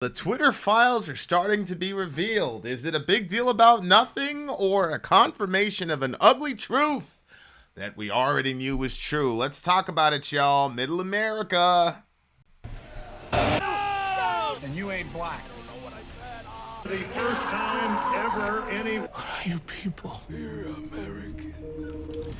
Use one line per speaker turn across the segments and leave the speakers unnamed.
The Twitter files are starting to be revealed. Is it a big deal about nothing or a confirmation of an ugly truth that we already knew was true? Let's talk about it, y'all. Middle America.
And you ain't black.
The first time ever any...
What are you people? We're Americans.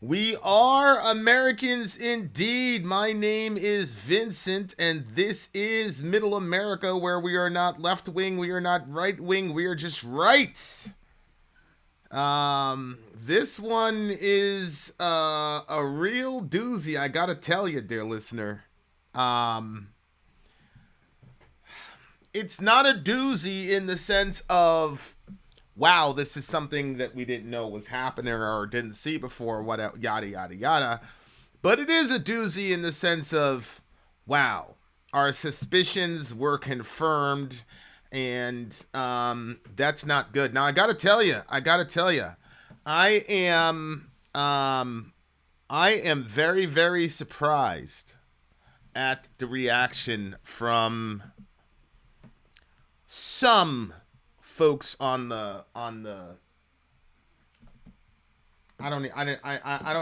We are Americans indeed. My name is Vincent, and this is Middle America, where we are not left wing, we are not right wing, we are just right. This one is a real doozy, I gotta tell you, dear listener. It's not a doozy in the sense of, wow, this is something that we didn't know was happening or didn't see before, what yada, yada, yada. But it is a doozy in the sense of, wow, our suspicions were confirmed, and that's not good. Now, I got to tell you, I am very, very surprised at the reaction from some folks on the I don't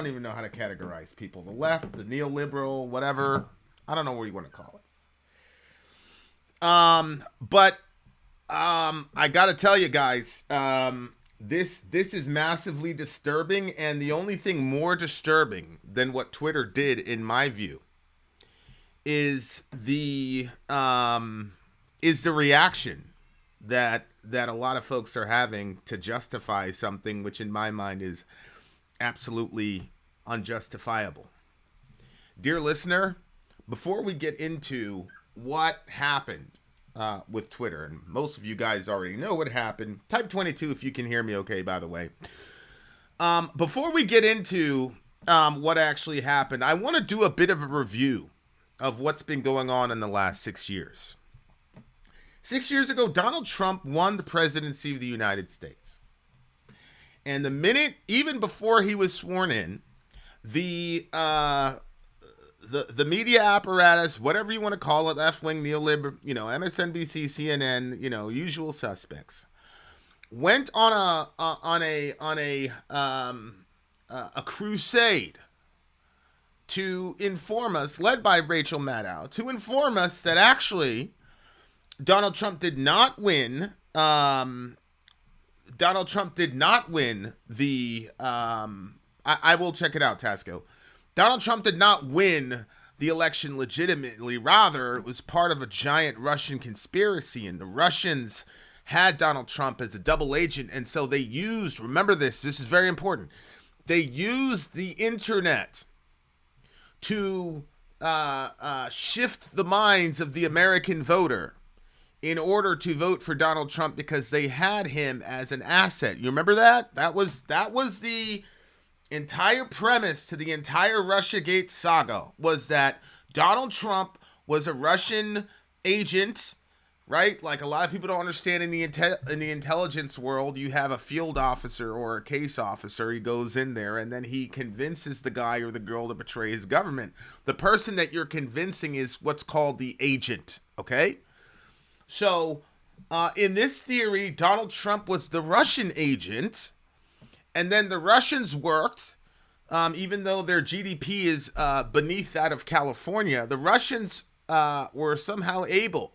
even know how to categorize people. The left, the neoliberal, whatever. I don't know what you want to call it. But I gotta tell you guys, this is massively disturbing, and the only thing more disturbing than what Twitter did, in my view, is the reaction that a lot of folks are having to justify something which in my mind is absolutely unjustifiable. Dear listener, before we get into what happened with Twitter, and most of you guys already know what happened, type 22 if you can hear me okay, by the way. Before we get into what actually happened, I want to do a bit of a review of what's been going on in the last 6 years. 6 years ago, Donald Trump won the presidency of the United States. And the minute, even before he was sworn in, the media apparatus, whatever you want to call it, left-wing, neoliberal, MSNBC, CNN, usual suspects, went on a crusade to inform us, led by Rachel Maddow, to inform us that actually Donald Trump did not win. Donald Trump did not win the. I will check it out, Tasco. Donald Trump did not win the election legitimately. Rather, it was part of a giant Russian conspiracy, and the Russians had Donald Trump as a double agent, and so they used. Remember this. This is very important. They used the internet to shift the minds of the American voter in order to vote for Donald Trump because they had him as an asset. You remember that? That was the entire premise to the entire Russiagate saga, was that Donald Trump was a Russian agent, right? Like a lot of people don't understand in the intelligence world, you have a field officer or a case officer. He goes in there and then he convinces the guy or the girl to betray his government. The person that you're convincing is what's called the agent, okay? So, in this theory, Donald Trump was the Russian agent, and then the Russians worked, even though their GDP is beneath that of California, the Russians were somehow able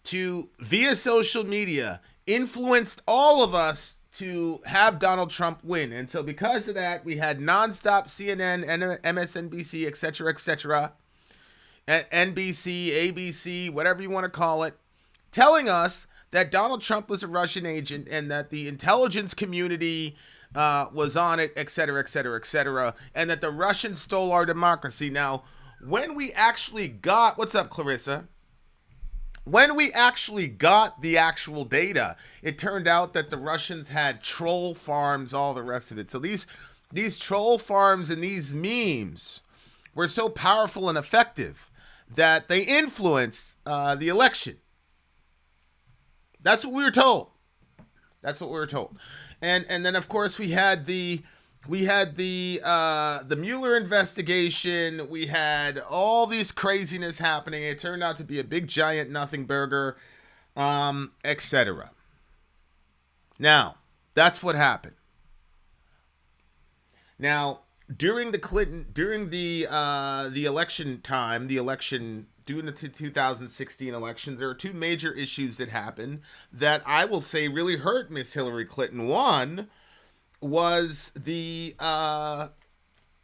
to, via social media, influenced all of us to have Donald Trump win. And so because of that, we had nonstop CNN, MSNBC, etc., NBC, ABC, whatever you want to call it, telling us that Donald Trump was a Russian agent and that the intelligence community was on it, etc., and that the Russians stole our democracy. Now, when we actually got, what's up, Clarissa? When we actually got the actual data, it turned out that the Russians had troll farms, all the rest of it. So these troll farms and these memes were so powerful and effective that they influenced the election. That's what we were told. And then, of course, we had the we had the Mueller investigation. We had all these craziness happening. It turned out to be a big giant nothing burger, etc. Now, that's what happened. Now, during the election time, during the 2016 elections, there are two major issues that happened that I will say really hurt Miss Hillary Clinton. One was the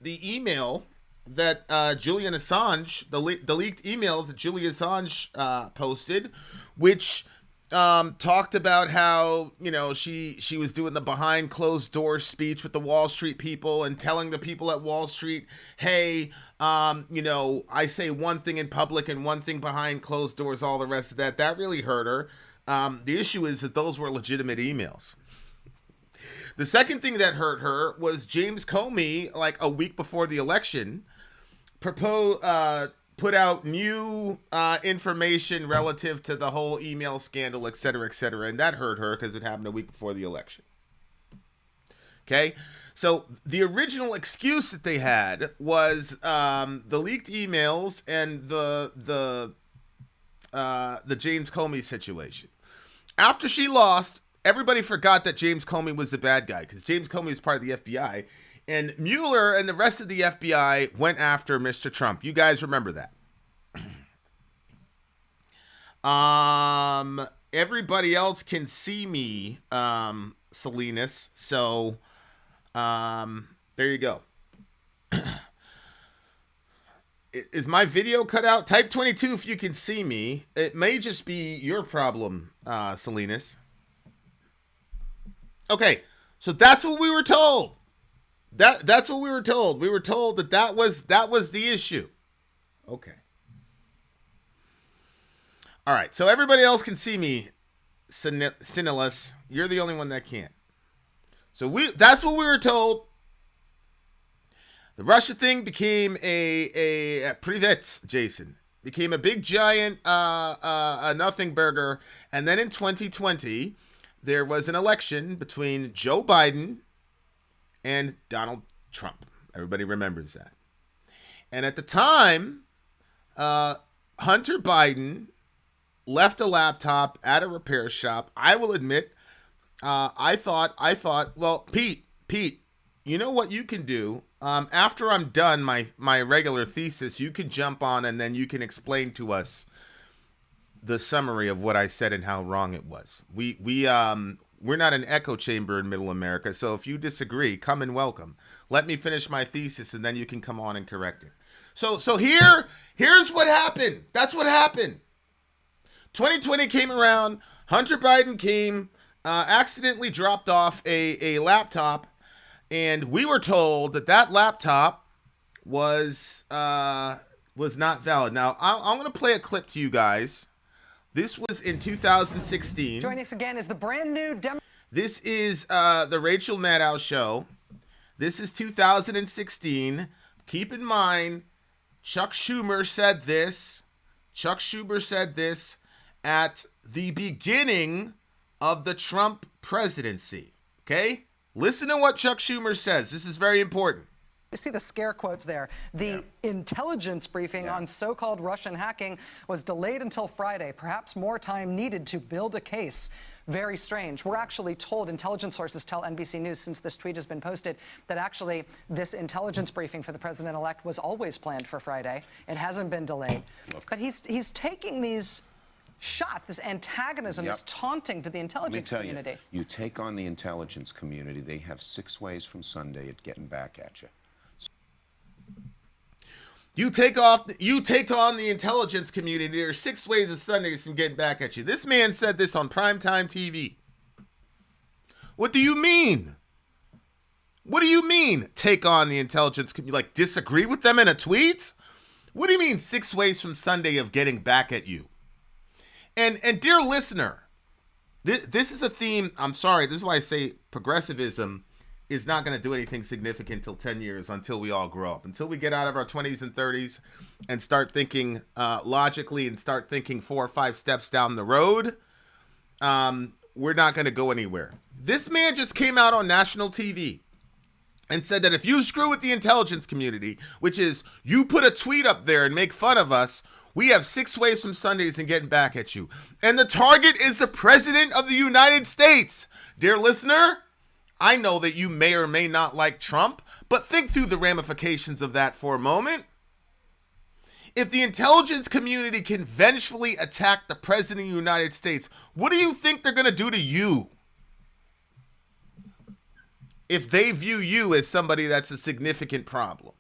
email that Julian Assange, the leaked emails that Julian Assange posted, which talked about how, you know, she was doing the behind closed doors speech with the Wall Street people and telling the people at Wall Street, hey, you know, I say one thing in public and one thing behind closed doors, all the rest of that. That really hurt her. The issue is that those were legitimate emails. The second thing that hurt her was James Comey, like a week before the election, put out new information relative to the whole email scandal, et cetera, and that hurt her because it happened a week before the election. Okay, so the original excuse that they had was the leaked emails and the James Comey situation. After she lost, everybody forgot that James Comey was the bad guy because James Comey was part of the FBI. And Mueller and the rest of the FBI went after Mr. Trump. You guys remember that. Everybody else can see me, Salinas. So, there you go. Is my video cut out? Type 22 if you can see me. It may just be your problem, Salinas. Okay, so that's what we were told. That's what we were told. We were told that was the issue. Okay. All right. So everybody else can see me, Sinilus. You're the only one that can't. So that's what we were told. The Russia thing became a privet, Jason. Became a big giant a nothing burger. And then in 2020, there was an election between Joe Biden and Donald Trump. Everybody remembers that. And at the time, Hunter Biden left a laptop at a repair shop. I will admit, I thought, well, Pete, you know what you can do? After I'm done my regular thesis, you can jump on and then you can explain to us the summary of what I said and how wrong it was. We're not an echo chamber in Middle America, so if you disagree, come and welcome. Let me finish my thesis, and then you can come on and correct it. So here's what happened. That's what happened. 2020 came around. Hunter Biden came, accidentally dropped off a laptop, and we were told that laptop was not valid. Now, I'm going to play a clip to you guys. This was in 2016.
Joining us again is the brand new
This is the Rachel Maddow show. This is 2016. Keep in mind, Chuck Schumer said this. Chuck Schumer said this at the beginning of the Trump presidency. Okay? Listen to what Chuck Schumer says. This is very important.
You see the scare quotes there. The intelligence briefing on so-called Russian hacking was delayed until Friday. Perhaps more time needed to build a case. Very strange. We're actually told, intelligence sources tell NBC News since this tweet has been posted, that actually this intelligence briefing for the president-elect was always planned for Friday. It hasn't been delayed. But he's taking these shots, this antagonism, this taunting to the intelligence community.
You take on the intelligence community, they have 6 ways from Sunday at getting back at you.
You take on the intelligence community. There are 6 ways of Sundays from getting back at you. This man said this on primetime TV. What do you mean? What do you mean, take on the intelligence community? Like, disagree with them in a tweet? What do you mean, 6 ways from Sunday of getting back at you? And dear listener, this is a theme. I'm sorry. This is why I say progressivism is not going to do anything significant till 10 years until we all grow up, until we get out of our 20s and 30s and start thinking logically and start thinking 4 or 5 steps down the road. We're not going to go anywhere. This man just came out on national TV and said that if you screw with the intelligence community, which is you put a tweet up there and make fun of us, we have 6 ways from Sundays and getting back at you. And the target is the President of the United States. Dear listener, I know that you may or may not like Trump, but think through the ramifications of that for a moment. If the intelligence community can vengefully attack the President of the United States, what do you think they're going to do to you? If they view you as somebody that's a significant problem.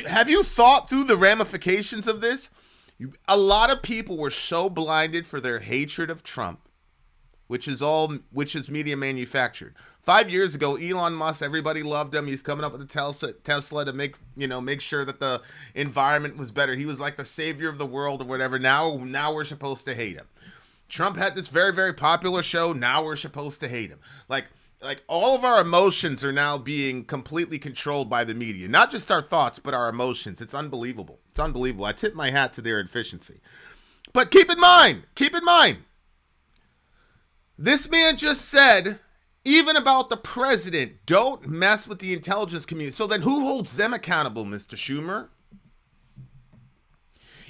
Have you thought through the ramifications of this? A lot of people were so blinded for their hatred of Trump, which is media manufactured. 5 years ago, Elon Musk, everybody loved him. He's coming up with a Tesla to make sure that the environment was better. He was like the savior of the world or whatever. Now we're supposed to hate him. Trump had this very, very popular show. Now we're supposed to hate him. Like all of our emotions are now being completely controlled by the media. Not just our thoughts, but our emotions. It's unbelievable. It's unbelievable. I tip my hat to their efficiency. But keep in mind, this man just said, even about the president, don't mess with the intelligence community. So then who holds them accountable, Mr. Schumer?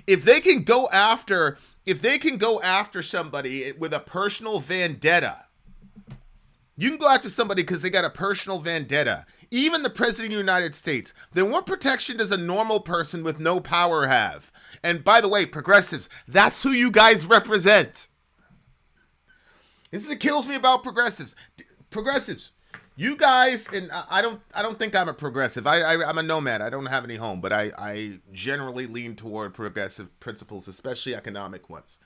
If they can go after somebody with a personal vendetta, you can go after somebody because they got a personal vendetta, even the President of the United States, then what protection does a normal person with no power have? And by the way, progressives, that's who you guys represent. This is what kills me about progressives. Progressives, you guys, and I don't think I'm a progressive. I'm a nomad. I don't have any home, but I generally lean toward progressive principles, especially economic ones.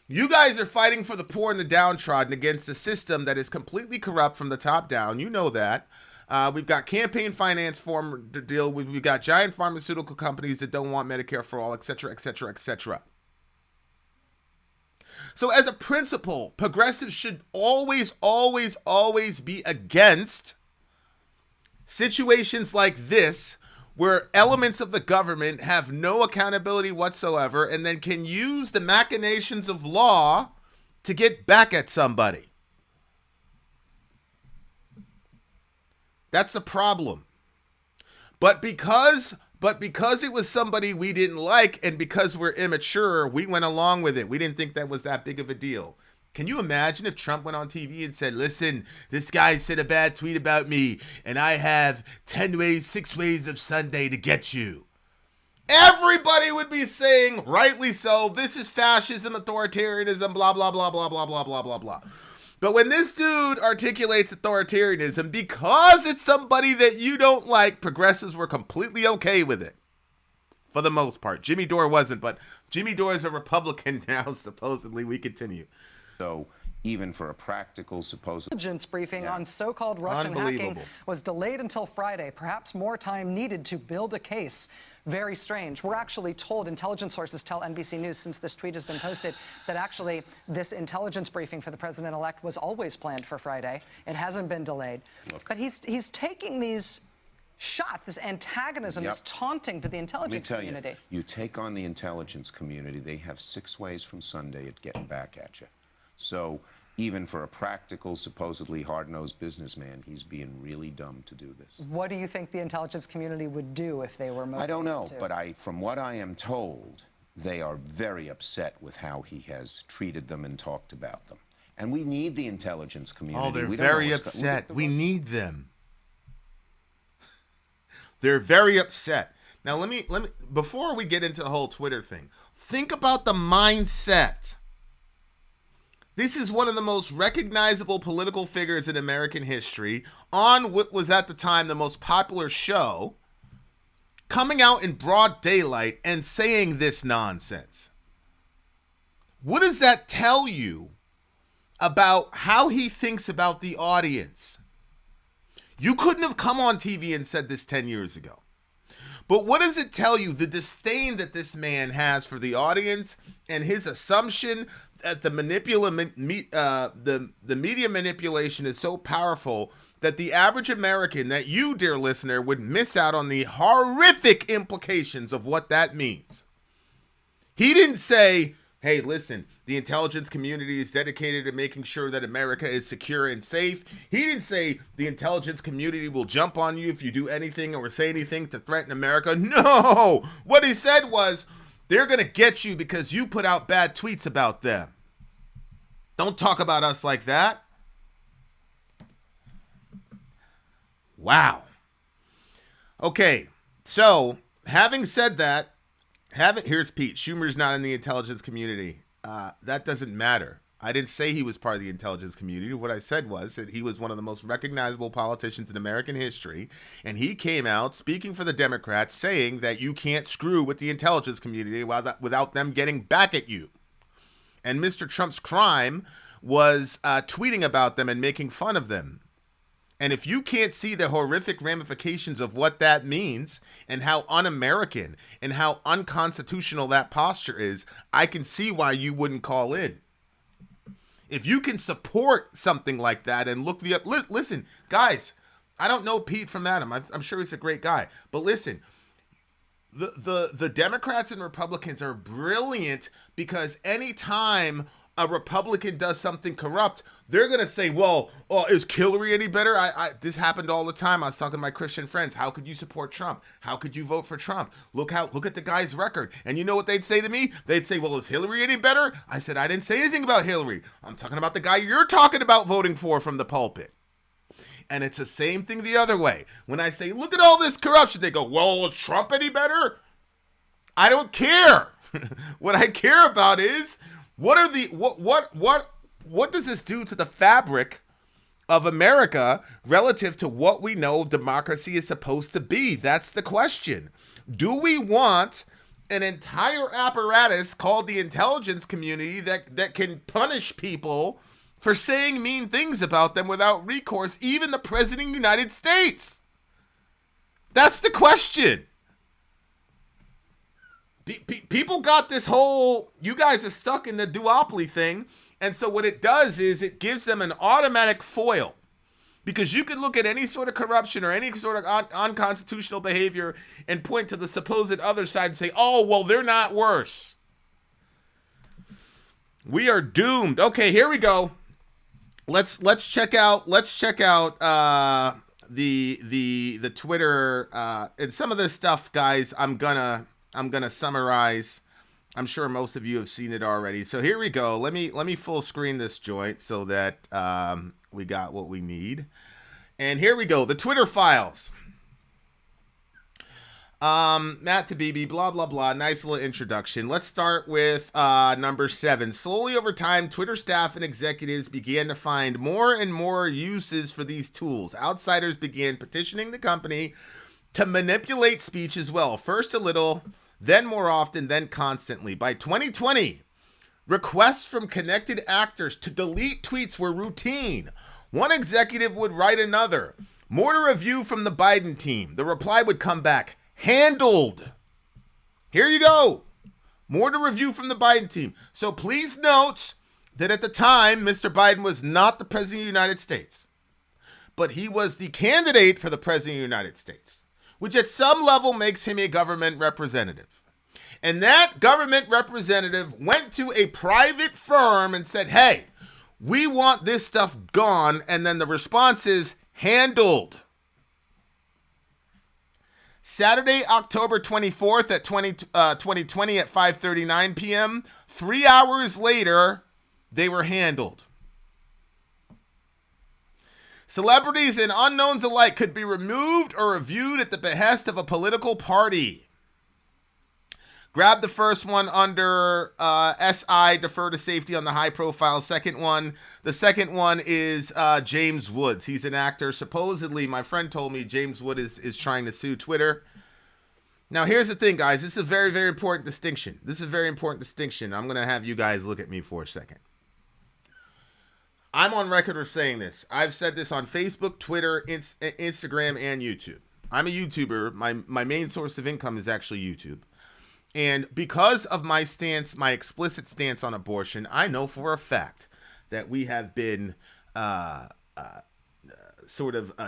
You guys are fighting for the poor and the downtrodden against a system that is completely corrupt from the top down. You know that. We've got campaign finance form to deal with. We've got giant pharmaceutical companies that don't want Medicare for all, et cetera, et cetera, et cetera. So as a principle, progressives should always, always, always be against situations like this where elements of the government have no accountability whatsoever and then can use the machinations of law to get back at somebody. That's a problem. But because it was somebody we didn't like and because we're immature, we went along with it. We didn't think that was that big of a deal. Can you imagine if Trump went on TV and said, listen, this guy said a bad tweet about me and I have 6 ways of Sunday to get you. Everybody would be saying, rightly so, this is fascism, authoritarianism, blah, blah, blah, blah, blah, blah, blah, blah, blah. But when this dude articulates authoritarianism, because it's somebody that you don't like, progressives were completely okay with it. For the most part. Jimmy Dore wasn't, but Jimmy Dore is a Republican now, supposedly. We continue.
So even for a practical,
intelligence briefing on so-called Russian hacking was delayed until Friday. Perhaps more time needed to build a case. Very strange. We're actually told, intelligence sources tell NBC News since this tweet has been posted, that actually this intelligence briefing for the president-elect was always planned for Friday. It hasn't been delayed. But he's taking these shots, this antagonism, this taunting to the intelligence community.
You take on the intelligence community, they have 6 ways from Sunday at getting back at you. So even for a practical, supposedly hard-nosed businessman, he's being really dumb to do this.
What do you think the intelligence community would do if they were motivated?
I don't know, but from what I am told, they are very upset with how he has treated them and talked about them. And we need the intelligence community.
Oh, they're very upset. We need them. They're very upset. Now, let me before we get into the whole Twitter thing, think about the mindset. This is one of the most recognizable political figures in American history on what was at the time the most popular show, coming out in broad daylight and saying this nonsense. What does that tell you about how he thinks about the audience? You couldn't have come on TV and said this 10 years ago. But what does it tell you? The disdain that this man has for the audience and his assumption that the media manipulation is so powerful that the average American, that you, dear listener, would miss out on the horrific implications of what that means. He didn't say, hey, listen, the intelligence community is dedicated to making sure that America is secure and safe. He didn't say the intelligence community will jump on you if you do anything or say anything to threaten America. No! What he said was, they're going to get you because you put out bad tweets about them. Don't talk about us like that. Wow. Okay, so having said that, here's Pete. Schumer's not in the intelligence community. That doesn't matter. I didn't say he was part of the intelligence community. What I said was that he was one of the most recognizable politicians in American history, and he came out speaking for the Democrats saying that you can't screw with the intelligence community without them getting back at you. And Mr. Trump's crime was tweeting about them and making fun of them. And if you can't see the horrific ramifications of what that means and how un-American and how unconstitutional that posture is, I can see why you wouldn't call in. If you can support something like that and look listen, guys, I don't know Pete from Adam. I'm sure he's a great guy. But listen, the Democrats and Republicans are brilliant because anytime a Republican does something corrupt, they're going to say, well, is Hillary any better? This happened all the time. I was talking to my Christian friends. How could you support Trump? How could you vote for Trump? Look at the guy's record. And you know what they'd say to me? They'd say, well, is Hillary any better? I said, I didn't say anything about Hillary. I'm talking about the guy you're talking about voting for from the pulpit. And it's the same thing the other way. When I say, look at all this corruption, they go, well, is Trump any better? I don't care. What I care about is, what does this do to the fabric of America relative to what we know democracy is supposed to be? That's the question. Do we want an entire apparatus called the intelligence community that can punish people for saying mean things about them without recourse, even the President of the United States? That's the question. People got this whole, you guys are stuck in the duopoly thing. And so what it does is it gives them an automatic foil, because you can look at any sort of corruption or any sort of unconstitutional behavior and point to the supposed other side and say, oh, well, they're not worse. We are doomed. Okay, here we go. Let's check out the Twitter and some of this stuff, guys. I'm gonna summarize. I'm sure most of you have seen it already. So here we go. Let me full screen this joint so that we got what we need. And here we go. The Twitter files. Matt Tabibi, blah, blah, blah. Nice little introduction. Let's start with number 7. Slowly over time, Twitter staff and executives began to find more and more uses for these tools. Outsiders began petitioning the company to manipulate speech as well. First a little, then more often, then constantly. By 2020, requests from connected actors to delete tweets were routine. One executive would write another. More to review from the Biden team. The reply would come back, handled. Here you go. More to review from the Biden team. So please note that at the time, Mr. Biden was not the President of the United States, but he was the candidate for the President of the United States, which at some level makes him a government representative. And that government representative went to a private firm and said, hey, we want this stuff gone. And then the response is handled. Saturday, October 24th at 2020 at 5:39 p.m., 3 hours later, they were handled. Celebrities and unknowns alike could be removed or reviewed at the behest of a political party. Grab the first one under SI, defer to safety on the high profile. The second one is James Woods. He's an actor. Supposedly, my friend told me James Wood is trying to sue Twitter. Now, here's the thing, guys. This is a very, very important distinction. I'm going to have you guys look at me for a second. I'm on record for saying this. I've said this on Facebook, Twitter, Instagram, and YouTube. I'm a YouTuber. My main source of income is actually YouTube. And because of my stance, my explicit stance on abortion, I know for a fact that we have been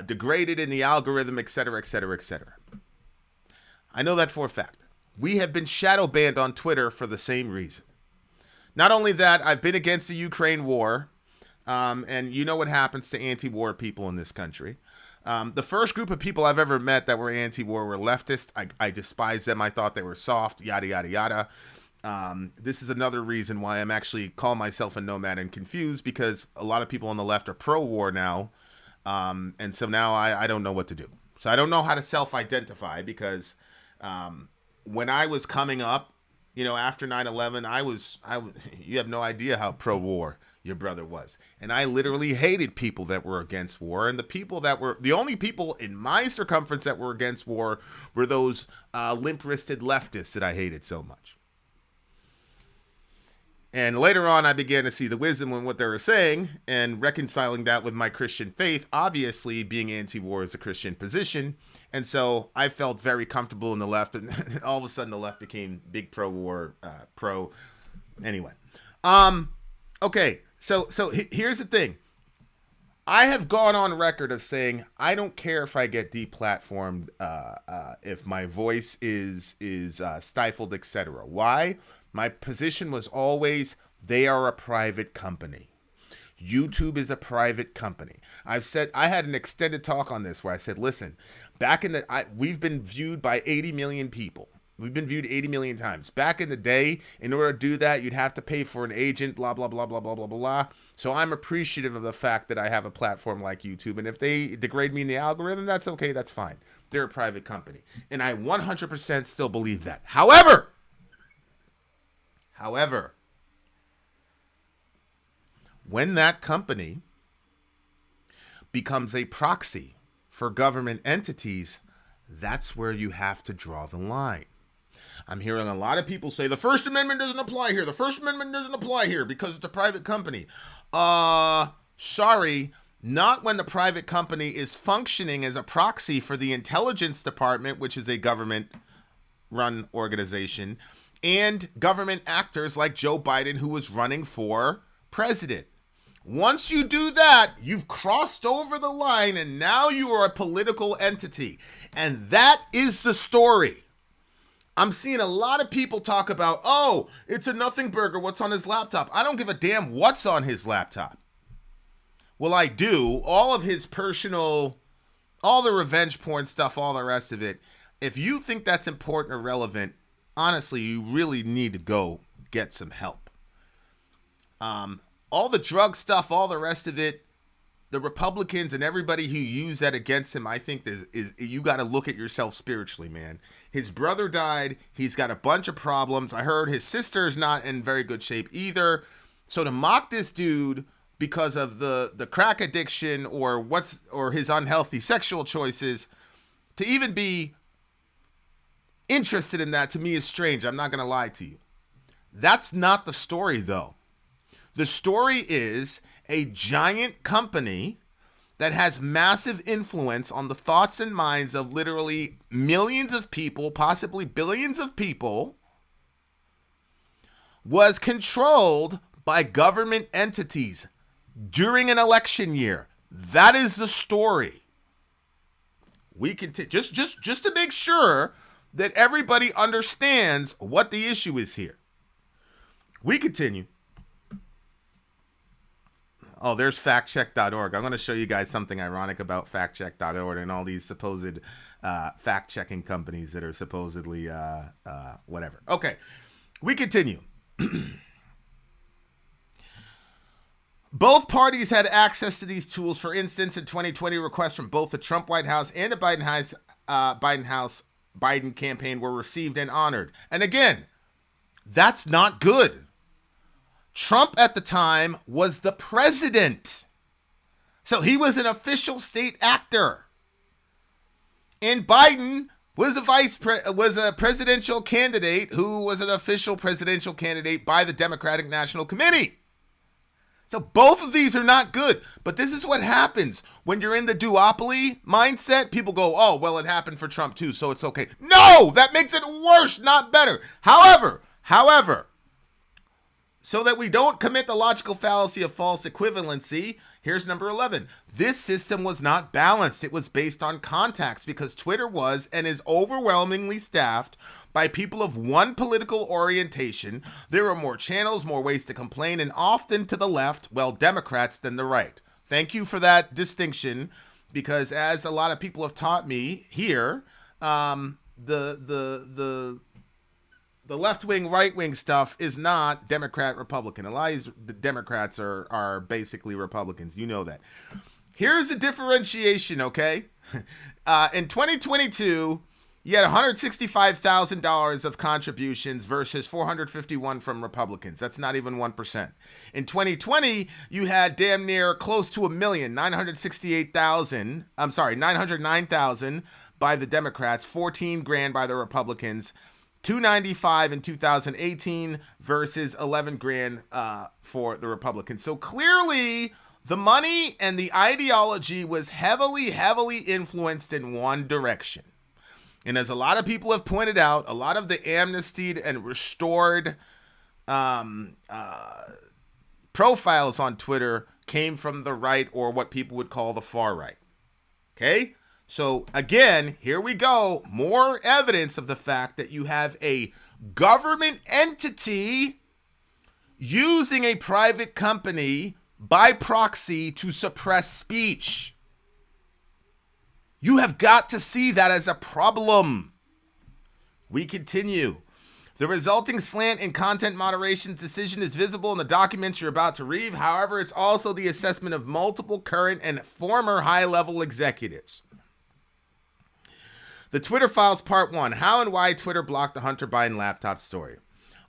degraded in the algorithm, et cetera, et cetera, et cetera. I know that for a fact. We have been shadow banned on Twitter for the same reason. Not only that, I've been against the Ukraine war, and you know what happens to anti-war people in this country. The first group of people I've ever met that were anti-war were leftists. I despise them. I thought they were soft, yada, yada, yada. This is another reason why I'm actually calling myself a nomad and confused, because a lot of people on the left are pro-war now. And so now I don't know what to do. So I don't know how to self-identify, because when I was coming up, you know, after 9/11, I was you have no idea how pro-war your brother was. And I literally hated people that were against war. And the only people in my circumference that were against war were those limp-wristed leftists that I hated so much. And later on, I began to see the wisdom in what they were saying and reconciling that with my Christian faith. Obviously, being anti-war is a Christian position. And so I felt very comfortable in the left. And all of a sudden, the left became big pro-war, Anyway. Okay. So here's the thing. I have gone on record of saying I don't care if I get deplatformed, if my voice is stifled, etc. Why? My position was always they are a private company. YouTube is a private company. I've said, I had an extended talk on this where I said, listen, we've been viewed by 80 million people. We've been viewed 80 million times. Back in the day, in order to do that, you'd have to pay for an agent, blah, blah, blah, blah, blah, blah, blah. So I'm appreciative of the fact that I have a platform like YouTube. And if they degrade me in the algorithm, that's okay. That's fine. They're a private company. And I 100% still believe that. However, when that company becomes a proxy for government entities, that's where you have to draw the line. I'm hearing a lot of people say the First Amendment doesn't apply here. The First Amendment doesn't apply here because it's a private company. Sorry, not when the private company is functioning as a proxy for the intelligence department, which is a government-run organization, and government actors like Joe Biden, who was running for president. Once you do that, you've crossed over the line, and now you are a political entity. And that is the story. I'm seeing a lot of people talk about, oh, it's a nothing burger. What's on his laptop? I don't give a damn what's on his laptop. Well, I do. All of his personal, all the revenge porn stuff, all the rest of it. If you think that's important or relevant, honestly, you really need to go get some help. All the drug stuff, all the rest of it, the Republicans and everybody who used that against him, I think is you got to look at yourself spiritually, man. His brother died. He's got a bunch of problems. I heard his sister is not in very good shape either. So to mock this dude because of the crack addiction or his unhealthy sexual choices, to even be interested in that, to me is strange. I'm not going to lie to you. That's not the story, though. The story is a giant company that has massive influence on the thoughts and minds of literally millions of people, possibly billions of people, was controlled by government entities during an election year. That is the story. We can just to make sure that everybody understands what the issue is here. We continue. Oh, there's factcheck.org. I'm going to show you guys something ironic about factcheck.org and all these supposed fact-checking companies that are supposedly whatever. Okay, we continue. Both parties had access to these tools. For instance, in 2020, requests from both the Trump White House and the Biden campaign were received and honored. And again, that's not good. Trump at the time was the president. So he was an official state actor. And Biden was a presidential candidate who was an official presidential candidate by the Democratic National Committee. So both of these are not good. But this is what happens when you're in the duopoly mindset. People go, oh, well, it happened for Trump too, so it's okay. No, that makes it worse, not better. However, So that we don't commit the logical fallacy of false equivalency, here's number 11. This system was not balanced. It was based on contacts because Twitter was and is overwhelmingly staffed by people of one political orientation. There are more channels, more ways to complain, and often to the left, well, Democrats than the right. Thank you for that distinction, because as a lot of people have taught me here, the left-wing, right-wing stuff is not Democrat, Republican. A lot of the Democrats are basically Republicans. You know that. Here's a differentiation, okay? In 2022, you had $165,000 of contributions versus $451 from Republicans. That's not even 1%. In 2020, you had damn near close to 909,000 by the Democrats, 14 grand by the Republicans, 295 in 2018 versus 11 grand for the Republicans. So clearly the money and the ideology was heavily influenced in one direction. And as a lot of people have pointed out, a lot of the amnestied and restored profiles on Twitter came from the right, or what people would call the far right. Okay? So again, here we go. More evidence of the fact that you have a government entity using a private company by proxy to suppress speech. You have got to see that as a problem. We continue. The resulting slant in content moderation's decision is visible in the documents you're about to read. However, it's also the assessment of multiple current and former high-level executives. The Twitter Files Part 1, How and Why Twitter Blocked the Hunter Biden Laptop Story.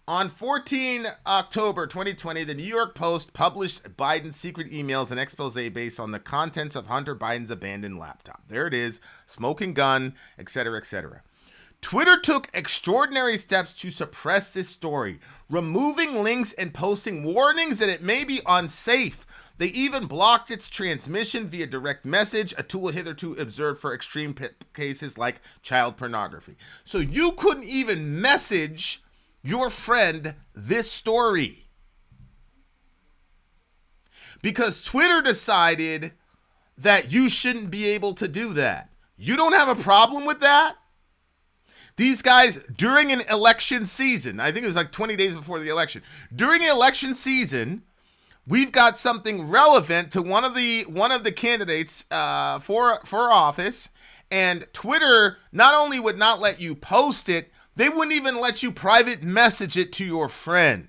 On 14 October 2020, the New York Post published Biden's secret emails and expose based on the contents of Hunter Biden's abandoned laptop. There it is, smoking gun, etc., etc. Twitter took extraordinary steps to suppress this story, removing links and posting warnings that it may be unsafe. They even blocked its transmission via direct message, a tool hitherto observed for extreme cases like child pornography. So you couldn't even message your friend this story because Twitter decided that you shouldn't be able to do that. You don't have a problem with that? These guys, during an election season, I think it was like 20 days before the election, during an election season, we've got something relevant to one of the candidates for office, and Twitter not only would not let you post it, they wouldn't even let you private message it to your friend.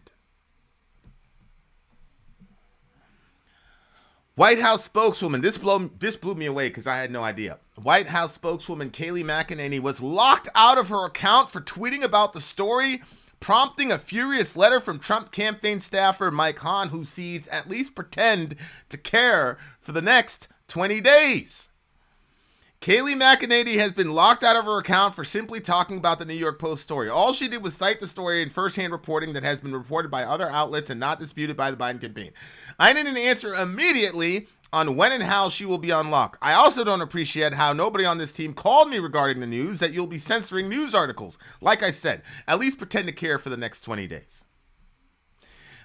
White House spokeswoman, this blew me away because I had no idea. White House spokeswoman Kayleigh McEnany was locked out of her account for tweeting about the story, prompting a furious letter from Trump campaign staffer Mike Hahn, who seethed, "At least pretend to care," for the next 20 days. Kayleigh McEnany has been locked out of her account for simply talking about the New York Post story. All she did was cite the story in firsthand reporting that has been reported by other outlets and not disputed by the Biden campaign. I didn't answer immediately on when and how she will be unlocked. I also don't appreciate how nobody on this team called me regarding the news that you'll be censoring news articles. Like I said, at least pretend to care for the next 20 days.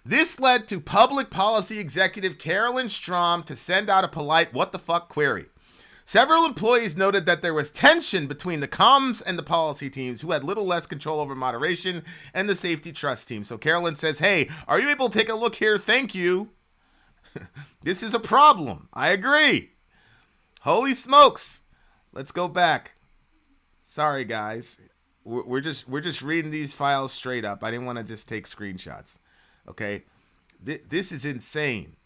This led to public policy executive Carolyn Strom to send out a polite what the fuck query. Several employees noted that there was tension between the comms and the policy teams, who had little less control over moderation, and the safety trust team. So Carolyn says, "Hey, are you able to take a look here? Thank you." This is a problem. I agree. Holy smokes. Let's go back. Sorry, guys. We're just reading these files straight up. I didn't want to just take screenshots. Okay? This is insane.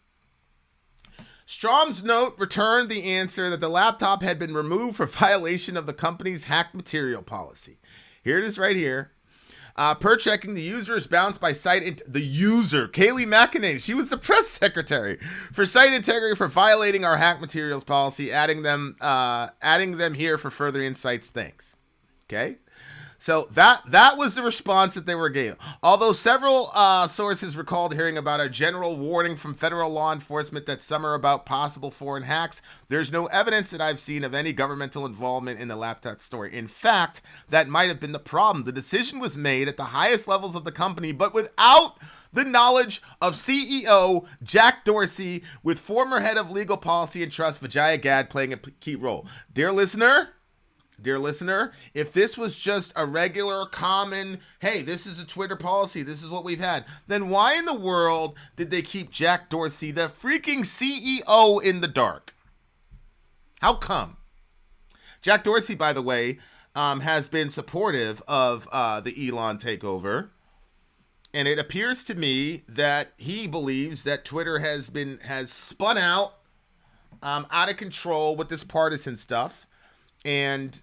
Strom's note returned the answer that the laptop had been removed for violation of the company's hacked material policy. Here it is right here. Per checking, the user is bounced by the user, Kayleigh McEnany, she was the press secretary, for site integrity for violating our hack materials policy, adding them here for further insights. Thanks. Okay. So that was the response that they were giving. Although several sources recalled hearing about a general warning from federal law enforcement that some are about possible foreign hacks, there's no evidence that I've seen of any governmental involvement in the laptop story. In fact, that might have been the problem. The decision was made at the highest levels of the company, but without the knowledge of CEO Jack Dorsey, with former head of legal policy and trust Vijaya Gad playing a key role. Dear listener, if this was just a regular, common, hey, this is a Twitter policy, this is what we've had, then why in the world did they keep Jack Dorsey, the freaking CEO, in the dark? How come? Jack Dorsey, by the way, has been supportive of the Elon takeover. And it appears to me that he believes that Twitter has spun out of control with this partisan stuff. And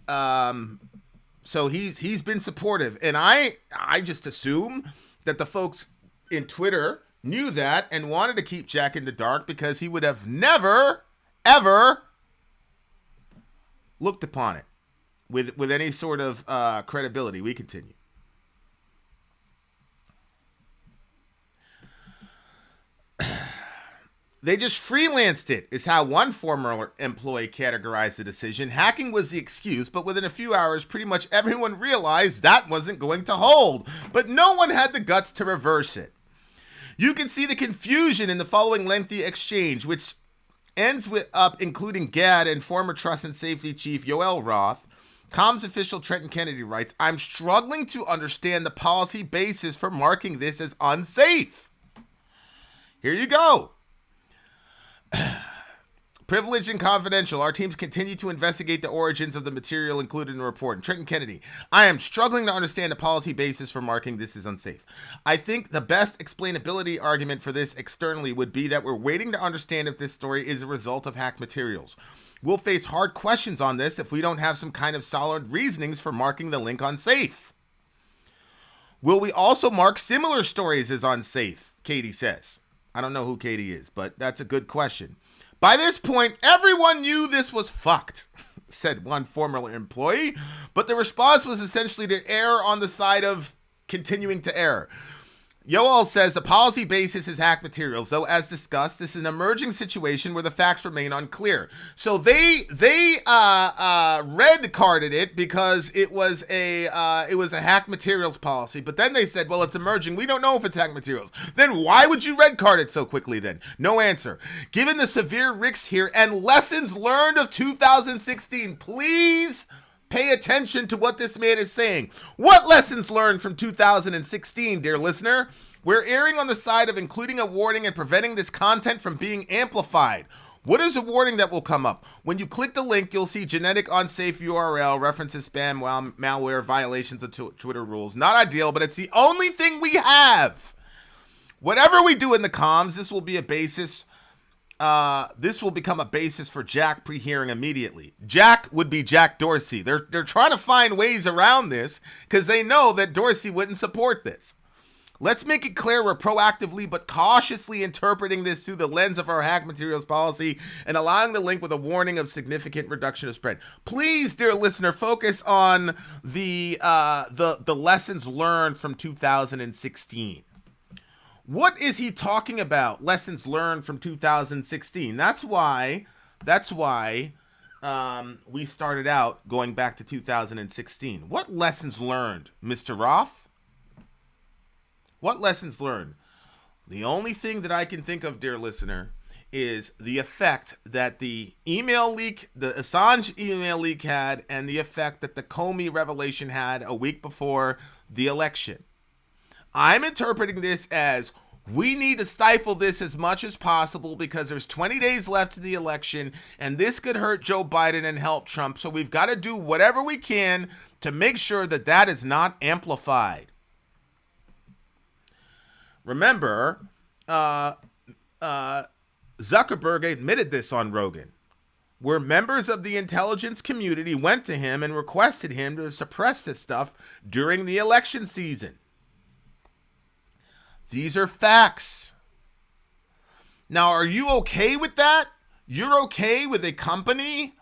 so he's been supportive. And I just assume that the folks in Twitter knew that and wanted to keep Jack in the dark because he would have never, ever looked upon it with any sort of credibility. We continue. They just freelanced it, is how one former employee categorized the decision. Hacking was the excuse, but within a few hours, pretty much everyone realized that wasn't going to hold. But no one had the guts to reverse it. You can see the confusion in the following lengthy exchange, which ends with including Gad and former Trust and Safety Chief Yoel Roth. Comms official Trenton Kennedy writes, I'm struggling to understand the policy basis for marking this as unsafe. Here you go. Privileged and confidential. Our teams continue to investigate the origins of the material included in the report. And Trenton Kennedy, I am struggling to understand the policy basis for marking this as unsafe. I think the best explainability argument for this externally would be that we're waiting to understand if this story is a result of hacked materials. We'll face hard questions on this if we don't have some kind of solid reasonings for marking the link unsafe. Will we also mark similar stories as unsafe? Katie says. I don't know who Katie is, but that's a good question. By this point, everyone knew this was fucked, said one former employee, but the response was essentially to err on the side of continuing to err. Yoel says the policy basis is hacked materials, though as discussed, this is an emerging situation where the facts remain unclear. So they red carded it because it was a hacked materials policy, but then they said, well, it's emerging. We don't know if it's hacked materials. Then why would you red card it so quickly then? No answer. Given the severe risks here and lessons learned of 2016, please pay attention to what this man is saying. What lessons learned from 2016, dear listener? We're erring on the side of including a warning and preventing this content from being amplified. What is a warning that will come up? When you click the link, you'll see genetic unsafe URL, references spam, malware, violations of Twitter rules. Not ideal, but it's the only thing we have. Whatever we do in the comms, this will be a basis. This will become a basis for Jack pre-hearing immediately. Jack would be Jack Dorsey. They're trying to find ways around this because they know that Dorsey wouldn't support this. Let's make it clear we're proactively but cautiously interpreting this through the lens of our hack materials policy and allowing the link with a warning of significant reduction of spread. Please, dear listener, focus on the lessons learned from 2016. What is he talking about? Lessons learned from 2016. That's why we started out going back to 2016. What lessons learned, Mr. Roth? What lessons learned? The only thing that I can think of, dear listener, is the effect that the email leak, the Assange email leak had, and the effect that the Comey revelation had a week before the election. I'm interpreting this as we need to stifle this as much as possible because there's 20 days left to the election and this could hurt Joe Biden and help Trump. So we've got to do whatever we can to make sure that that is not amplified. Remember, Zuckerberg admitted this on Rogan, where members of the intelligence community went to him and requested him to suppress this stuff during the election season. These are facts. Now, are you okay with that? You're okay with a company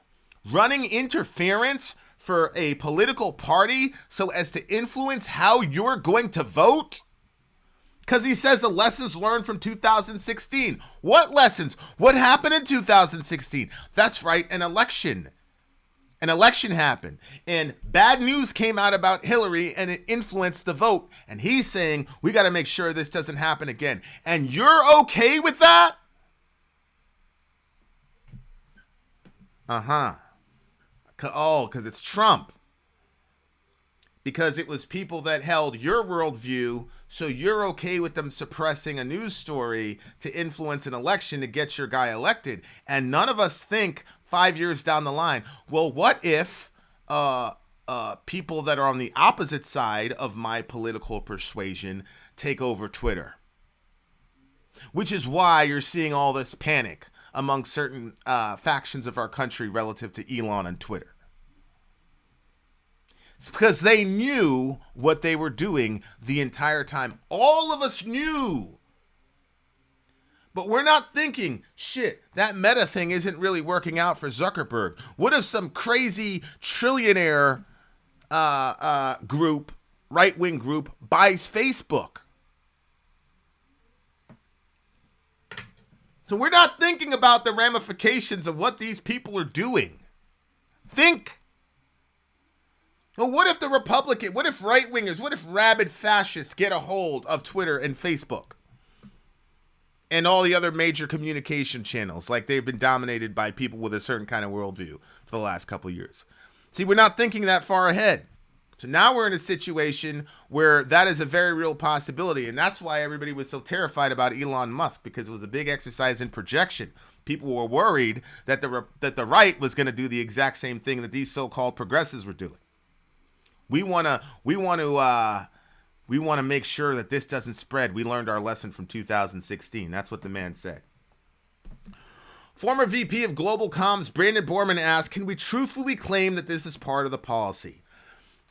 running interference for a political party so as to influence how you're going to vote? Because he says the lessons learned from 2016. What lessons? What happened in 2016? That's right, an election. An election happened, and bad news came out about Hillary, and it influenced the vote. And he's saying, we got to make sure this doesn't happen again. And you're okay with that? Uh-huh. Oh, because it's Trump. Because it was people that held your worldview, so you're okay with them suppressing a news story to influence an election to get your guy elected. And none of us think 5 years down the line, well, what if people that are on the opposite side of my political persuasion take over Twitter? Which is why you're seeing all this panic among certain factions of our country relative to Elon and Twitter. It's because they knew what they were doing the entire time. All of us knew. But we're not thinking, shit, that Meta thing isn't really working out for Zuckerberg. What if some crazy trillionaire group, right-wing group, buys Facebook? So we're not thinking about the ramifications of what these people are doing. Think. Well, what if what if right-wingers, what if rabid fascists get a hold of Twitter and Facebook? And all the other major communication channels, like they've been dominated by people with a certain kind of worldview for the last couple of years. See, we're not thinking that far ahead. So now we're in a situation where that is a very real possibility. And that's why everybody was so terrified about Elon Musk, because it was a big exercise in projection. People were worried that the right was going to do the exact same thing that these so-called progressives were doing. We want to make sure that this doesn't spread. We learned our lesson from 2016. That's what the man said. Former VP of Global Comms Brandon Borman asked, can we truthfully claim that this is part of the policy?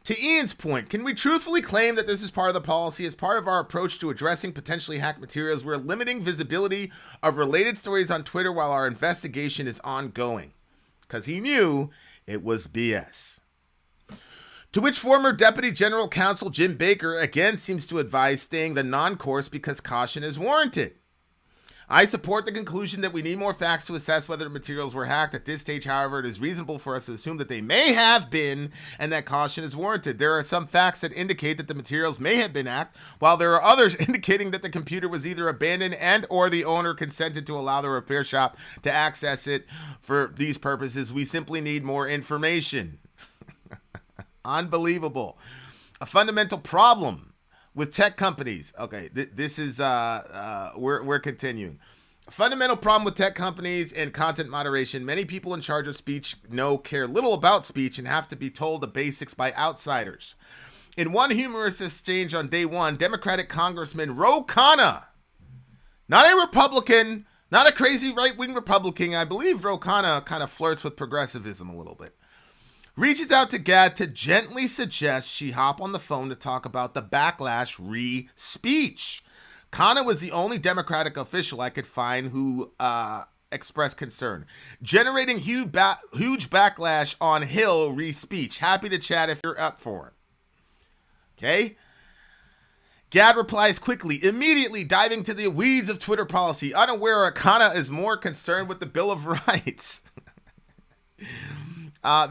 To Ian's point, can we truthfully claim that this is part of the policy? As part of our approach to addressing potentially hacked materials, we're limiting visibility of related stories on Twitter while our investigation is ongoing. Because he knew it was BS. To which former Deputy General Counsel Jim Baker again seems to advise staying the non-course because caution is warranted. I support the conclusion that we need more facts to assess whether the materials were hacked. At this stage, however, it is reasonable for us to assume that they may have been and that caution is warranted. There are some facts that indicate that the materials may have been hacked, while there are others indicating that the computer was either abandoned and or the owner consented to allow the repair shop to access it for these purposes. We simply need more information. Unbelievable. A fundamental problem with tech companies. Okay, this is we're continuing. A fundamental problem with tech companies and content moderation. Many people in charge of speech care little about speech and have to be told the basics by outsiders. In one humorous exchange on day one, Democratic Congressman Ro Khanna, not a Republican, not a crazy right-wing Republican, I believe Ro Khanna kind of flirts with progressivism a little bit, reaches out to Gad to gently suggest she hop on the phone to talk about the backlash re-speech. Khanna was the only Democratic official I could find who expressed concern, generating huge backlash on Hill re-speech. Happy to chat if you're up for it. Okay? Gad replies quickly, immediately diving to the weeds of Twitter policy, unaware Khanna is more concerned with the Bill of Rights.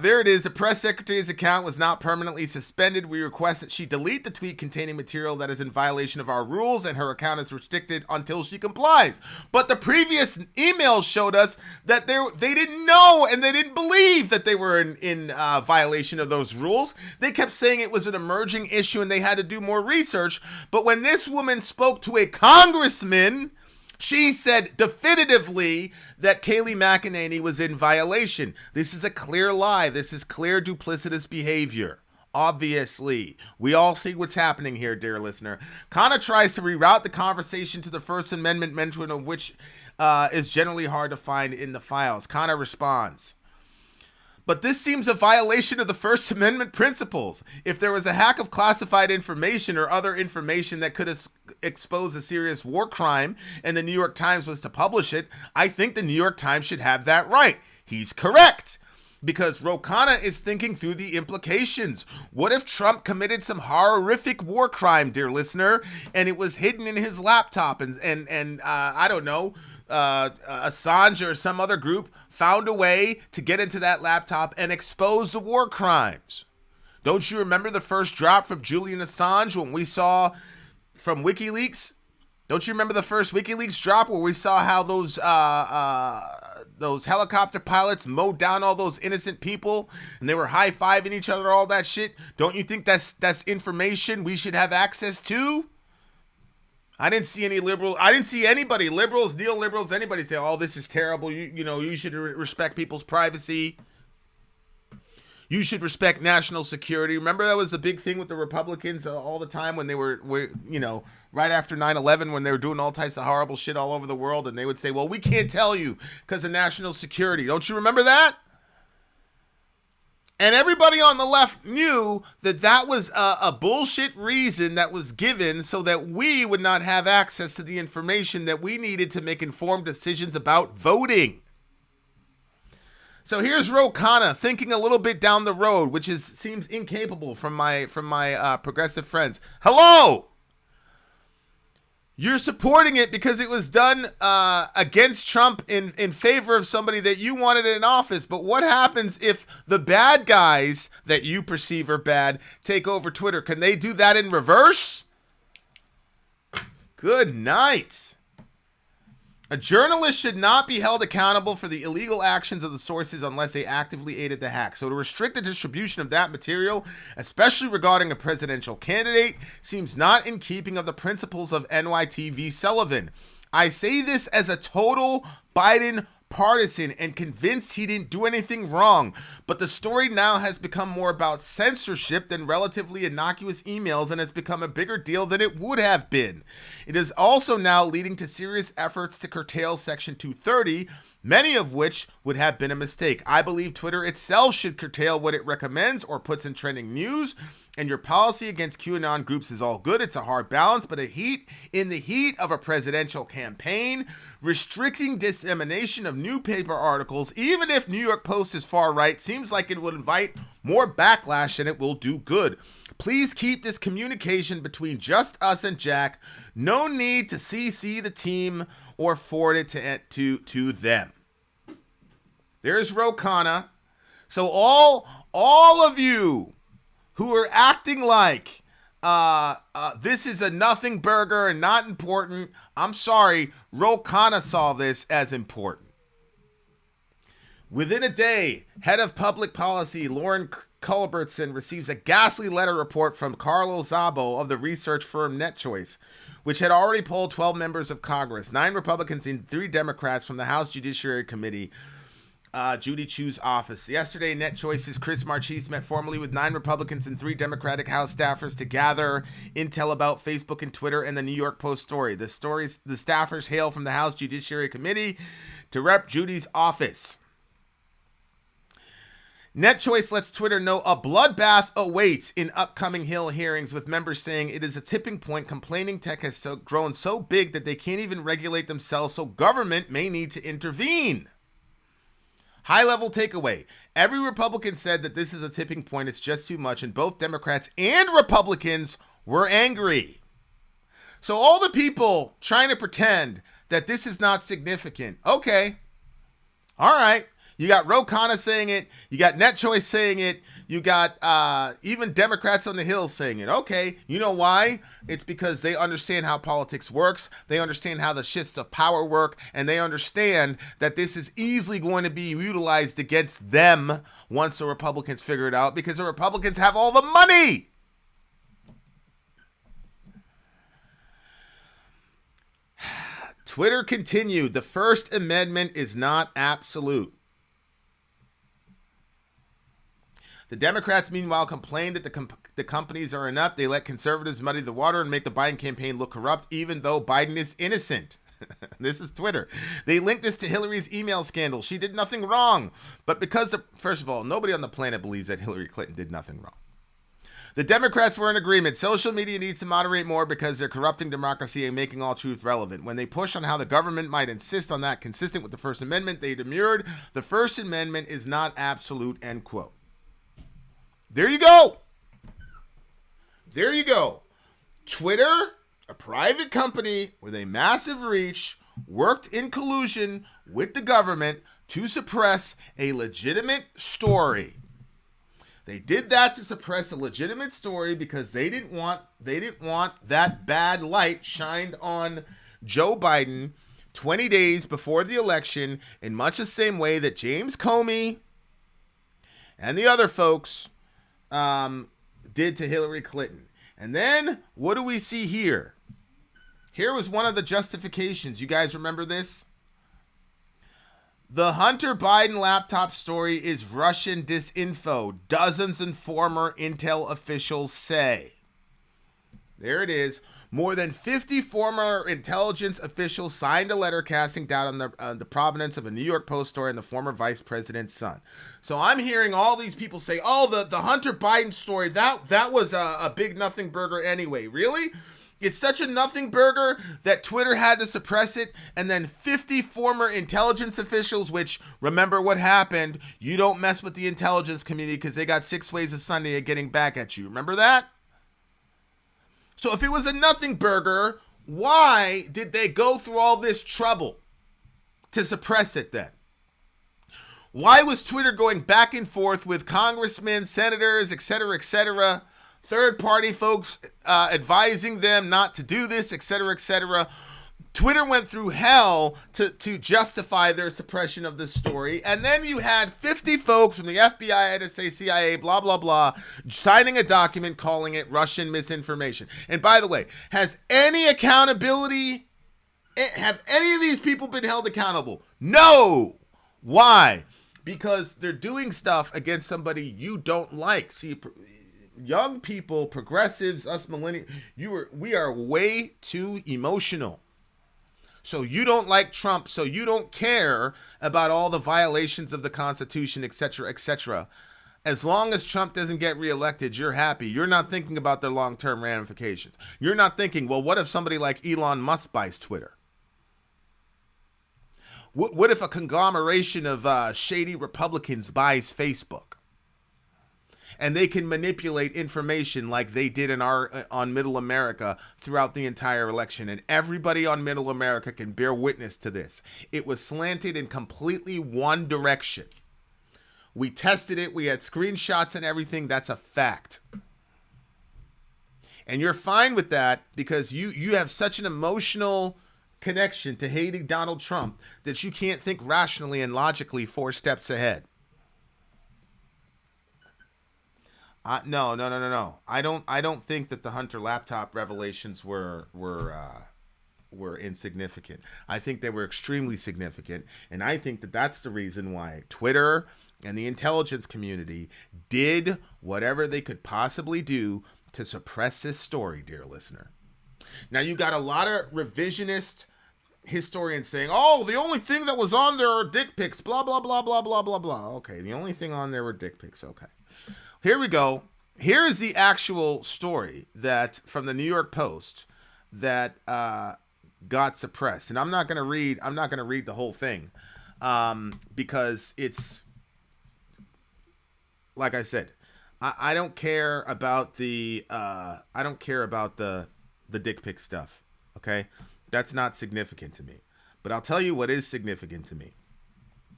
There it is. The press secretary's account was not permanently suspended. We request that she delete the tweet containing material that is in violation of our rules, and her account is restricted until she complies. But the previous emails showed us that they didn't know and they didn't believe that they were in violation of those rules. They kept saying it was an emerging issue and they had to do more research. But when this woman spoke to a congressman, she said definitively that Kayleigh McEnany was in violation. This is a clear lie. This is clear duplicitous behavior. Obviously, we all see what's happening here, dear listener. Khanna tries to reroute the conversation to the First Amendment mention of which is generally hard to find in the files. Khanna responds, but this seems a violation of the First Amendment principles. If there was a hack of classified information or other information that could expose a serious war crime and the New York Times was to publish it, I think the New York Times should have that right. He's correct. because Ro Khanna is thinking through the implications. What if Trump committed some horrific war crime, dear listener, and it was hidden in his laptop, and I don't know, Assange or some other group found a way to get into that laptop and expose the war crimes? Don't you remember the first drop from Julian Assange when we saw from WikiLeaks? Don't you remember the first WikiLeaks drop where we saw how those helicopter pilots mowed down all those innocent people and they were high-fiving each other, all that shit? Don't you think that's information we should have access to? I didn't see any liberals. I didn't see anybody, liberals, neoliberals, anybody say, "Oh, this is terrible. You should respect people's privacy. You should respect national security." Remember that was the big thing with the Republicans all the time when they were right after 9/11, when they were doing all types of horrible shit all over the world, and they would say, "Well, we can't tell you because of national security." Don't you remember that? And everybody on the left knew that was a bullshit reason that was given so that we would not have access to the information that we needed to make informed decisions about voting. So here's Ro Khanna thinking a little bit down the road, which seems incapable from my progressive friends. Hello! You're supporting it because it was done against Trump in favor of somebody that you wanted in office. But what happens if the bad guys that you perceive are bad take over Twitter? Can they do that in reverse? Good night. A journalist should not be held accountable for the illegal actions of the sources unless they actively aided the hack. So to restrict the distribution of that material, especially regarding a presidential candidate, seems not in keeping of the principles of NYTV Sullivan. I say this as a total Biden partisan and convinced he didn't do anything wrong, but the story now has become more about censorship than relatively innocuous emails and has become a bigger deal than it would have been. It is also now leading to serious efforts to curtail Section 230, many of which would have been a mistake. I believe Twitter itself should curtail what it recommends or puts in trending news. And your policy against QAnon groups is all good. It's a hard balance, but in the heat of a presidential campaign, restricting dissemination of newspaper articles, even if New York Post is far right, seems like it would invite more backlash than it will do good. Please keep this communication between just us and Jack. No need to CC the team or forward it to them. There's Ro Khanna. So all of you who are acting like this is a nothing burger and not important, I'm sorry, Ro Khanna saw this as important. Within a day, head of public policy Lauren Culbertson receives a ghastly letter report from Carlo Szabo of the research firm NetChoice, which had already polled 12 members of Congress, 9 Republicans and 3 Democrats from the House Judiciary Committee, Judy Chu's office. Yesterday, NetChoice's Chris Marchese met formally with 9 Republicans and 3 Democratic House staffers to gather intel about Facebook and Twitter and the New York Post story. The staffers hail from the House Judiciary Committee to rep Judy's office. NetChoice lets Twitter know a bloodbath awaits in upcoming Hill hearings, with members saying it is a tipping point. Complaining tech has grown so big that they can't even regulate themselves, so government may need to intervene. High-level takeaway. Every Republican said that this is a tipping point. It's just too much. And both Democrats and Republicans were angry. So all the people trying to pretend that this is not significant. Okay. All right. You got Ro Khanna saying it. You got NetChoice saying it. You got even Democrats on the Hill saying it. Okay, you know why? It's because they understand how politics works. They understand how the shifts of power work. And they understand that this is easily going to be utilized against them once the Republicans figure it out, because the Republicans have all the money. Twitter continued. The First Amendment is not absolute. The Democrats, meanwhile, complained that the companies are inept. They let conservatives muddy the water and make the Biden campaign look corrupt, even though Biden is innocent. This is Twitter. They linked this to Hillary's email scandal. She did nothing wrong. But because, first of all, nobody on the planet believes that Hillary Clinton did nothing wrong. The Democrats were in agreement. Social media needs to moderate more because they're corrupting democracy and making all truth relevant. When they push on how the government might insist on that consistent with the First Amendment, they demurred. The First Amendment is not absolute, end quote. There you go. There you go. Twitter, a private company with a massive reach, worked in collusion with the government to suppress a legitimate story. They did that to suppress a legitimate story because they didn't want that bad light shined on Joe Biden 20 days before the election, in much the same way that James Comey and the other folks did to Hillary Clinton. And then what do we see here? Here was one of the justifications. You guys remember this? The Hunter Biden laptop story is Russian disinfo, dozens and former intel officials say. There it is. More than 50 former intelligence officials signed a letter casting doubt on the provenance of a New York Post story and the former vice president's son. So I'm hearing all these people say, oh, the Hunter Biden story, that was a big nothing burger anyway. Really? It's such a nothing burger that Twitter had to suppress it, and then 50 former intelligence officials, which, remember what happened, you don't mess with the intelligence community because they got 6 ways of Sunday of getting back at you. Remember that? So if it was a nothing burger, why did they go through all this trouble to suppress it then? Why was Twitter going back and forth with congressmen, senators, etc., third-party folks advising them not to do this, etc.? Twitter went through hell to justify their suppression of this story. And then you had 50 folks from the FBI, NSA, CIA, blah, blah, blah, signing a document calling it Russian misinformation. And by the way, has any accountability, have any of these people been held accountable? No. Why? Because they're doing stuff against somebody you don't like. See, young people, progressives, us millennials, we are way too emotional. So you don't like Trump, so you don't care about all the violations of the Constitution, etc. As long as Trump doesn't get reelected, you're happy. You're not thinking about their long-term ramifications. You're not thinking, well, what if somebody like Elon Musk buys Twitter? What if a conglomeration of shady Republicans buys Facebook? And they can manipulate information like they did on Middle America throughout the entire election. And everybody on Middle America can bear witness to this. It was slanted in completely one direction. We tested it. We had screenshots and everything. That's a fact. And you're fine with that because you have such an emotional connection to hating Donald Trump that you can't think rationally and logically 4 steps ahead. No. I don't think that the Hunter laptop revelations were insignificant. I think they were extremely significant, and I think that that's the reason why Twitter and the intelligence community did whatever they could possibly do to suppress this story, dear listener. Now you got a lot of revisionist historians saying, "Oh, the only thing that was on there are dick pics." Blah blah blah blah blah blah blah. Okay, the only thing on there were dick pics. Okay. Here we go. Here is the actual story that from the New York Post that got suppressed, and I'm not going to read the whole thing because it's like I said, I don't care about the dick pic stuff. Okay, that's not significant to me. But I'll tell you what is significant to me.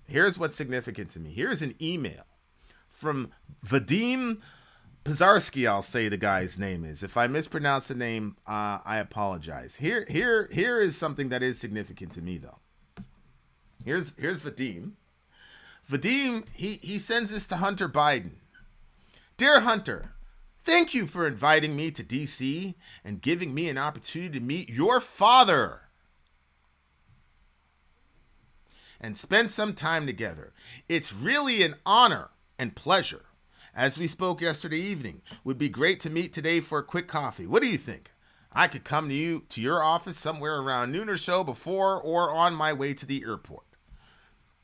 Here's what's significant to me. Here's an email from Vadim Pizarski, I'll say the guy's name is. If I mispronounce the name, I apologize. Here is something that is significant to me, though. Here's Vadim. Vadim, he sends this to Hunter Biden. Dear Hunter, thank you for inviting me to D.C. and giving me an opportunity to meet your father and spend some time together. It's really an honor and pleasure. As we spoke yesterday evening, would be great to meet today for a quick coffee. What do you think? I could come to your office somewhere around noon or so before or on my way to the airport.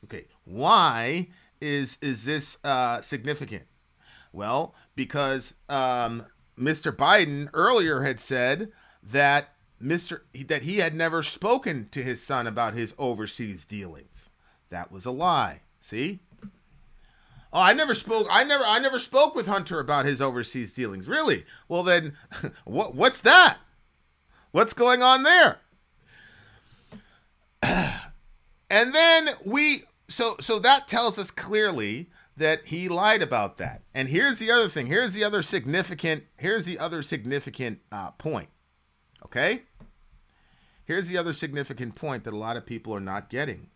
Okay, why is this significant? Well, because Mr. Biden earlier had said that that he had never spoken to his son about his overseas dealings. That was a lie. See? Oh, I never spoke with Hunter about his overseas dealings. Really? Well, then, what's that? What's going on there? And then so that tells us clearly that he lied about that. And here's the other thing. Here's the other significant point. Okay? Here's the other significant point that a lot of people are not getting.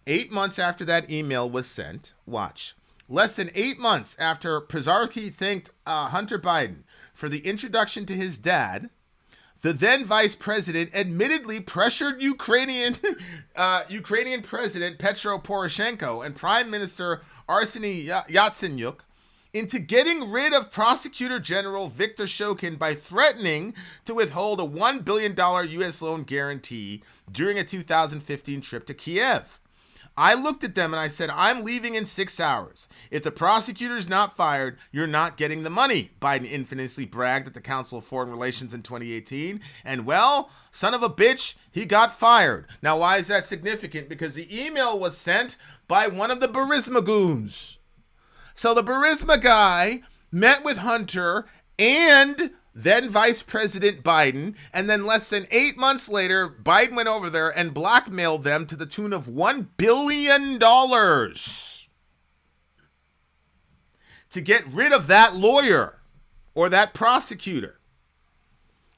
8 months after that email was sent, watch. Less than 8 months after Pizarski thanked Hunter Biden for the introduction to his dad, the then vice president admittedly pressured Ukrainian President Petro Poroshenko and Prime Minister Arseniy Yatsenyuk into getting rid of Prosecutor General Viktor Shokin by threatening to withhold a $1 billion U.S. loan guarantee during a 2015 trip to Kiev. I looked at them and I said, I'm leaving in 6 hours. If the prosecutor's not fired, you're not getting the money. Biden infamously bragged at the Council of Foreign Relations in 2018. And well, son of a bitch, he got fired. Now, why is that significant? Because the email was sent by one of the Burisma goons. So the Burisma guy met with Hunter and then Vice President Biden, and then less than 8 months later, Biden went over there and blackmailed them to the tune of $1 billion to get rid of that lawyer or that prosecutor.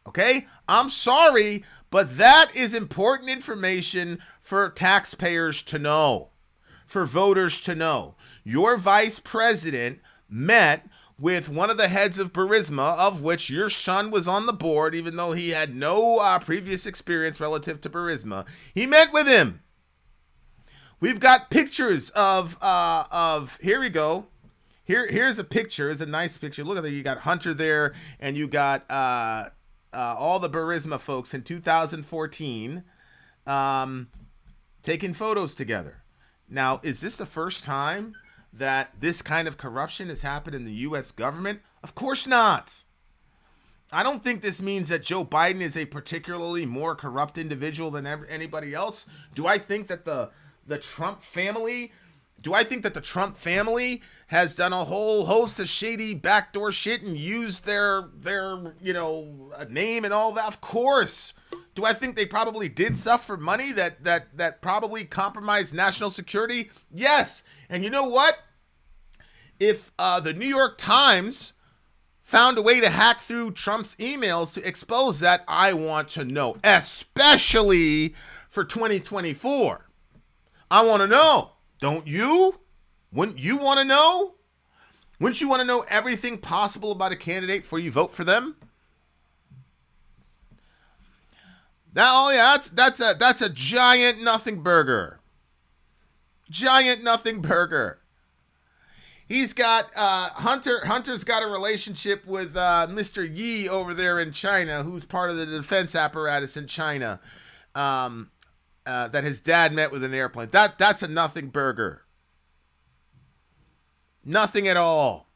Okay? I'm sorry, but that is important information for taxpayers to know, for voters to know. Your vice president met with one of the heads of Burisma, of which your son was on the board, even though he had no previous experience relative to Burisma. He met with him. We've got pictures of here we go. Here's a picture. It's a nice picture. Look at that. You got Hunter there, and you got all the Burisma folks in 2014 taking photos together. Now, is this the first time that this kind of corruption has happened in the U.S. government? Of course not. I don't think this means that Joe Biden is a particularly more corrupt individual than anybody else. Do I think that the Trump family has done a whole host of shady backdoor shit and used their name and all that? Of course. Do I think they probably did stuff for money that probably compromised national security? Yes. And you know what? If the New York Times found a way to hack through Trump's emails to expose that, I want to know, especially for 2024. I want to know. Don't you? Wouldn't you want to know? Wouldn't you want to know everything possible about a candidate before you vote for them? That's a giant nothing burger. Giant nothing burger. He's got Hunter's got a relationship with Mr. Yi over there in China, who's part of the defense apparatus in China. That his dad met with an airplane. That's a nothing burger. Nothing at all.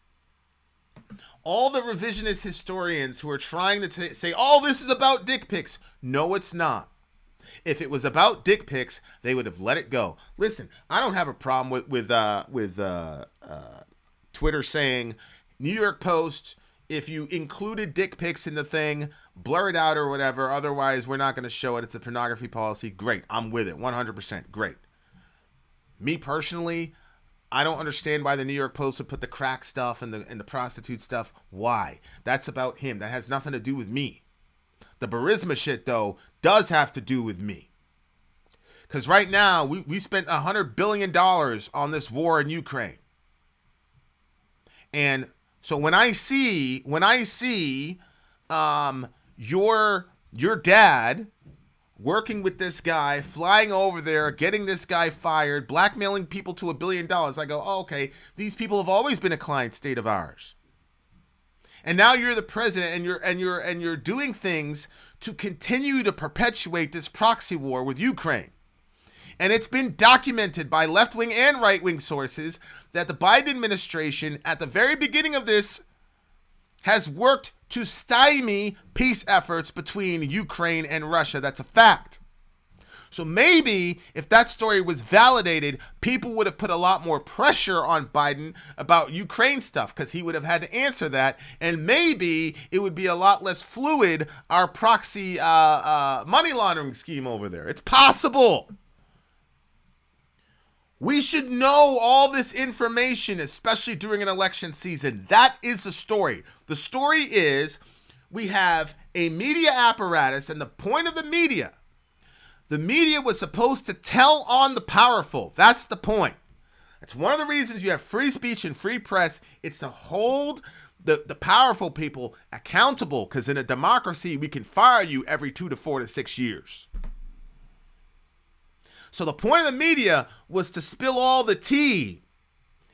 All the revisionist historians who are trying to say, oh, this is about dick pics. No, it's not. If it was about dick pics, they would have let it go. Listen, I don't have a problem with Twitter saying, New York Post, if you included dick pics in the thing, blur it out or whatever. Otherwise, we're not going to show it. It's a pornography policy. Great. I'm with it. 100%. Great. Me personally, I don't understand why the New York Post would put the crack stuff and the prostitute stuff. Why? That's about him. That has nothing to do with me. The Burisma shit, though, does have to do with me. Because right now, we spent $100 billion on this war in Ukraine. And so when I see your dad working with this guy, flying over there, getting this guy fired, blackmailing people to $1 billion, I go, oh, okay, these people have always been a client state of ours. And now you're the president, and you're doing things to continue to perpetuate this proxy war with Ukraine. And it's been documented by left-wing and right-wing sources that the Biden administration, at the very beginning of this has worked to stymie peace efforts between Ukraine and Russia. That's a fact. So maybe if that story was validated, people would have put a lot more pressure on Biden about Ukraine stuff because he would have had to answer that. And maybe it would be a lot less fluid, our proxy money laundering scheme over there. It's possible. We should know all this information, especially during an election season. That is the story. The story is we have a media apparatus, and the point of the media was supposed to tell on the powerful. That's the point. That's one of the reasons you have free speech and free press. It's to hold the powerful people accountable, because in a democracy, we can fire you every 2 to 4 to 6 years. So the point of the media was to spill all the tea.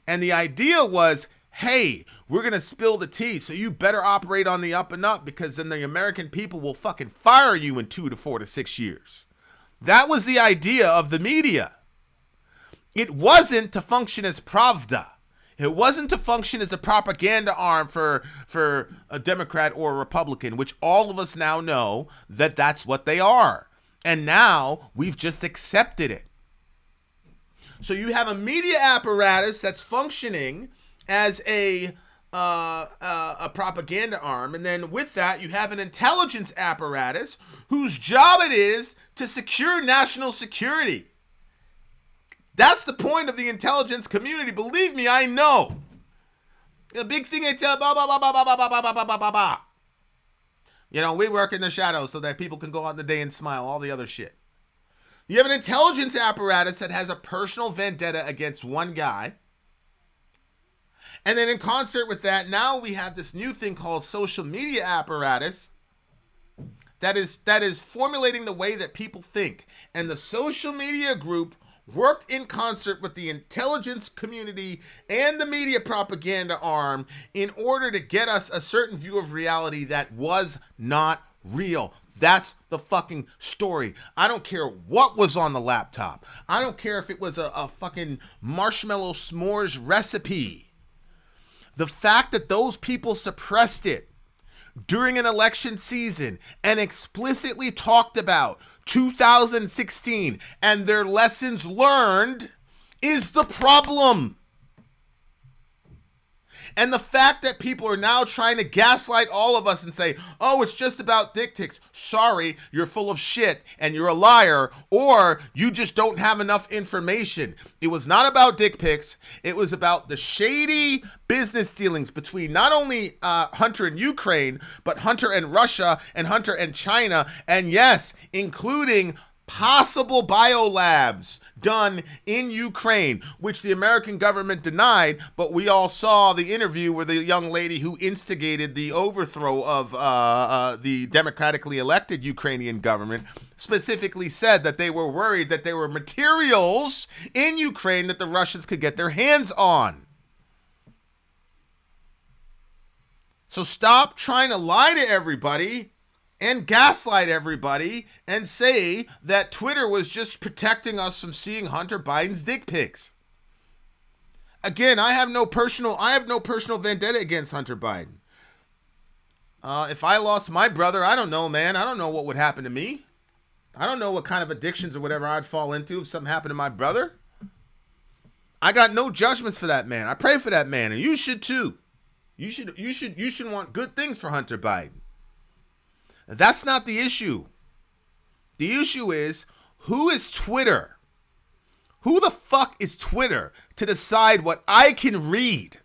And the idea was, hey, we're going to spill the tea, so you better operate on the up and up, because then the American people will fucking fire you in 2 to 4 to 6 years. That was the idea of the media. It wasn't to function as Pravda. It wasn't to function as a propaganda arm for a Democrat or a Republican, which all of us now know that that's what they are. And now we've just accepted it. So you have a media apparatus that's functioning as a propaganda arm, and then with that you have an intelligence apparatus whose job it is to secure national security. That's the point of the intelligence community. Believe me, I know. The big thing they tell, blah, blah, blah, blah, blah, blah, blah, blah, blah, blah, blah. You know, we work in the shadows so that people can go out in the day and smile, all the other shit. You have an intelligence apparatus that has a personal vendetta against one guy. And then in concert with that, now we have this new thing called social media apparatus that is formulating the way that people think. And the social media group worked in concert with the intelligence community and the media propaganda arm in order to get us a certain view of reality that was not real. That's the fucking story. I don't care what was on the laptop. I don't care if it was a fucking marshmallow s'mores recipe. The fact that those people suppressed it during an election season and explicitly talked about 2016 and their lessons learned is the problem. And the fact that people are now trying to gaslight all of us and say, oh, it's just about dick pics. Sorry, you're full of shit and you're a liar, or you just don't have enough information. It was not about dick pics. It was about the shady business dealings between not only Hunter and Ukraine, but Hunter and Russia and Hunter and China. And yes, including possible biolabs done in Ukraine, which the American government denied, but we all saw the interview where the young lady who instigated the overthrow of the democratically elected Ukrainian government specifically said that they were worried that there were materials in Ukraine that the Russians could get their hands on. So stop trying to lie to everybody and gaslight everybody and say that Twitter was just protecting us from seeing Hunter Biden's dick pics. Again, I have no personal vendetta against Hunter Biden. If I lost my brother, I don't know, man. I don't know what would happen to me. I don't know what kind of addictions or whatever I'd fall into if something happened to my brother. I got no judgments for that man. I pray for that man, and you should too. You should want good things for Hunter Biden. That's not the issue. The issue is, who is Twitter? Who the fuck is Twitter to decide what I can read?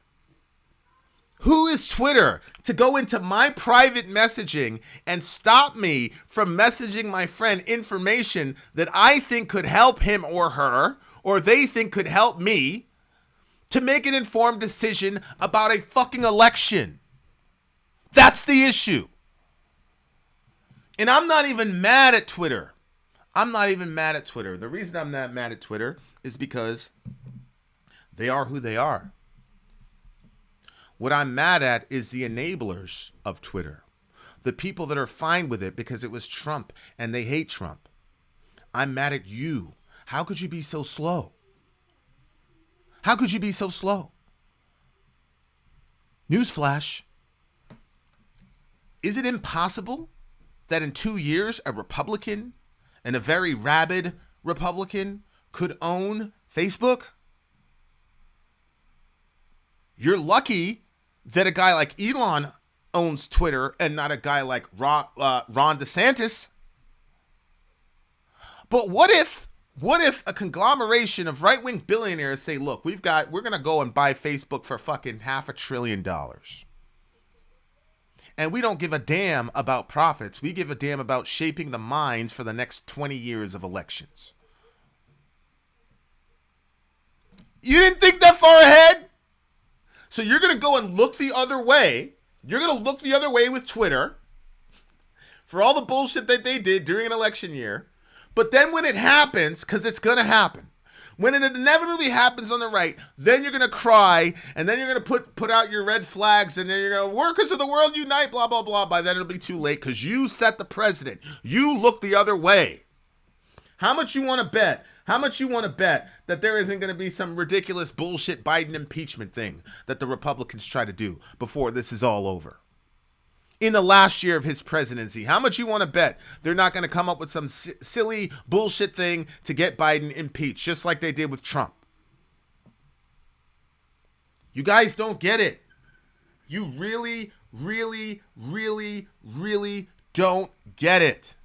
Who is Twitter to go into my private messaging and stop me from messaging my friend information that I think could help him or her, or they think could help me, to make an informed decision about a fucking election? That's the issue. And I'm not even mad at Twitter. The reason I'm not mad at Twitter is because they are who they are. What I'm mad at is the enablers of Twitter. The people that are fine with it because it was Trump and they hate Trump. I'm mad at you. How could you be so slow? How could you be so slow? Newsflash. Is it impossible that in 2 years a Republican, and a very rabid Republican, could own Facebook? You're lucky that a guy like Elon owns Twitter and not a guy like Ron DeSantis. But what if a conglomeration of right-wing billionaires say, look, we're going to go and buy Facebook for fucking $500 billion. And we don't give a damn about profits. We give a damn about shaping the minds for the next 20 years of elections. You didn't think that far ahead? So you're going to go and look the other way. You're going to look the other way with Twitter for all the bullshit that they did during an election year. But then when it happens, because it's going to happen, when it inevitably happens on the right, then you're going to cry, and then you're going to put out your red flags, and then you're going to, workers of the world unite, blah, blah, blah. By then it'll be too late because you set the precedent. You look the other way. How much you want to bet? How much you want to bet that there isn't going to be some ridiculous bullshit Biden impeachment thing that the Republicans try to do before this is all over? In the last year of his presidency, how much you want to bet they're not going to come up with some silly bullshit thing to get Biden impeached, just like they did with Trump? You guys don't get it. You really, really, really, really don't get it.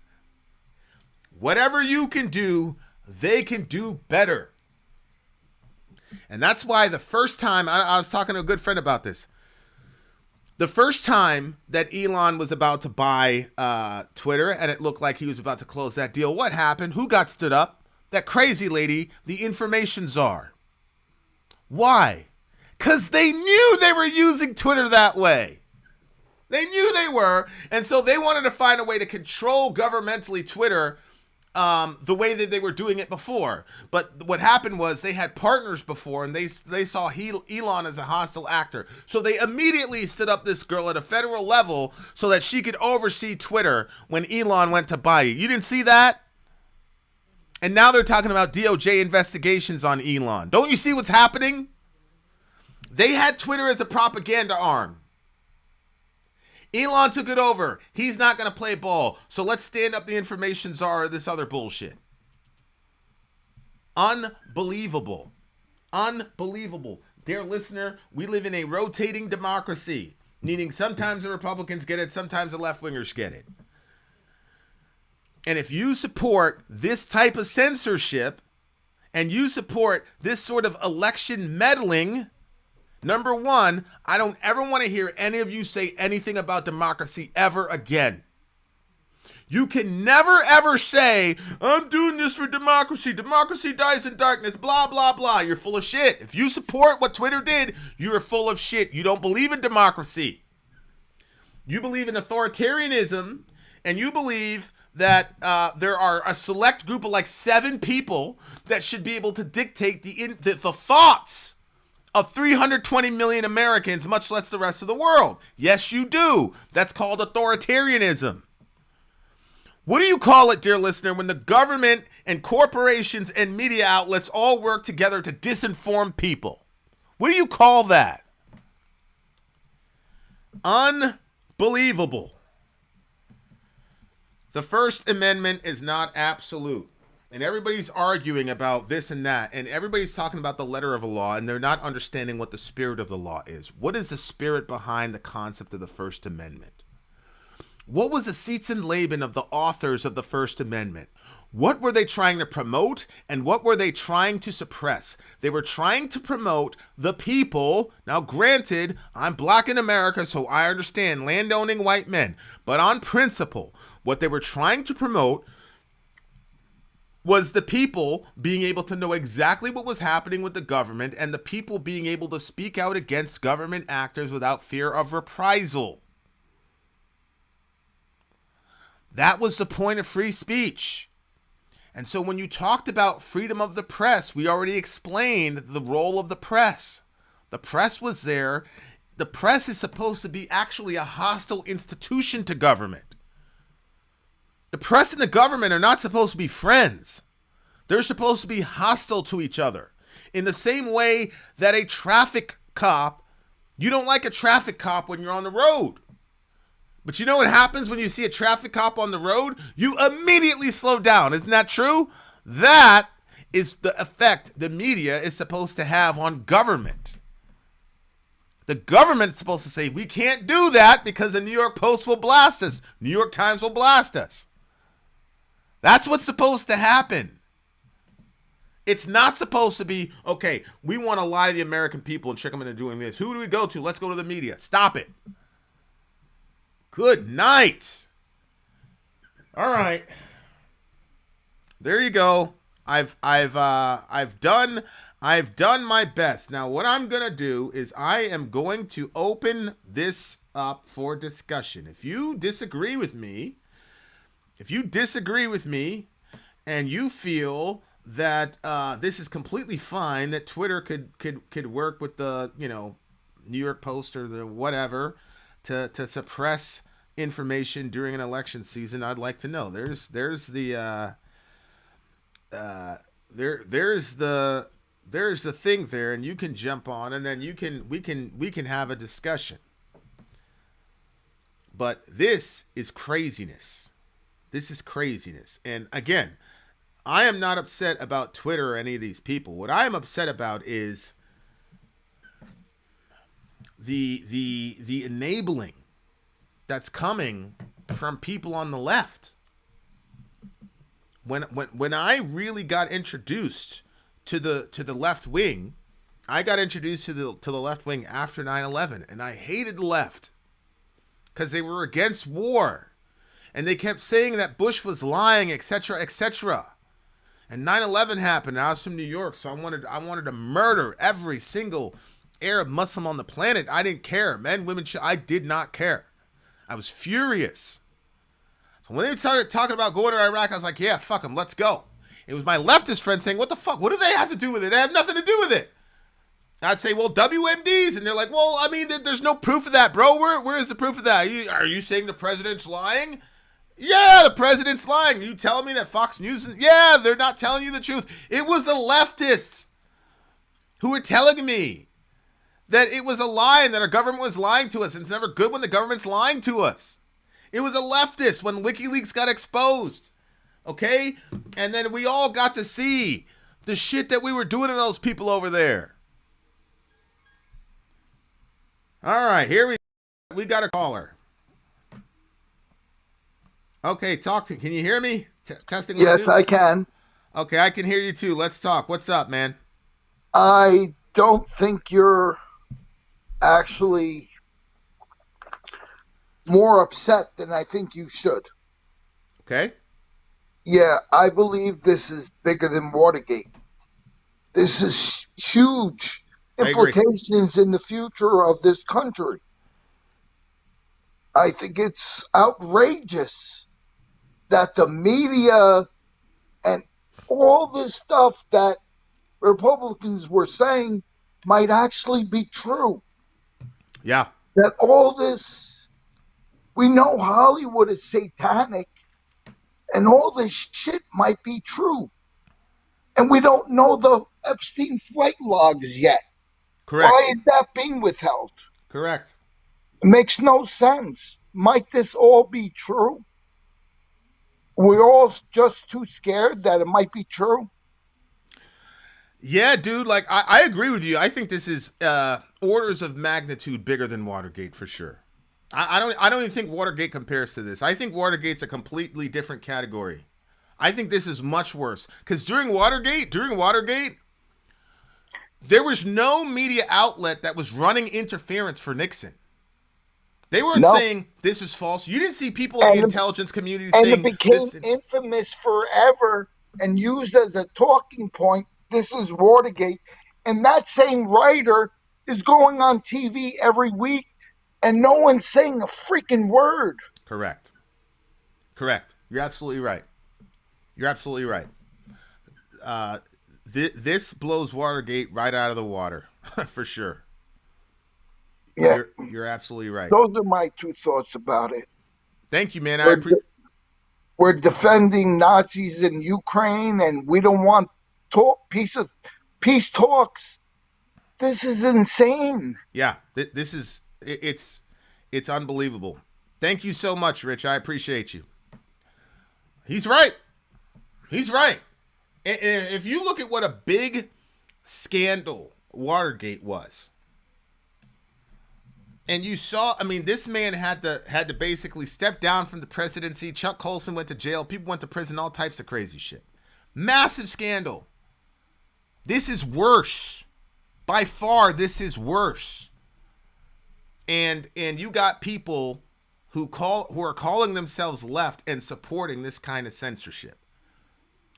Whatever you can do, they can do better. And that's why the first time, I was talking to a good friend about this. The first time that Elon was about to buy Twitter and it looked like he was about to close that deal, what happened? Who got stood up? That crazy lady, the information czar. Why? Because they knew they were using Twitter that way. They knew they were. And so they wanted to find a way to control governmentally Twitter the way that they were doing it before. But what happened was they had partners before, and they saw Elon as a hostile actor. So they immediately stood up this girl at a federal level so that she could oversee Twitter when Elon went to buy it. You didn't see that? And now they're talking about DOJ investigations on Elon. Don't you see what's happening? They had Twitter as a propaganda arm. Elon took it over. He's not going to play ball. So let's stand up the information czar or this other bullshit. Unbelievable. Unbelievable. Dear listener, we live in a rotating democracy, meaning sometimes the Republicans get it, sometimes the left-wingers get it. And if you support this type of censorship and you support this sort of election meddling, number one, I don't ever want to hear any of you say anything about democracy ever again. You can never ever say, I'm doing this for democracy. Democracy dies in darkness, blah, blah, blah. You're full of shit. If you support what Twitter did, you are full of shit. You don't believe in democracy. You believe in authoritarianism, and you believe that there are a select group of like 7 people that should be able to dictate the thoughts of 320 million Americans, much less the rest of the world. Yes, you do. That's called authoritarianism. What do you call it, dear listener, when the government and corporations and media outlets all work together to disinform people? What do you call that? Unbelievable. The First Amendment is not absolute. And everybody's arguing about this and that, and everybody's talking about the letter of a law, and they're not understanding what the spirit of the law is. What is the spirit behind the concept of the First Amendment? What was the seats and Laban of the authors of the First Amendment? What were they trying to promote, and what were they trying to suppress? They were trying to promote the people. Now, granted, I'm black in America, so I understand landowning white men. But on principle, what they were trying to promote was the people being able to know exactly what was happening with the government, and the people being able to speak out against government actors without fear of reprisal. That was the point of free speech. And so when you talked about freedom of the press, we already explained the role of the press. The press was there. The press is supposed to be actually a hostile institution to government. The press and the government are not supposed to be friends. They're supposed to be hostile to each other. In the same way that a traffic cop, you don't like a traffic cop when you're on the road. But you know what happens when you see a traffic cop on the road? You immediately slow down. Isn't that true? That is the effect the media is supposed to have on government. The government's supposed to say, we can't do that because the New York Post will blast us. New York Times will blast us. That's what's supposed to happen. It's not supposed to be, okay, we want to lie to the American people and trick them into doing this. Who do we go to? Let's go to the media. Stop it. Good night. All right. There you go. I've done my best. Now what I'm going to do is I am going to open this up for discussion. If you disagree with me and you feel that this is completely fine, that Twitter could work with the, New York Post or the whatever to suppress information during an election season, I'd like to know. There's the thing there, and you can jump on, and then we can have a discussion. But this is craziness. This is craziness. And again, I am not upset about Twitter or any of these people. What I am upset about is the enabling that's coming from people on the left. When I really got introduced to the left wing, I got introduced to the left wing after 9/11, and I hated the left because they were against war, and they kept saying that Bush was lying, etc., etc. And 9/11 happened. And I was from New York, so I wanted to murder every single Arab Muslim on the planet. I didn't care, men, women, I did not care. I was furious. So when they started talking about going to Iraq, I was like, yeah, fuck them, let's go. It was my leftist friend saying, what the fuck? What do they have to do with it? They have nothing to do with it. I'd say, well, WMDs. And they're like, well, I mean, there's no proof of that, bro. Where is the proof of that? Are you saying the president's lying? Yeah, the president's lying. You telling me that Fox News yeah, they're not telling you the truth. It was the leftists who were telling me that it was a lie and that our government was lying to us. And it's never good when the government's lying to us. It was a leftist when WikiLeaks got exposed. Okay? And then we all got to see the shit that we were doing to those people over there. All right, here we got a caller. Okay, talk to me. Can you hear me? Testing.
Yes, I can.
Okay, I can hear you too. Let's talk. What's up, man?
I don't think you're actually more upset than I think you should.
Okay.
Yeah, I believe this is bigger than Watergate. This is huge implications in the future of this country. I think it's outrageous that the media and all this stuff that Republicans were saying might actually be true.
Yeah.
That all this, we know Hollywood is satanic, and all this shit might be true. And we don't know the Epstein flight logs yet.
Correct.
Why is that being withheld?
Correct.
It makes no sense. Might this all be true? We're all just too scared that it might be true.
Yeah, dude, like I agree with you. I think this is orders of magnitude bigger than Watergate for sure. I don't even think Watergate compares to this. I think Watergate's a completely different category. I think this is much worse. Because during Watergate, there was no media outlet that was running interference for Nixon. They weren't saying this is false. You didn't see people in the intelligence community saying
it became infamous forever and used as a talking point. This is Watergate. And that same writer is going on TV every week and no one's saying a freaking word.
Correct. You're absolutely right. This blows Watergate right out of the water for sure.
Yeah,
you're absolutely right.
Those are my two thoughts about it.
Thank you, man.
We're defending Nazis in Ukraine, and we don't want peace talks. This is insane.
Yeah, it's unbelievable. Thank you so much, Rich. I appreciate you. He's right. He's right. And if you look at what a big scandal Watergate was, and you saw, I mean, this man had to basically step down from the presidency. Chuck Colson went to jail. People went to prison, all types of crazy shit. Massive scandal. This is worse. By far, this is worse. And you got people who are calling themselves left and supporting this kind of censorship,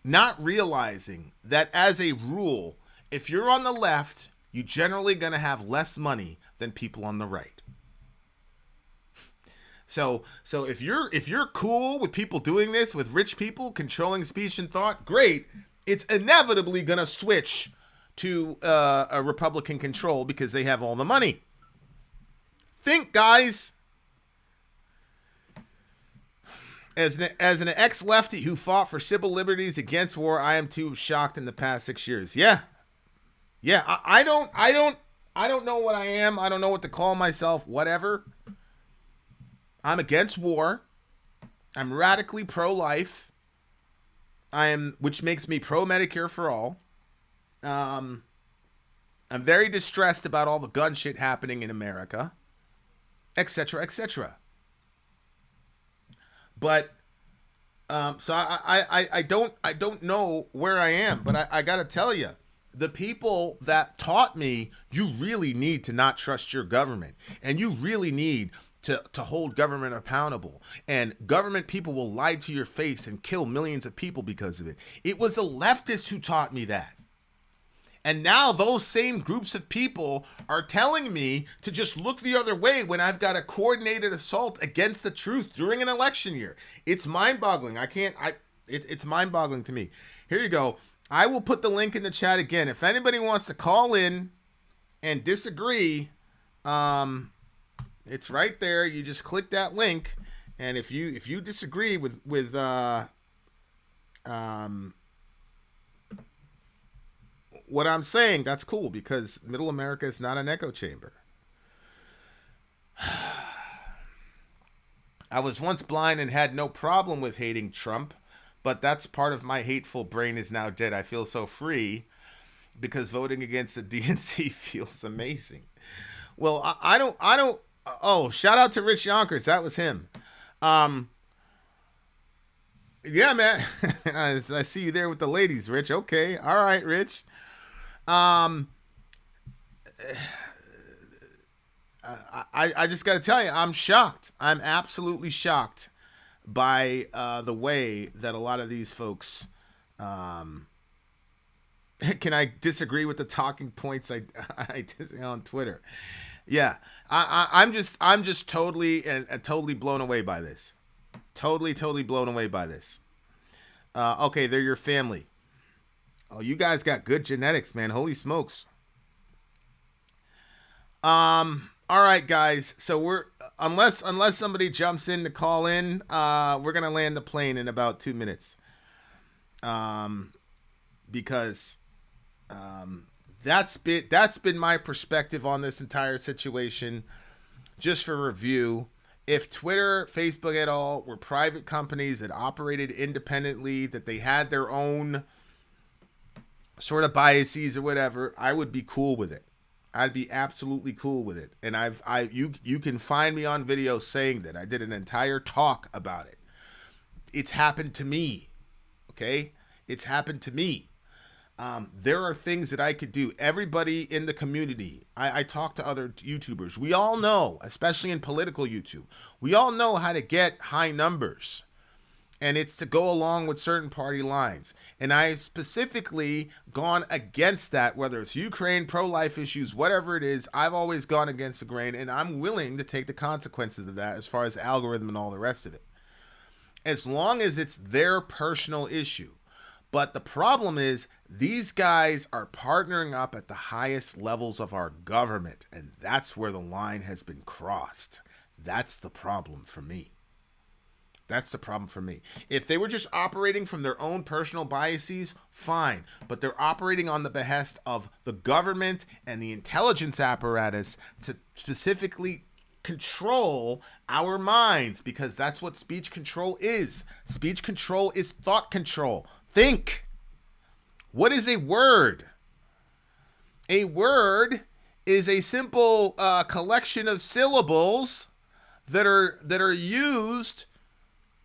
not realizing that as a rule, if you're on the left, you're generally going to have less money than people on the right. So if you're cool with people doing this, with rich people controlling speech and thought, great. It's inevitably going to switch to a Republican control because they have all the money. Think, guys. As an ex-lefty who fought for civil liberties against war, I am too shocked in the past 6 years. Yeah. I don't know what I am. I don't know what to call myself. Whatever. I'm against war. I'm radically pro-life. Which makes me pro-Medicare for all. I'm very distressed about all the gun shit happening in America, etc., etc. But so I don't know where I am, but I gotta tell you, the people that taught me you really need to not trust your government, and you really need to hold government accountable, and government people will lie to your face and kill millions of people because of it. It was the leftists who taught me that. And now those same groups of people are telling me to just look the other way when I've got a coordinated assault against the truth during an election year. It's mind-boggling. It's mind-boggling to me. Here you go. I will put the link in the chat again. If anybody wants to call in and disagree, it's right there. You just click that link, and if you disagree with what I'm saying, that's cool, because Middle America is not an echo chamber. I was once blind and had no problem with hating Trump, but that's part of my hateful brain is now dead. I feel so free because voting against the DNC feels amazing. Well, I don't. Oh, shout out to Rich Yonkers. That was him. Yeah, man. I see you there with the ladies, Rich. Okay. All right, Rich. I just got to tell you, I'm shocked. I'm absolutely shocked by the way that a lot of these folks. Can I disagree with the talking points I disagree on Twitter? Yeah, I'm just totally and totally blown away by this. Totally blown away by this. Okay, they're your family. Oh, you guys got good genetics, man. Holy smokes. All right, guys. So we're unless somebody jumps in to call in, we're gonna land the plane in about 2 minutes. Because that's been my perspective on this entire situation. Just for review, if Twitter, Facebook at all were private companies that operated independently, that they had their own sort of biases or whatever, I would be cool with it. I'd be absolutely cool with it. And you can find me on video saying that. I did an entire talk about it. It's happened to me. Okay? It's happened to me. There are things that I could do. Everybody in the community, I talk to other YouTubers. We all know, especially in political YouTube, we all know how to get high numbers. And it's to go along with certain party lines. And I specifically gone against that, whether it's Ukraine, pro-life issues, whatever it is. I've always gone against the grain, and I'm willing to take the consequences of that as far as algorithm and all the rest of it, as long as it's their personal issue. But the problem is these guys are partnering up at the highest levels of our government, and that's where the line has been crossed. That's the problem for me. That's the problem for me. If they were just operating from their own personal biases, fine. But they're operating on the behest of the government and the intelligence apparatus to specifically control our minds, because that's what speech control is. Speech control is thought control. Think. What is a word? A word is a simple collection of syllables that are used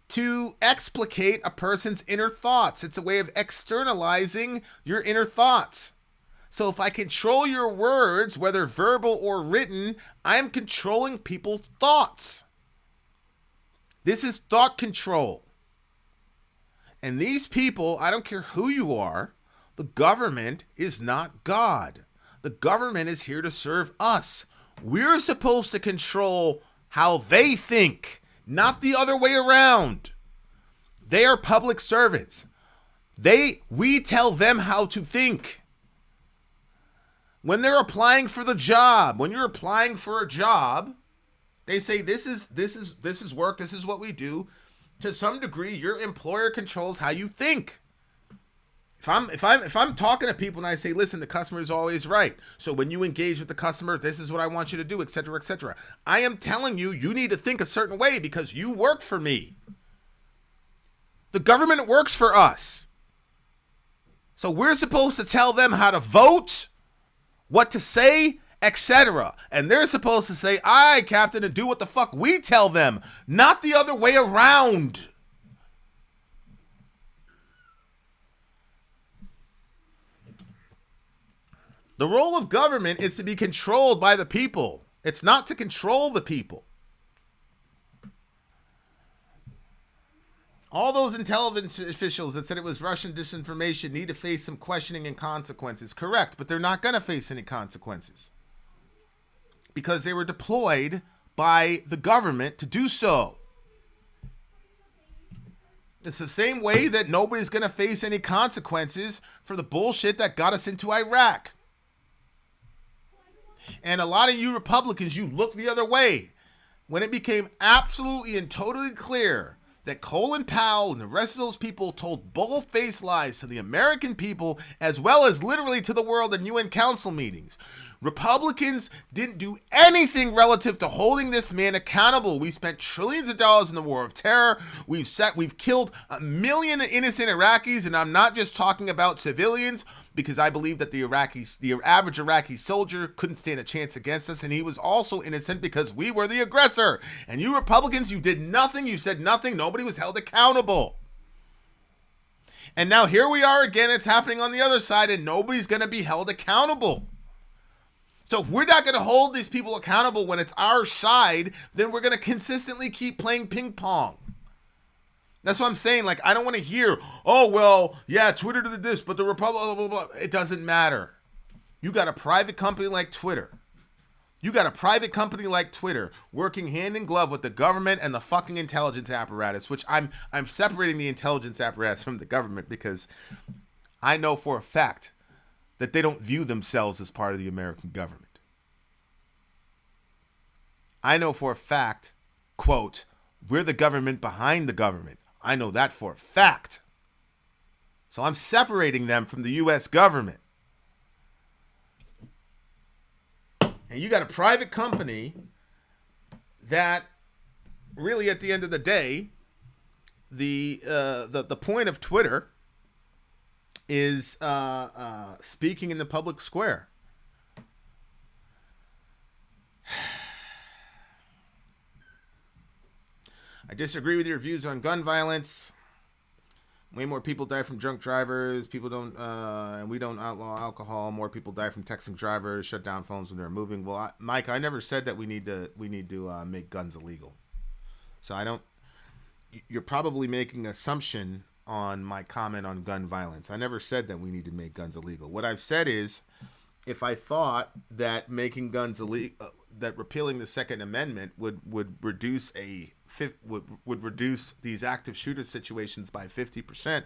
to explicate a person's inner thoughts. It's a way of externalizing your inner thoughts. So if I control your words, whether verbal or written, I'm controlling people's thoughts. This is thought control. And these people, I don't care who you are, the government is not God. The government is here to serve us. We're supposed to control how they think, not the other way around. They are public servants. We tell them how to think. When they're applying for the job, when you're applying for a job, they say this is work, this is what we do. To some degree, your employer controls how you think. If I'm talking to people and I say, listen, the customer is always right. So when you engage with the customer, this is what I want you to do, etc., etc. I am telling you, you need to think a certain way because you work for me. The government works for us. So we're supposed to tell them how to vote, what to say, etc. And they're supposed to say, aye, Captain, and do what the fuck we tell them, not the other way around. The role of government is to be controlled by the people. It's not to control the people. All those intelligence officials that said it was Russian disinformation need to face some questioning and consequences. Correct, but they're not going to face any consequences because they were deployed by the government to do so. It's the same way that nobody's going to face any consequences for the bullshit that got us into Iraq. And a lot of you Republicans, you look the other way when it became absolutely and totally clear that Colin Powell and the rest of those people told bold-faced lies to the American people as well as literally to the world in UN Council meetings. Republicans didn't do anything relative to holding this man accountable. We spent trillions of dollars in the war of terror. We've killed 1 million innocent Iraqis, and I'm not just talking about civilians, because I believe that the average Iraqi soldier couldn't stand a chance against us, and he was also innocent because we were the aggressor. And you Republicans, you did nothing, you said nothing, nobody was held accountable. And now here we are again, it's happening on the other side, and nobody's going to be held accountable. So if we're not going to hold these people accountable when it's our side, then we're going to consistently keep playing ping pong. That's what I'm saying. Like, I don't want to hear, oh, well, yeah, Twitter did this, but the Republic, blah, blah, blah. It doesn't matter. You got a private company like Twitter. You got a private company like Twitter working hand in glove with the government and the fucking intelligence apparatus, which I'm separating the intelligence apparatus from the government because I know for a fact that they don't view themselves as part of the American government. I know for a fact, quote, we're the government behind the government. I know that for a fact. So I'm separating them from the U.S. government. And you got a private company that really at the end of the day, the point of Twitter is speaking in the public square. I disagree with your views on gun violence. Way more people die from drunk drivers. People don't, and we don't outlaw alcohol. More people die from texting drivers. Shut down phones when they're moving. Well, Mike, I never said that we need to make guns illegal. So I don't. You're probably making an assumption on my comment on gun violence. I never said that we need to make guns illegal. What I've said is, if I thought that making guns illegal, that repealing the Second Amendment would reduce would reduce these active shooter situations by 50%,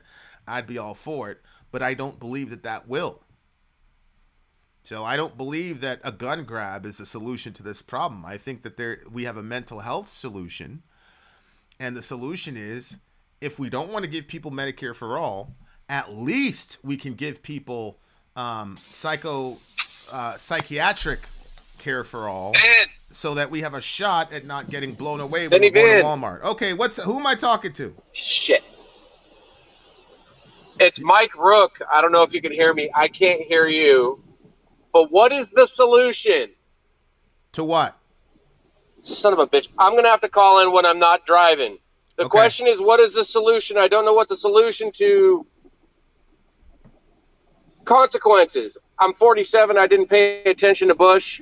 I'd be all for it. But I don't believe that will. So I don't believe that a gun grab is a solution to this problem. I think that we have a mental health solution, and the solution is, if we don't want to give people Medicare for all, at least we can give people psychiatric care for all. so that we have a shot at not getting blown away when
Benny
we're going to
Van.
Walmart. Okay, who am I talking to?
Shit. It's Mike Rook. I don't know if you can hear me. I can't hear you. But what is the solution?
To what?
Son of a bitch. I'm going to have to call in when I'm not driving. The
Okay.
question is, what is the solution? I don't know what the solution to consequences. I'm 47. I didn't pay attention to Bush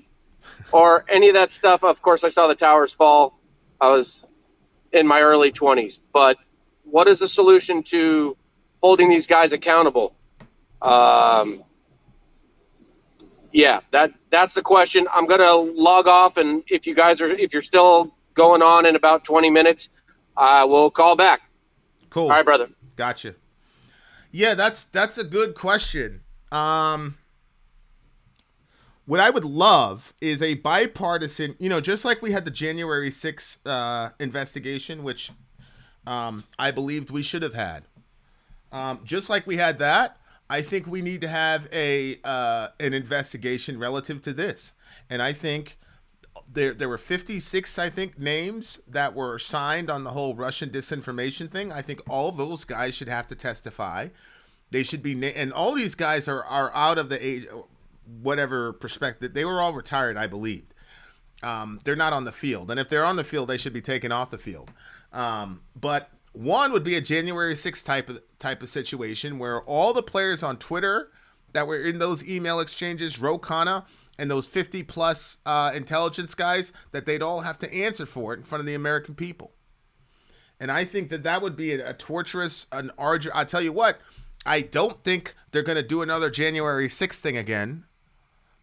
or any of that stuff. Of course, I saw the towers fall. I was in my early 20s. But what is the solution to holding these guys accountable? Yeah, that's the question. I'm gonna log off, and if you're still going on in about 20 minutes, I will call back.
Cool.
All right, brother.
Gotcha. Yeah, that's a good question. What I would love is a bipartisan, just like we had the January 6th investigation, which I believed we should have had. Just like we had that, I think we need to have an investigation relative to this. And I think there were 56, I think, names that were signed on the whole Russian disinformation thing. I think all those guys should have to testify. They should be, and all these guys are out of the age, whatever perspective. They were all retired, I believe. They're not on the field. And if they're on the field, they should be taken off the field. But one would be a January 6th type of situation where all the players on Twitter that were in those email exchanges, Ro Khanna and those 50 plus intelligence guys, that they'd all have to answer for it in front of the American people. And I think that would be a torturous, an arduous. I'll tell you what, I don't think they're going to do another January 6th thing again,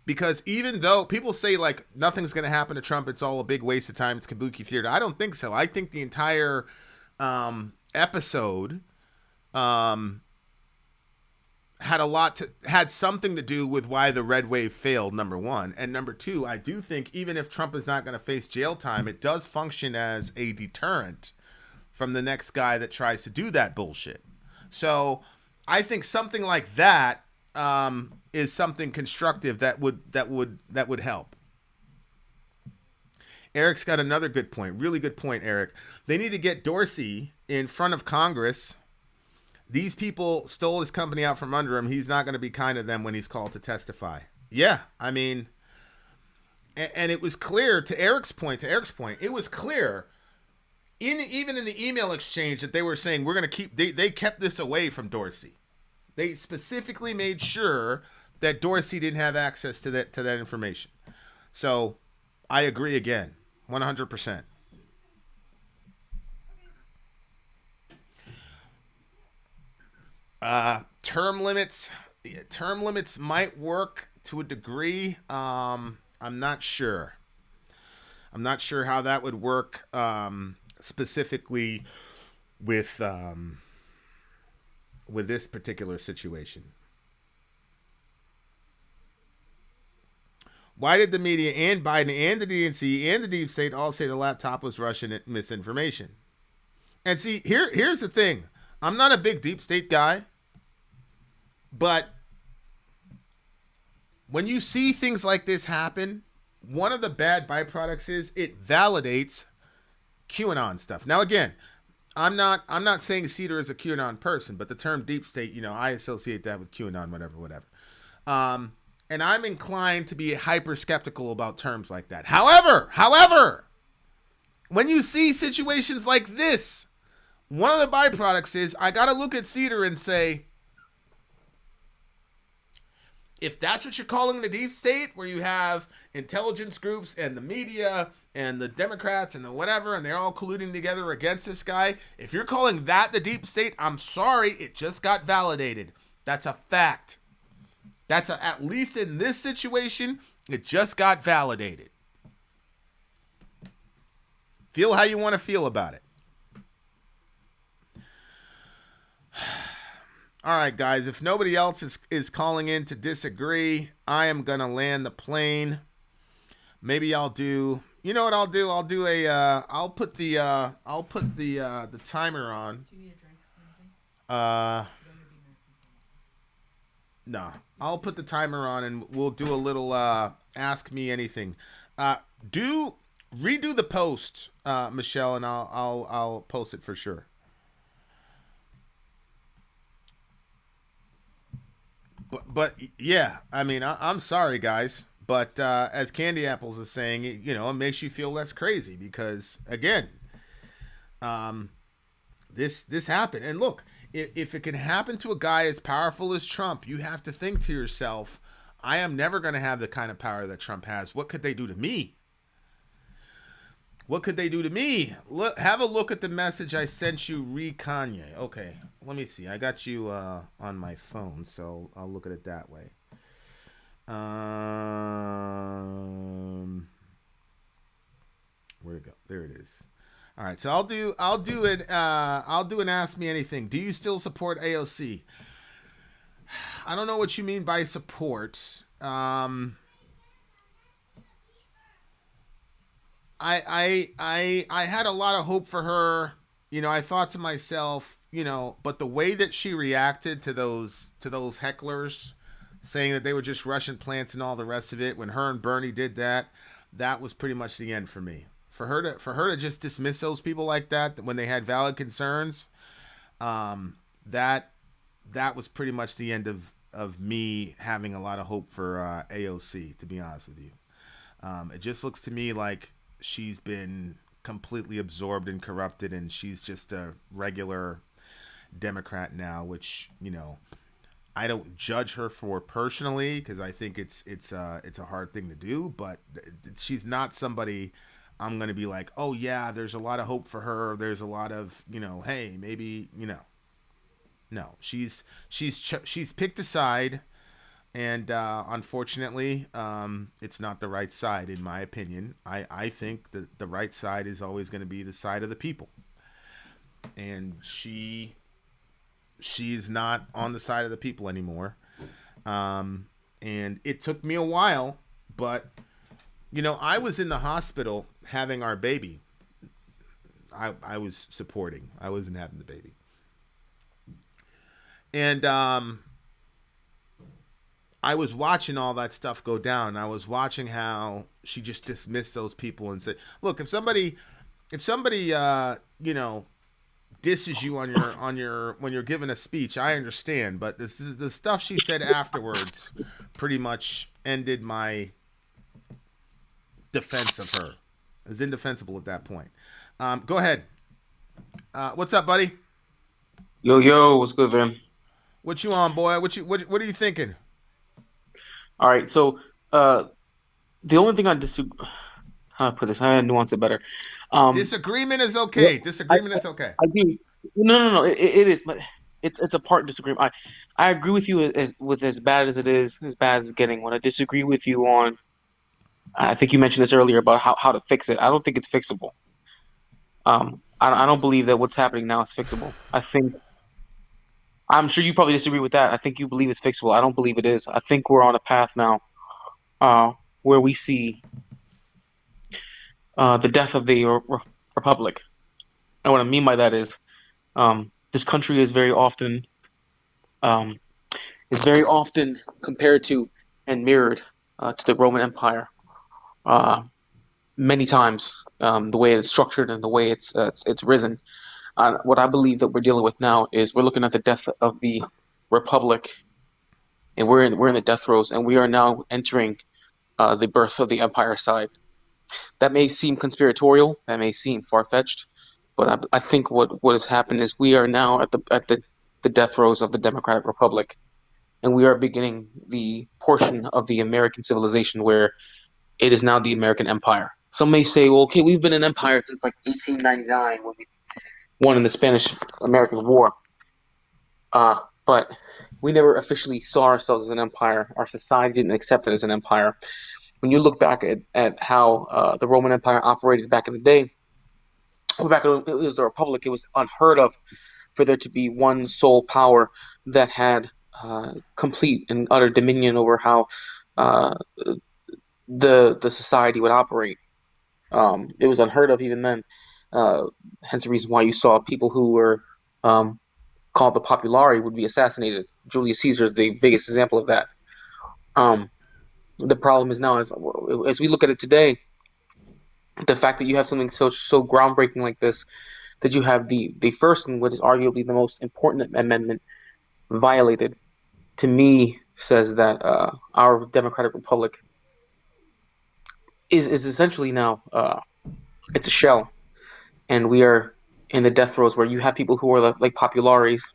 because even though people say like nothing's going to happen to Trump, it's all a big waste of time, it's kabuki theater. I don't think so. I think the entire episode had something to do with why the red wave failed, number one. And number two, I do think even if Trump is not going to face jail time, it does function as a deterrent from the next guy that tries to do that bullshit. So I think something like that is something constructive that would help. Eric's got another good point. Really good point, Eric. They need to get Dorsey in front of Congress. These people stole his company out from under him. He's not going to be kind to them when he's called to testify. Yeah, I mean, and it was clear to Eric's point, it was clear even in the email exchange that they were saying we're going to keep, they kept this away from Dorsey. They specifically made sure that Dorsey didn't have access to that information. So I agree again, 100%. Term limits might work to a degree. I'm not sure how that would work specifically with this particular situation. Why did the media and Biden and the DNC and the deep state all say the laptop was Russian misinformation? And see, here's the thing. I'm not a big deep state guy, but when you see things like this happen, one of the bad byproducts is it validates QAnon stuff. Now, again, I'm not saying Cedar is a QAnon person, but the term deep state, I associate that with QAnon, whatever. And I'm inclined to be hyper skeptical about terms like that. However, when you see situations like this, one of the byproducts is I got to look at Cedar and say, if that's what you're calling the deep state, where you have intelligence groups and the media and the Democrats and the whatever, and they're all colluding together against this guy, if you're calling that the deep state, I'm sorry, it just got validated. That's a fact. At least in this situation, it just got validated. Feel how you want to feel about it. All right, guys, if nobody else is calling in to disagree, I am going to land the plane. Maybe I'll do, you know what I'll do? I'll do I'll put the timer on.
Do you need a drink?
No, I'll put the timer on and we'll do a little Ask Me Anything. Do redo the post, Michelle, and I'll post it for sure. But yeah, I mean, I'm sorry, guys, but as Candy Apples is saying, it makes you feel less crazy because again, this happened, and look, if it can happen to a guy as powerful as Trump, you have to think to yourself, I am never going to have the kind of power that Trump has. What could they do to me? What could they do to me? Look, have a look at the message I sent you, Kanye. Okay, let me see. I got you on my phone, so I'll look at it that way. Where'd it go? There it is. All right, so I'll do an Ask Me Anything. Do you still support AOC? I don't know what you mean by support. I had a lot of hope for her. I thought to myself, but the way that she reacted to those hecklers saying that they were just Russian plants and all the rest of it, when her and Bernie did that, that was pretty much the end for me. For her to just dismiss those people like that when they had valid concerns, that was pretty much the end of me having a lot of hope for AOC, to be honest with you. It just looks to me like she's been completely absorbed and corrupted, and she's just a regular Democrat now, which, I don't judge her for personally, because I think it's a hard thing to do, but she's not somebody I'm going to be like, oh yeah, there's a lot of hope for her. There's a lot of, hey, maybe, no, she's picked a side, and unfortunately, it's not the right side, in my opinion. I think that the right side is always going to be the side of the people, and she's not on the side of the people anymore. And it took me a while, but I was in the hospital having our baby. I was supporting. I wasn't having the baby. And I was watching all that stuff go down. I was watching how she just dismissed those people and said, look, if somebody disses you on your when you're giving a speech, I understand, but this is the stuff she said afterwards pretty much ended my defense of her. It was indefensible at that point. Go ahead. What's up, buddy?
Yo, what's good, man?
What you on, boy? What are you thinking?
All right, so the only thing I disagree, how do I put this? I nuance it better.
Disagreement is okay.
Yeah,
Disagreement is okay.
I do. No, it is, but it's a part disagreement. I agree with you as bad as it is, as bad as it's getting. When I disagree with you on, I think you mentioned this earlier about how to fix it. I don't think it's fixable. I don't believe that what's happening now is fixable. I'm sure you probably disagree with that. I think you believe it's fixable. I don't believe it is. I think we're on a path now where we see the death of the republic. And what I mean by that is this country is very often compared to and mirrored to the Roman Empire many times. The way it's structured and the way it's risen. What I believe that we're dealing with now is we're looking at the death of the republic, and we're in the death throes, and we are now entering the birth of the empire side. That may seem conspiratorial, that may seem far-fetched, but I think what has happened is we are now at the death throes of the Democratic Republic, and we are beginning the portion of the American civilization where it is now the American empire. Some may say, well, okay, we've been an empire since like 1899 when we won in the Spanish-American War. But we never officially saw ourselves as an empire. Our society didn't accept it as an empire. When you look back at how the Roman Empire operated back in the day, back when it was the Republic, it was unheard of for there to be one sole power that had complete and utter dominion over how the society would operate. It was unheard of even then. Hence the reason why you saw people who were called the Populari would be assassinated. Julius Caesar is the biggest example of that. The problem is now, as we look at it today, The fact that you have something so groundbreaking like this, that you have the first and what is arguably the most important amendment violated, to me says that our democratic republic is essentially now it's a shell, and we are in the death throes where you have people who are like populares.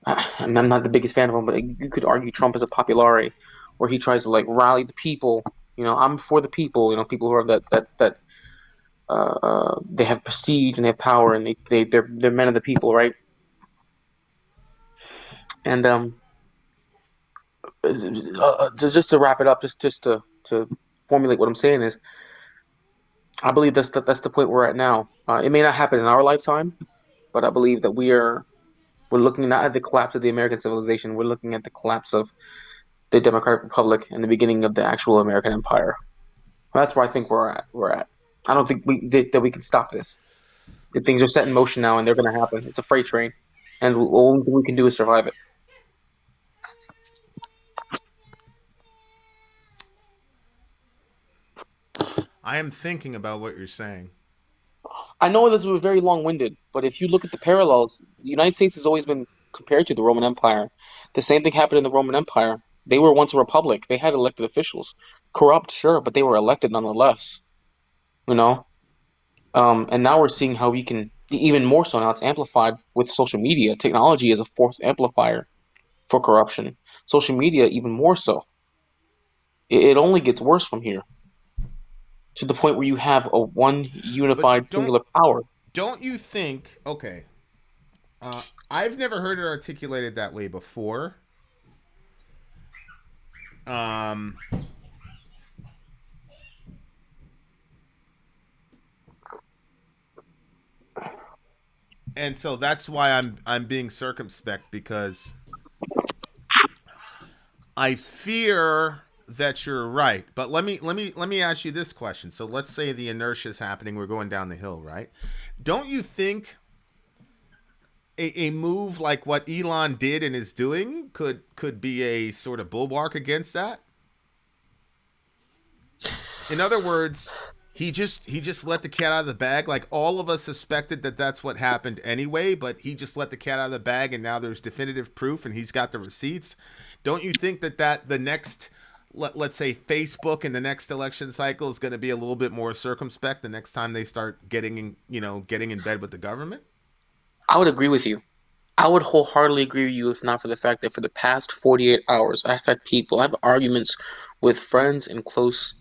I'm not the biggest fan of him, but you could argue Trump is a populare, where he tries to like rally the people. I'm for the people. People who are that they have prestige and they have power, and they're men of the people, right? And just to wrap it up, just to formulate what I'm saying is, I believe that's the point we're at now. It may not happen in our lifetime, but I believe that we're looking not at the collapse of the American civilization. We're looking at the collapse of the Democratic Republic and the beginning of the actual American Empire. That's where I think we're at. I don't think that we can stop this. The things are set in motion now, and they're going to happen. It's a freight train, and all we can do is survive it.
I am thinking about what you're saying.
I know this was very long-winded, but if you look at the parallels, the United States has always been compared to the Roman Empire. The same thing happened in the Roman Empire. They were once a republic. They had elected officials. Corrupt, sure, but they were elected nonetheless. You know? And now we're seeing how we can, even more so now, it's amplified with social media. Technology is a force amplifier for corruption. Social media, even more so. It only gets worse from here, to the point where you have a one unified singular power.
Don't you think, okay, I've never heard it articulated that way before. And so that's why I'm being circumspect, because I fear that you're right. But let me ask you this question. So let's say the inertia is happening, we're going down the hill, right? Don't you think a move like what Elon did and is doing could be a sort of bulwark against that? In other words, he just let the cat out of the bag. Like, all of us suspected that that's what happened anyway, but he just let the cat out of the bag, and now there's definitive proof, and he's got the receipts. Don't you think that the next, let's say, Facebook in the next election cycle is going to be a little bit more circumspect the next time they start getting in bed with the government?
I would agree with you. I would wholeheartedly agree with you, if not for the fact that for the past 48 hours, I have arguments with friends and close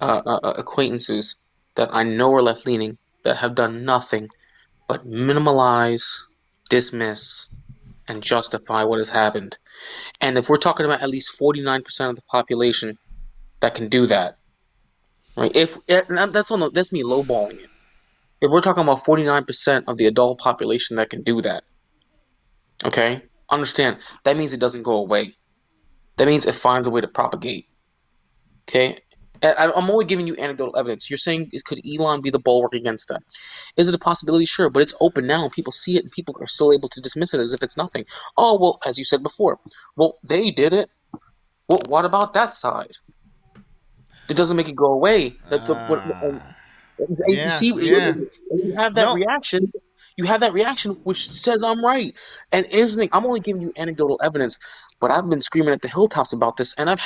acquaintances that I know are left-leaning, that have done nothing but minimalize, dismiss, and justify what has happened. And if we're talking about at least 49% of the population that can do that, right? That's me lowballing it. If we're talking about 49% of the adult population that can do that, okay? Understand, that means it doesn't go away. That means it finds a way to propagate. Okay? I'm only giving you anecdotal evidence. You're saying, could Elon be the bulwark against that? Is it a possibility? Sure, but it's open now, and people see it, and people are still able to dismiss it as if it's nothing. Oh, well, as you said before, well, they did it. Well, what about that side? It doesn't make it go away. You have that reaction. You have that reaction, which says I'm right. And here's the thing: I'm only giving you anecdotal evidence, but I've been screaming at the hilltops about this, and I've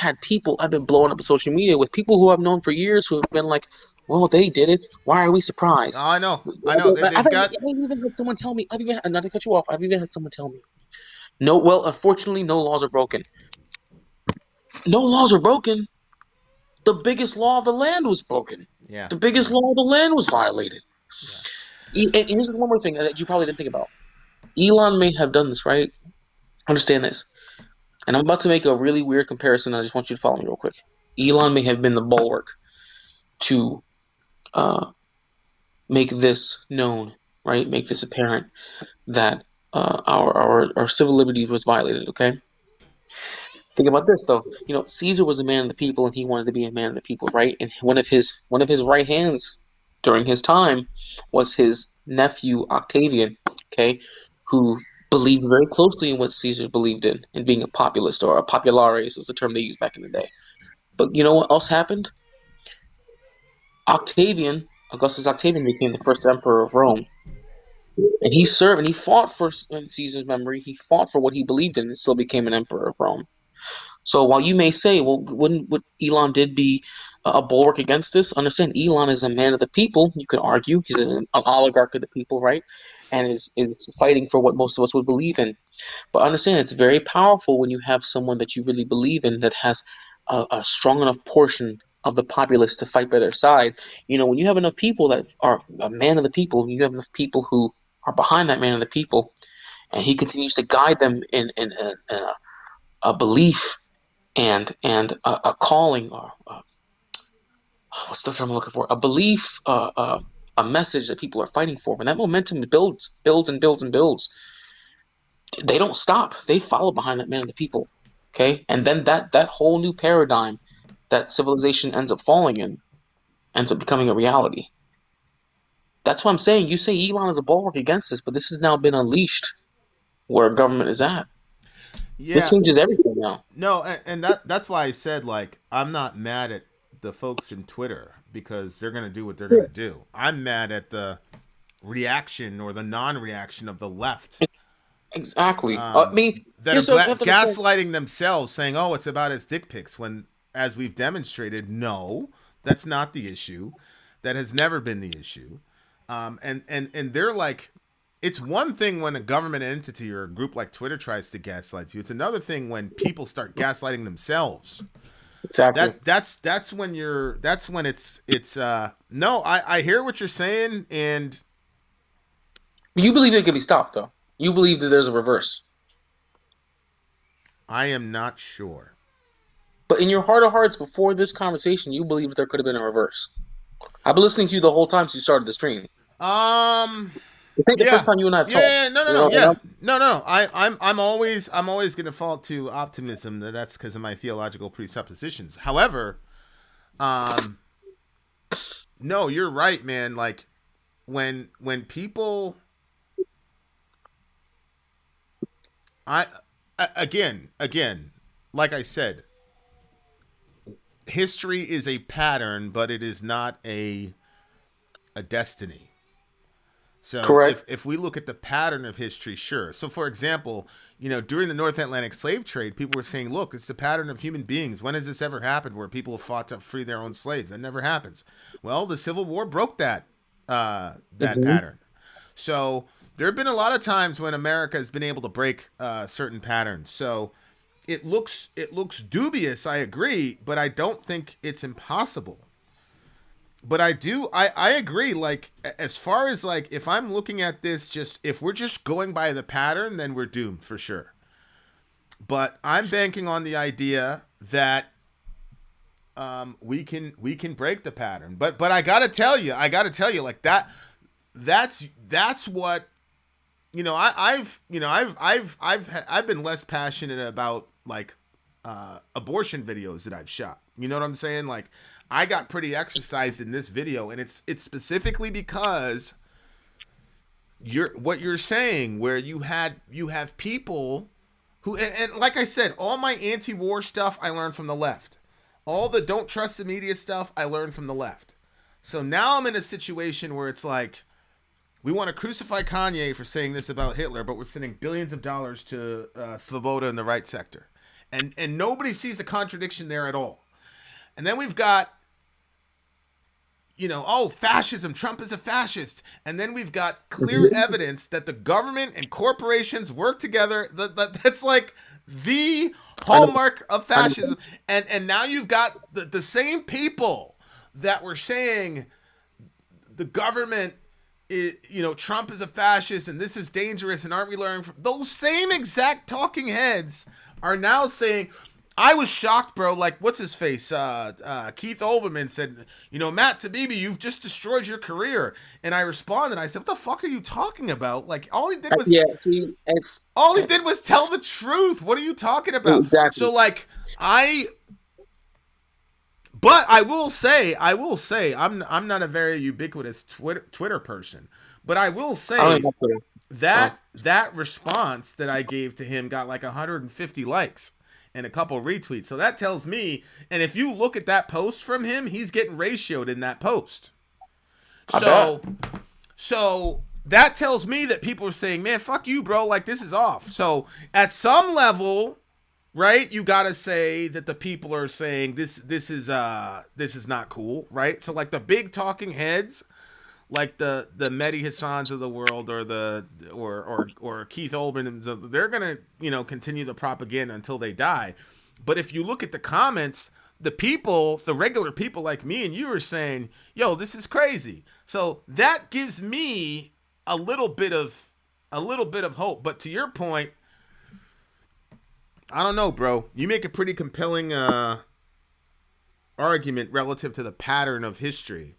been blowing up social media with people who I've known for years who have been like, "Well, they did it. Why are we surprised?"
I know.
I've even had someone tell me. Not to cut you off. I've even had someone tell me, "No, well, unfortunately, no laws are broken." No laws are broken. The biggest law of the land was broken.
Yeah.
The biggest law of the land was violated. Yeah. And here's one more thing that you probably didn't think about. Elon may have done this, right? Understand this. And I'm about to make a really weird comparison. I just want you to follow me real quick. Elon may have been the bulwark to make this known, right? Make this apparent that our civil liberties was violated, okay? Think about this, though. Caesar was a man of the people, and he wanted to be a man of the people, right? And one of his right hands during his time was his nephew Octavian, okay, who believed very closely in what Caesar believed in being a populist, or a popularis is the term they used back in the day. But you know what else happened? Augustus Octavian became the first emperor of Rome. And he served and he fought for Caesar's memory. He fought for what he believed in and still became an emperor of Rome. So while you may say, well, wouldn't what Elon did be a bulwark against this? Understand, Elon is a man of the people. You could argue he's an oligarch of the people, right? And is fighting for what most of us would believe in. But understand, it's very powerful when you have someone that you really believe in that has a strong enough portion of the populace to fight by their side. You know, when you have enough people that are a man of the people, you have enough people who are behind that man of the people, and he continues to guide them in a belief and a calling, or what's the term I'm looking for? A belief, a message that people are fighting for. When that momentum builds and builds and builds, they don't stop. They follow behind that man of the people. Okay, and then that whole new paradigm that civilization ends up falling in ends up becoming a reality. That's what I'm saying. You say Elon is a bulwark against this, but this has now been unleashed where government is at.
Yeah.
This changes everything now.
No, and that's why I said, like, I'm not mad at the folks in Twitter because they're going to do what they're going to do. I'm mad at the reaction or the non-reaction of the left.
Exactly. I mean,
that are gaslighting themselves, saying, "Oh, it's about his dick pics," when, as we've demonstrated, no, that's not the issue. That has never been the issue. And they're like, it's one thing when a government entity or a group like Twitter tries to gaslight you. It's another thing when people start gaslighting themselves.
Exactly.
That's when it's no, I hear what you're saying, and
you believe it can be stopped, though. You believe that there's a reverse.
I am not sure.
But in your heart of hearts, before this conversation, you believe that there could have been a reverse. I've been listening to you the whole time since you started the stream. I think the first time you and I have talked.
No. I'm always going to fall to optimism. That's because of my theological presuppositions. However, no, you're right, man. Like when people, again, like I said, history is a pattern, but it is not a destiny. So if we look at the pattern of history, sure. So for example, during the North Atlantic slave trade, people were saying, look, it's the pattern of human beings. When has this ever happened where people have fought to free their own slaves? That never happens. Well, the Civil War broke that pattern. So there have been a lot of times when America has been able to break certain patterns. So it looks dubious, I agree, but I don't think it's impossible. But I agree, like, as far as, like, if I'm looking at this, if we're just going by the pattern, then we're doomed for sure. But I'm banking on the idea that we can break the pattern. But I gotta tell you, like, that's what, I've been less passionate about, like, abortion videos that I've shot. You know what I'm saying? Like, I got pretty exercised in this video, and it's specifically because what you're saying, where you have people who, and like I said, all my anti-war stuff I learned from the left. All the don't trust the media stuff I learned from the left. So now I'm in a situation where it's like, we want to crucify Kanye for saying this about Hitler, but we're sending billions of dollars to Svoboda in the right sector. And nobody sees the contradiction there at all. And then we've got, fascism, Trump is a fascist. And then we've got clear evidence that the government and corporations work together. That's like the hallmark of fascism. And now you've got the same people that were saying the government is, Trump is a fascist and this is dangerous and aren't we learning from those same exact talking heads are now saying, I was shocked, bro. Like, what's his face? Keith Olbermann said, Matt Taibbi, you've just destroyed your career. And I responded, I said, what the fuck are you talking about? Like, all he did was tell the truth. What are you talking about?
Exactly.
So, like, but I will say, I'm not a very ubiquitous Twitter person, but I will say that response that I gave to him got like 150 likes. and a couple retweets. So that tells me, and if you look at that post from him, he's getting ratioed in that post. So that tells me that people are saying, man, fuck you, bro. Like, this is off. So at some level, right, you got to say that the people are saying this is not cool, right? So like the big talking heads, like the Mehdi Hassans of the world, or Keith Olbermann, they're gonna continue the propaganda until they die. But if you look at the comments, the regular people like me and you are saying, yo, this is crazy. So that gives me a little bit of hope. But to your point, I don't know, bro. You make a pretty compelling argument relative to the pattern of history.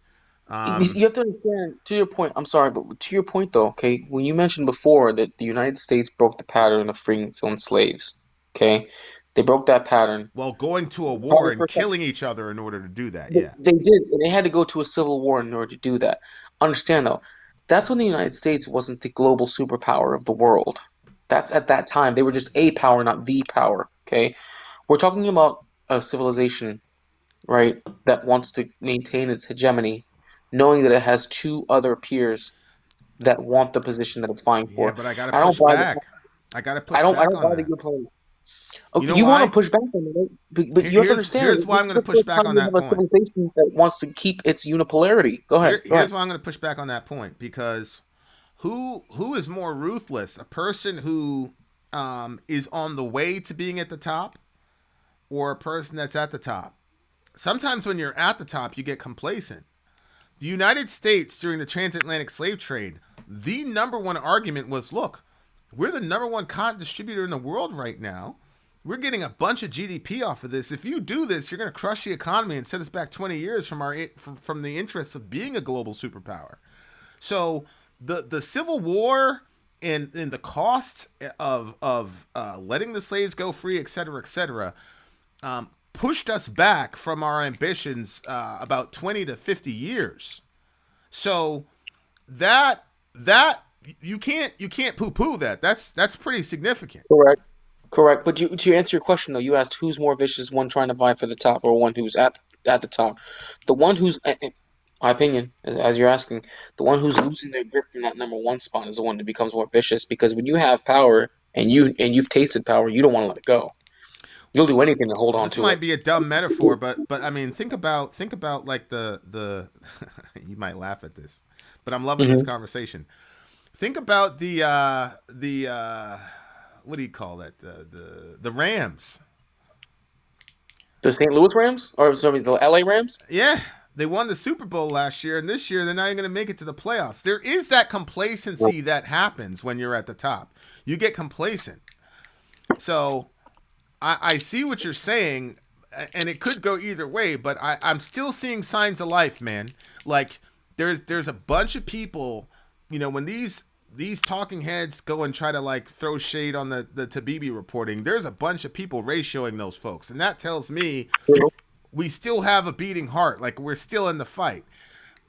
You have to understand, to your point, I'm sorry, but to your point though, okay, when you mentioned before that the United States broke the pattern of freeing its own slaves, okay, they broke that pattern.
Well, going to a war and killing each other in order to do that, yeah.
They did, and they had to go to a civil war in order to do that. Understand though, that's when the United States wasn't the global superpower of the world. That's at that time. They were just a power, not the power, okay? We're talking about a civilization, right, that wants to maintain its hegemony, knowing that it has two other peers that want the position that it's vying for.
Yeah, but I got to push back. I got to push back on that. I don't buy that you're playing.
Okay, you want to push back on it, but you have to understand.
Here's why I'm going to push back on that point.
A civilization that wants to keep its unipolarity. Go ahead.
Here's why I'm going to push back on that point, because who is more ruthless? A person who is on the way to being at the top, or a person that's at the top? Sometimes when you're at the top, you get complacent. The United States, during the transatlantic slave trade, the number one argument was, look, we're the number one cotton distributor in the world right now. We're getting a bunch of GDP off of this. If you do this, you're going to crush the economy and set us back 20 years from the interests of being a global superpower. So the Civil War and the cost of letting the slaves go free, et cetera, pushed us back from our ambitions about 20 to 50 years. So that you can't poo-poo that. That's pretty significant.
Correct. But to answer your question though, you asked who's more vicious, one trying to vie for the top or one who's at the top. The one who's, in my opinion, as you're asking, the one who's losing their grip from that number one spot is the one that becomes more vicious, because when you have power and you've tasted power, you don't want to let it go. You'll do anything to hold on to it.
This might be a dumb metaphor, but I mean, think about like the you might laugh at this, but I'm loving this conversation. Think about the what do you call that? The Rams.
The St. Louis Rams? Or sorry, the LA Rams?
Yeah. They won the Super Bowl last year, and this year they're not even going to make it to the playoffs. There is that complacency that happens when you're at the top. You get complacent. So I see what you're saying, and it could go either way, but I'm still seeing signs of life, man. Like there's a bunch of people, when these talking heads go and try to like throw shade on the Tabibi reporting, there's a bunch of people ratioing those folks, and that tells me we still have a beating heart, like we're still in the fight.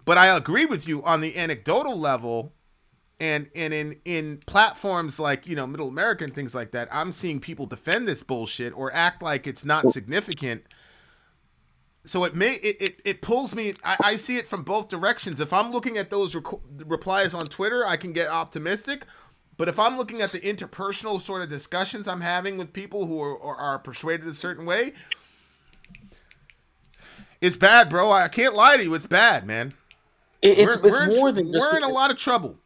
But I agree with you on the anecdotal level, and in platforms like Middle America and things like that, I'm seeing people defend this bullshit or act like it's not significant. So it pulls me. I see it from both directions. If I'm looking at those replies on Twitter, I can get optimistic. But if I'm looking at the interpersonal sort of discussions I'm having with people who are persuaded a certain way, it's bad, bro. I can't lie to you. It's bad, man.
It's more than just.
We're in a lot of trouble.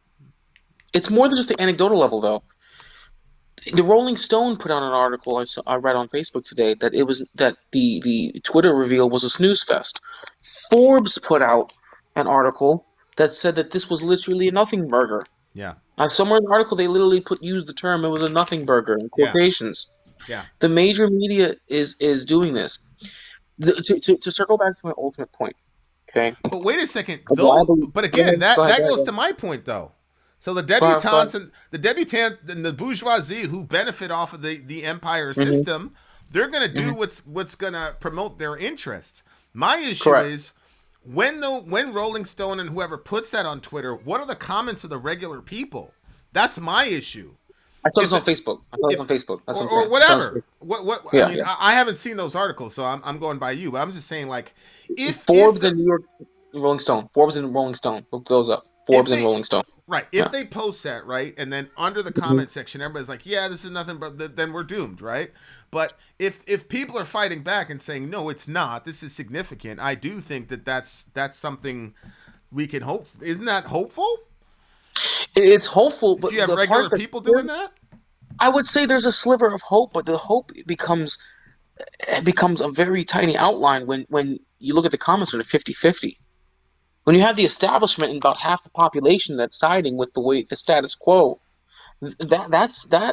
It's more than just the anecdotal level, though. The Rolling Stone put out an article I read on Facebook today that the Twitter reveal was a snooze fest. Forbes put out an article that said that this was literally a nothing burger.
Yeah.
Somewhere in the article they literally used the term it was a nothing burger in quotations.
Yeah.
The major media is doing this. To circle back to my ultimate point. Okay.
But wait a second. But again, that goes to my point though. So the debutantes and the bourgeoisie who benefit off of the empire system, they're going to do what's going to promote their interests. My issue is when Rolling Stone and whoever puts that on Twitter, what are the comments of the regular people? That's my issue.
I saw
if
this on
the,
Facebook. I saw this
if
on Facebook. That's what I'm
or
saying. I saw this on
whatever.
Facebook.
What I
Yeah,
mean,
yeah.
I haven't seen those articles, so I'm going by you. But I'm just saying, like, if
Forbes
the
and New York Rolling Stone. Forbes and Rolling Stone. Look those up.
if
Forbes and
they
Rolling Stone.
right, if
Yeah.
they post that, right, and then under the
Mhm.
comment section, everybody's like, yeah, this is nothing but then we're doomed, right? But if people are fighting back and saying, no, it's not, this is significant, I do think that's something we can hope. Isn't that hopeful?
It's hopeful,
If
but
you have
the
regular
part that's
people doing that?
I would say there's a sliver of hope, but the hope becomes a very tiny outline when you look at the comments that are 50-50. When you have the establishment and about half the population that's siding with the status quo, that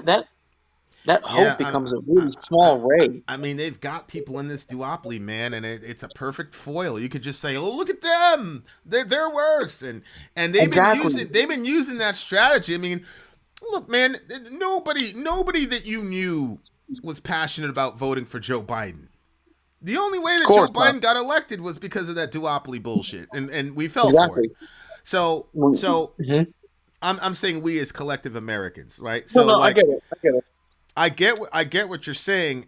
Yeah,
hope becomes a really small ray.
I mean, they've got people in this duopoly, man, and it's a perfect foil. You could just say, "Oh, look at them; they're worse," and
Exactly.
they've been using that strategy. I mean, look, man, nobody that you knew was passionate about voting for Joe Biden. The only way
Of
that Joe
course not.
Biden got elected was because of that duopoly bullshit, and we fell for it.
Exactly.
So
Mhm.
I'm saying we as collective Americans, right?
No,
So
no, I
like
get it. I get it.
I get what you're saying.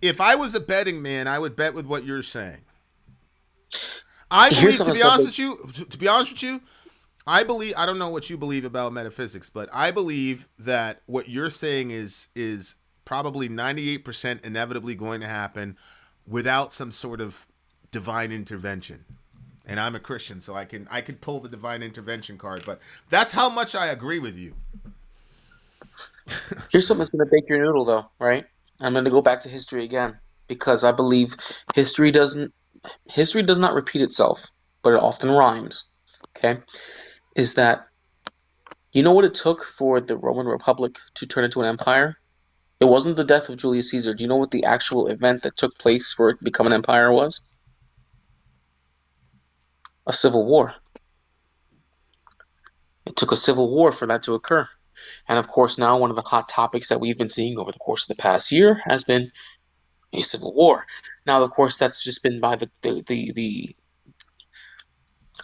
If I was a betting man, I would bet with what you're saying. I
Here's
believe,
something that's gonna
to be honest with you, I believe, I don't know what you believe about metaphysics, but I believe that what you're saying is probably 98% inevitably going to happen without some sort of divine intervention. And I'm a Christian, so I could pull the divine intervention card, but that's how much I agree with you.
Here's something that's gonna bake your noodle, though, right? I'm gonna go back to history again because I believe history doesn't history does not repeat itself, but it often rhymes. Okay, is that you know what it took for the Roman Republic to turn into an empire? It wasn't the death of Julius Caesar. Do you know what the actual event that took place for it to become an empire was? A civil war. It took a civil war for that to occur. And of course, now one of the hot topics that we've been seeing over the course of the past year has been a civil war. Now, of course, that's just been by the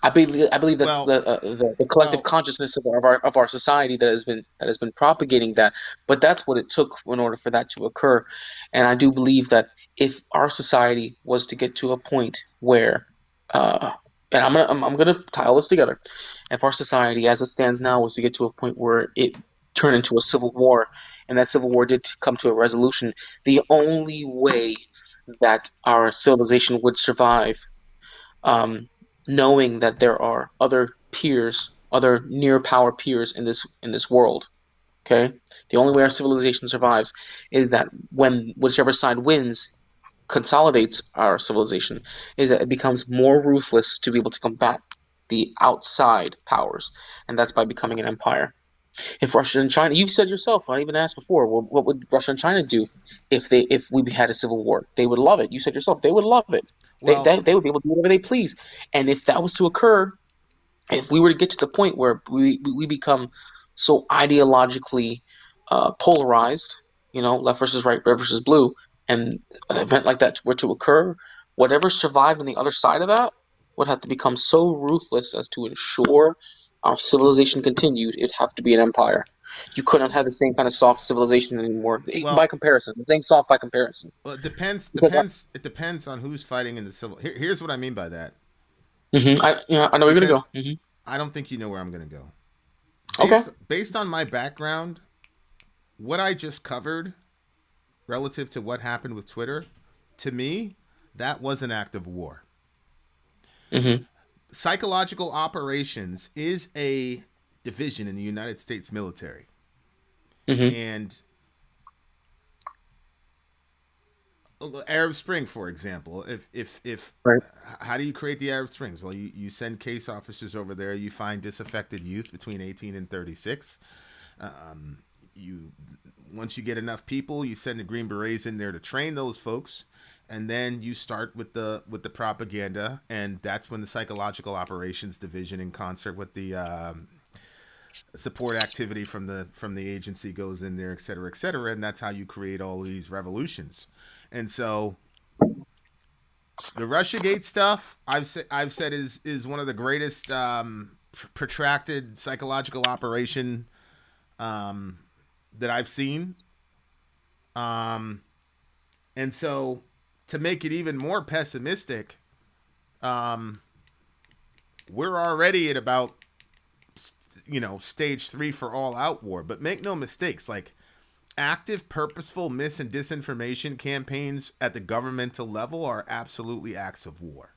I believe that's
Well,
the collective
well,
consciousness of our society that has been propagating that. But that's what it took in order for that to occur. And I do believe that if our society was to get to a point where, and I'm gonna tie all this together, if our society as it stands now was to get to a point where it turned into a civil war, and that civil war did come to a resolution, the only way that our civilization would survive, um, knowing that there are other peers, other near power peers in this world. Okay, the only way our civilization survives is that when whichever side wins, consolidates our civilization, is that it becomes more ruthless to be able to combat the outside powers, and that's by becoming an empire. If Russia and China, you said yourself, I even asked before, what would Russia and China do if we had a civil war? They would love it. You said yourself, they would love it.
well,
They would be able to do whatever they please. And if that was to occur, if we were to get to the point where we become so ideologically polarized, left versus right, red versus blue, and an event like that were to occur, whatever survived on the other side of that would have to become so ruthless as to ensure our civilization continued. It'd have to be an empire. You couldn't have the same kind of soft civilization anymore. By
well,
comparison, I'm saying soft by comparison.
well, it depends.
Because
It depends on who's fighting in the civil. Here's what I mean by that.
I know where you're gonna
Because
go.
I don't think you know where I'm gonna go.
Okay.
Based on my background, what I just covered relative to what happened with Twitter, to me, that was an act of war.
hmm
Psychological operations is a division in the United States military.
hmm
And Arab Spring, for example, if
Right.
how do you create the Arab Springs? Well, you send case officers over there. You find disaffected youth between 18 and 36. You once you get enough people, you send the Green Berets in there to train those folks, and then you start with the propaganda, and that's when the psychological operations division, in concert with the support activity from the agency, goes in there, et cetera, and that's how you create all these revolutions. And so the Russiagate stuff, I've said is one of the greatest protracted psychological operation that I've seen. And so to make it even more pessimistic, we're already at about, stage 3 for all out war. But make no mistakes, like active, purposeful mis and disinformation campaigns at the governmental level are absolutely acts of war.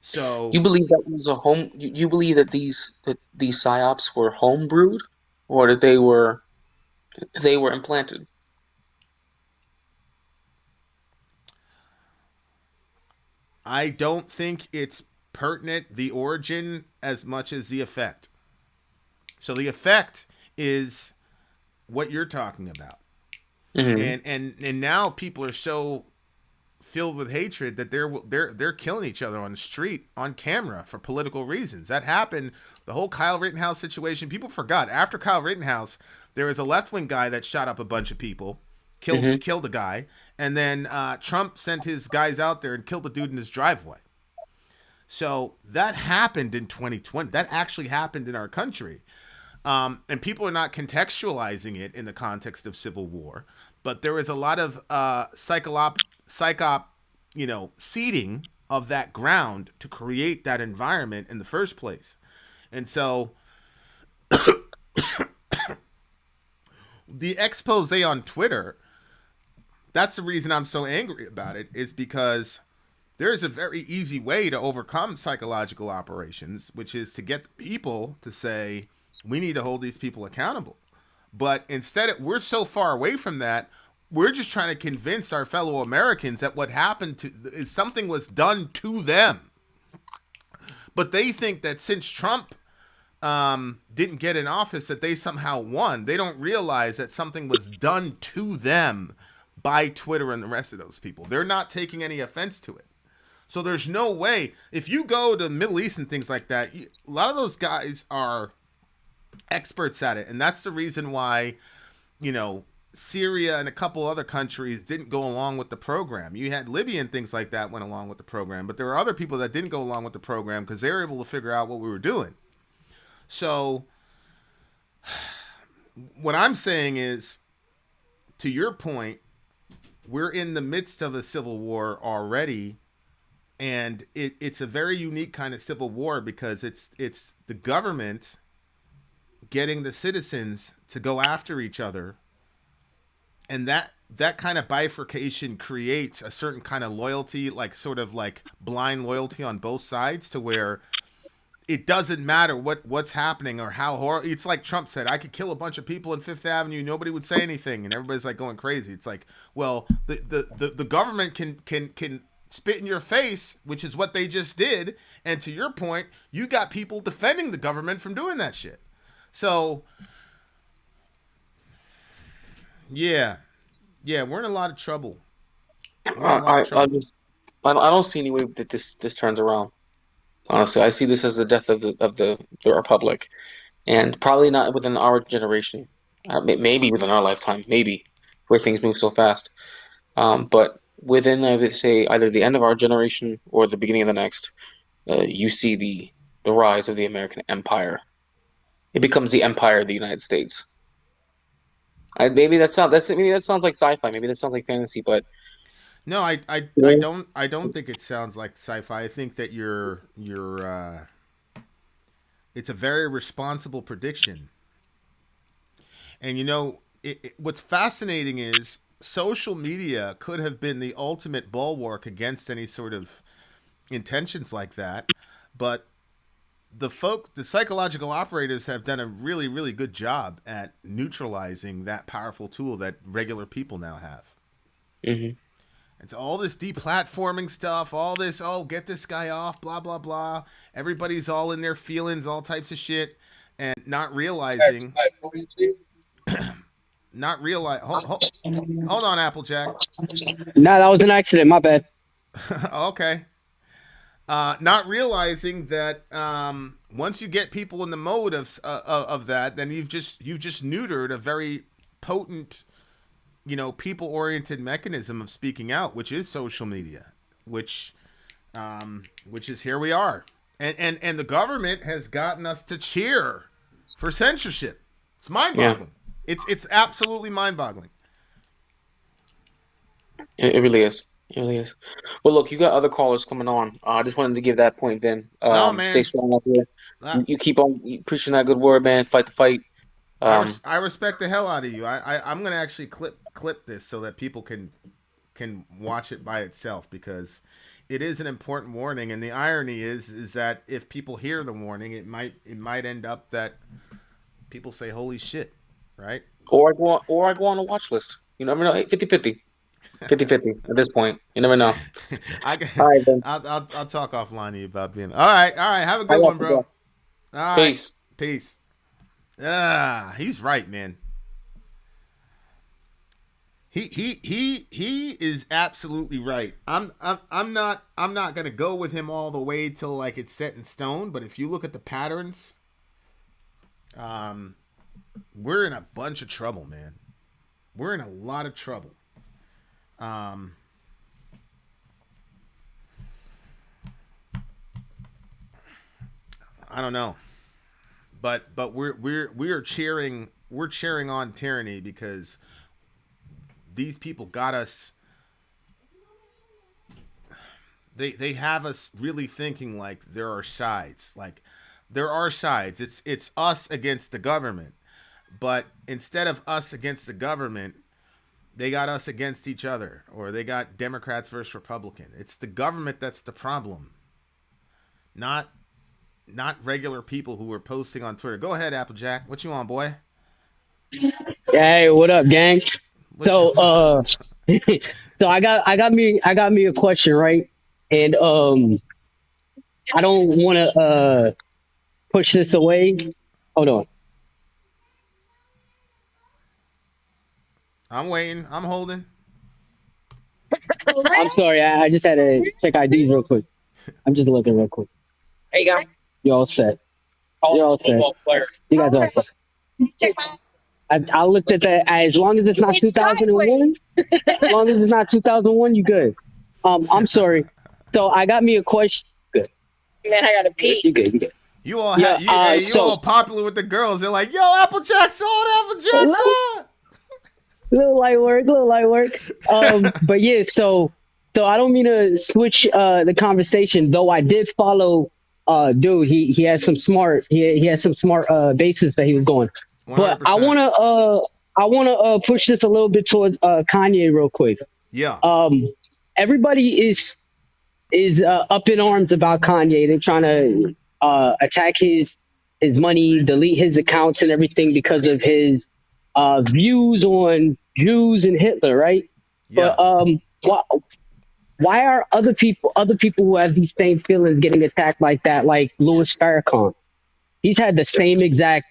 So
You believe that was a home? You believe that these psyops were homebrewed, or that they were implanted?
I don't think it's pertinent the origin as much as the effect. So the effect is what you're talking about.
Mm-hmm.
And now people are so filled with hatred that they're killing each other on the street on camera for political reasons. That happened. The whole Kyle Rittenhouse situation. People forgot after Kyle Rittenhouse, there was a left-wing guy that shot up a bunch of people, killed a guy, and then Trump sent his guys out there and killed the dude in his driveway. So that happened in 2020. That actually happened in our country. And people are not contextualizing it in the context of civil war, but there was a lot of psyop, seeding of that ground to create that environment in the first place. And so the expose on Twitter, that's the reason I'm so angry about it, is because there's a very easy way to overcome psychological operations, which is to get the people to say, we need to hold these people accountable. But instead, we're so far away from that, we're just trying to convince our fellow Americans that what happened is something was done to them. But they think that since Trump didn't get in office, that they somehow won. They don't realize that something was done to them by Twitter and the rest of those people. They're not taking any offense to it. So there's no way. If you go to the Middle East and things like that, a lot of those guys are experts at it. And that's the reason why, Syria and a couple other countries didn't go along with the program. You had Libya and things like that went along with the program, but there were other people that didn't go along with the program because they were able to figure out what we were doing. So what I'm saying is, to your point, we're in the midst of a civil war already, and it's a very unique kind of civil war because it's the government getting the citizens to go after each other. And that kind of bifurcation creates a certain kind of loyalty, like sort of like blind loyalty on both sides, to where it doesn't matter what's happening or how horrible. It's like Trump said, I could kill a bunch of people in Fifth Avenue, nobody would say anything, and everybody's like going crazy. It's like, well, the government can spit in your face, which is what they just did. And to your point, you got people defending the government from doing that shit. So yeah, we're in a lot of trouble.
I don't see any way that this turns around. Honestly, I see this as the death of the republic, and probably not within our generation. Maybe within our lifetime, maybe, where things move so fast. But within, I would say, either the end of our generation or the beginning of the next, you see the rise of the American empire. It becomes the empire of the United States. Maybe that sounds like sci-fi. Maybe that sounds like fantasy, but
no, I don't think it sounds like sci-fi. I think that it's a very responsible prediction. And what's fascinating is social media could have been the ultimate bulwark against any sort of intentions like that, but the psychological operators have done a really, really good job at neutralizing that powerful tool that regular people now have.
Mm-hmm.
It's all this deplatforming stuff, all this, get this guy off, blah, blah, blah. Everybody's all in their feelings, all types of shit, and not realizing. Hold on, Applejack.
No, that was an accident. My bad.
Okay. Not realizing that once you get people in the mode of that, then you've just neutered a very potent, people-oriented mechanism of speaking out, which is social media, which is here we are, and the government has gotten us to cheer for censorship. It's mind-boggling. It's absolutely mind-boggling.
It really is. It really is. Well, look, you got other callers coming on. I just wanted to give that point, Vin.
No, man.
Stay strong out there.
Uh,
You keep on preaching that good word, man. Fight the fight.
I respect the hell out of you. I'm gonna actually clip this so that people can watch it by itself, because it is an important warning. And the irony is that if people hear the warning, it might end up that people say, "Holy shit," right?
Or I go on a watch list. You never know. 50-50. 50-50 at this point. You never know.
All
right, then.
I'll talk offline to you about being. All right. Have a good one, bro. All right. Peace. He's right, man. He is absolutely right. I'm not gonna go with him all the way till like it's set in stone. But if you look at the patterns, we're in a bunch of trouble, man. We're in a lot of trouble. I don't know, but we're cheering on tyranny because these people got us. They have us really thinking like there are sides. Like there are sides. It's us against the government, but instead of us against the government, they got us against each other, or they got Democrats versus Republican. It's the government that's the problem, not regular people who are posting on Twitter. Go ahead, Applejack. What you on, boy?
Hey, what up, gang? So so I got me a question, right? And I don't want to push this away. Hold on.
I'm waiting. I'm holding.
I'm sorry. I just had to check IDs real quick. I'm just looking real quick.
There you go.
You all set? You're all set. You guys are all set. I looked at that. As long as it's not 2001, as long as it's not 2001, you good. I'm sorry. So I got me a question. Good.
Man, I gotta pee.
You good? You good?
You all all popular with the girls. They're like, "Yo, Applejack's on, Applejack's on."
Little light work. But yeah, so I don't mean to switch the conversation, though I did follow dude. He has some smart bases that he was going. 100%. But I wanna push this a little bit towards Kanye real quick.
Yeah.
Everybody is up in arms about Kanye. They're trying to attack his money, delete his accounts and everything because of his views on Jews and Hitler, right?
Yeah.
But why are other people who have these same feelings getting attacked like that? Like Louis Farrakhan, he's had the same exact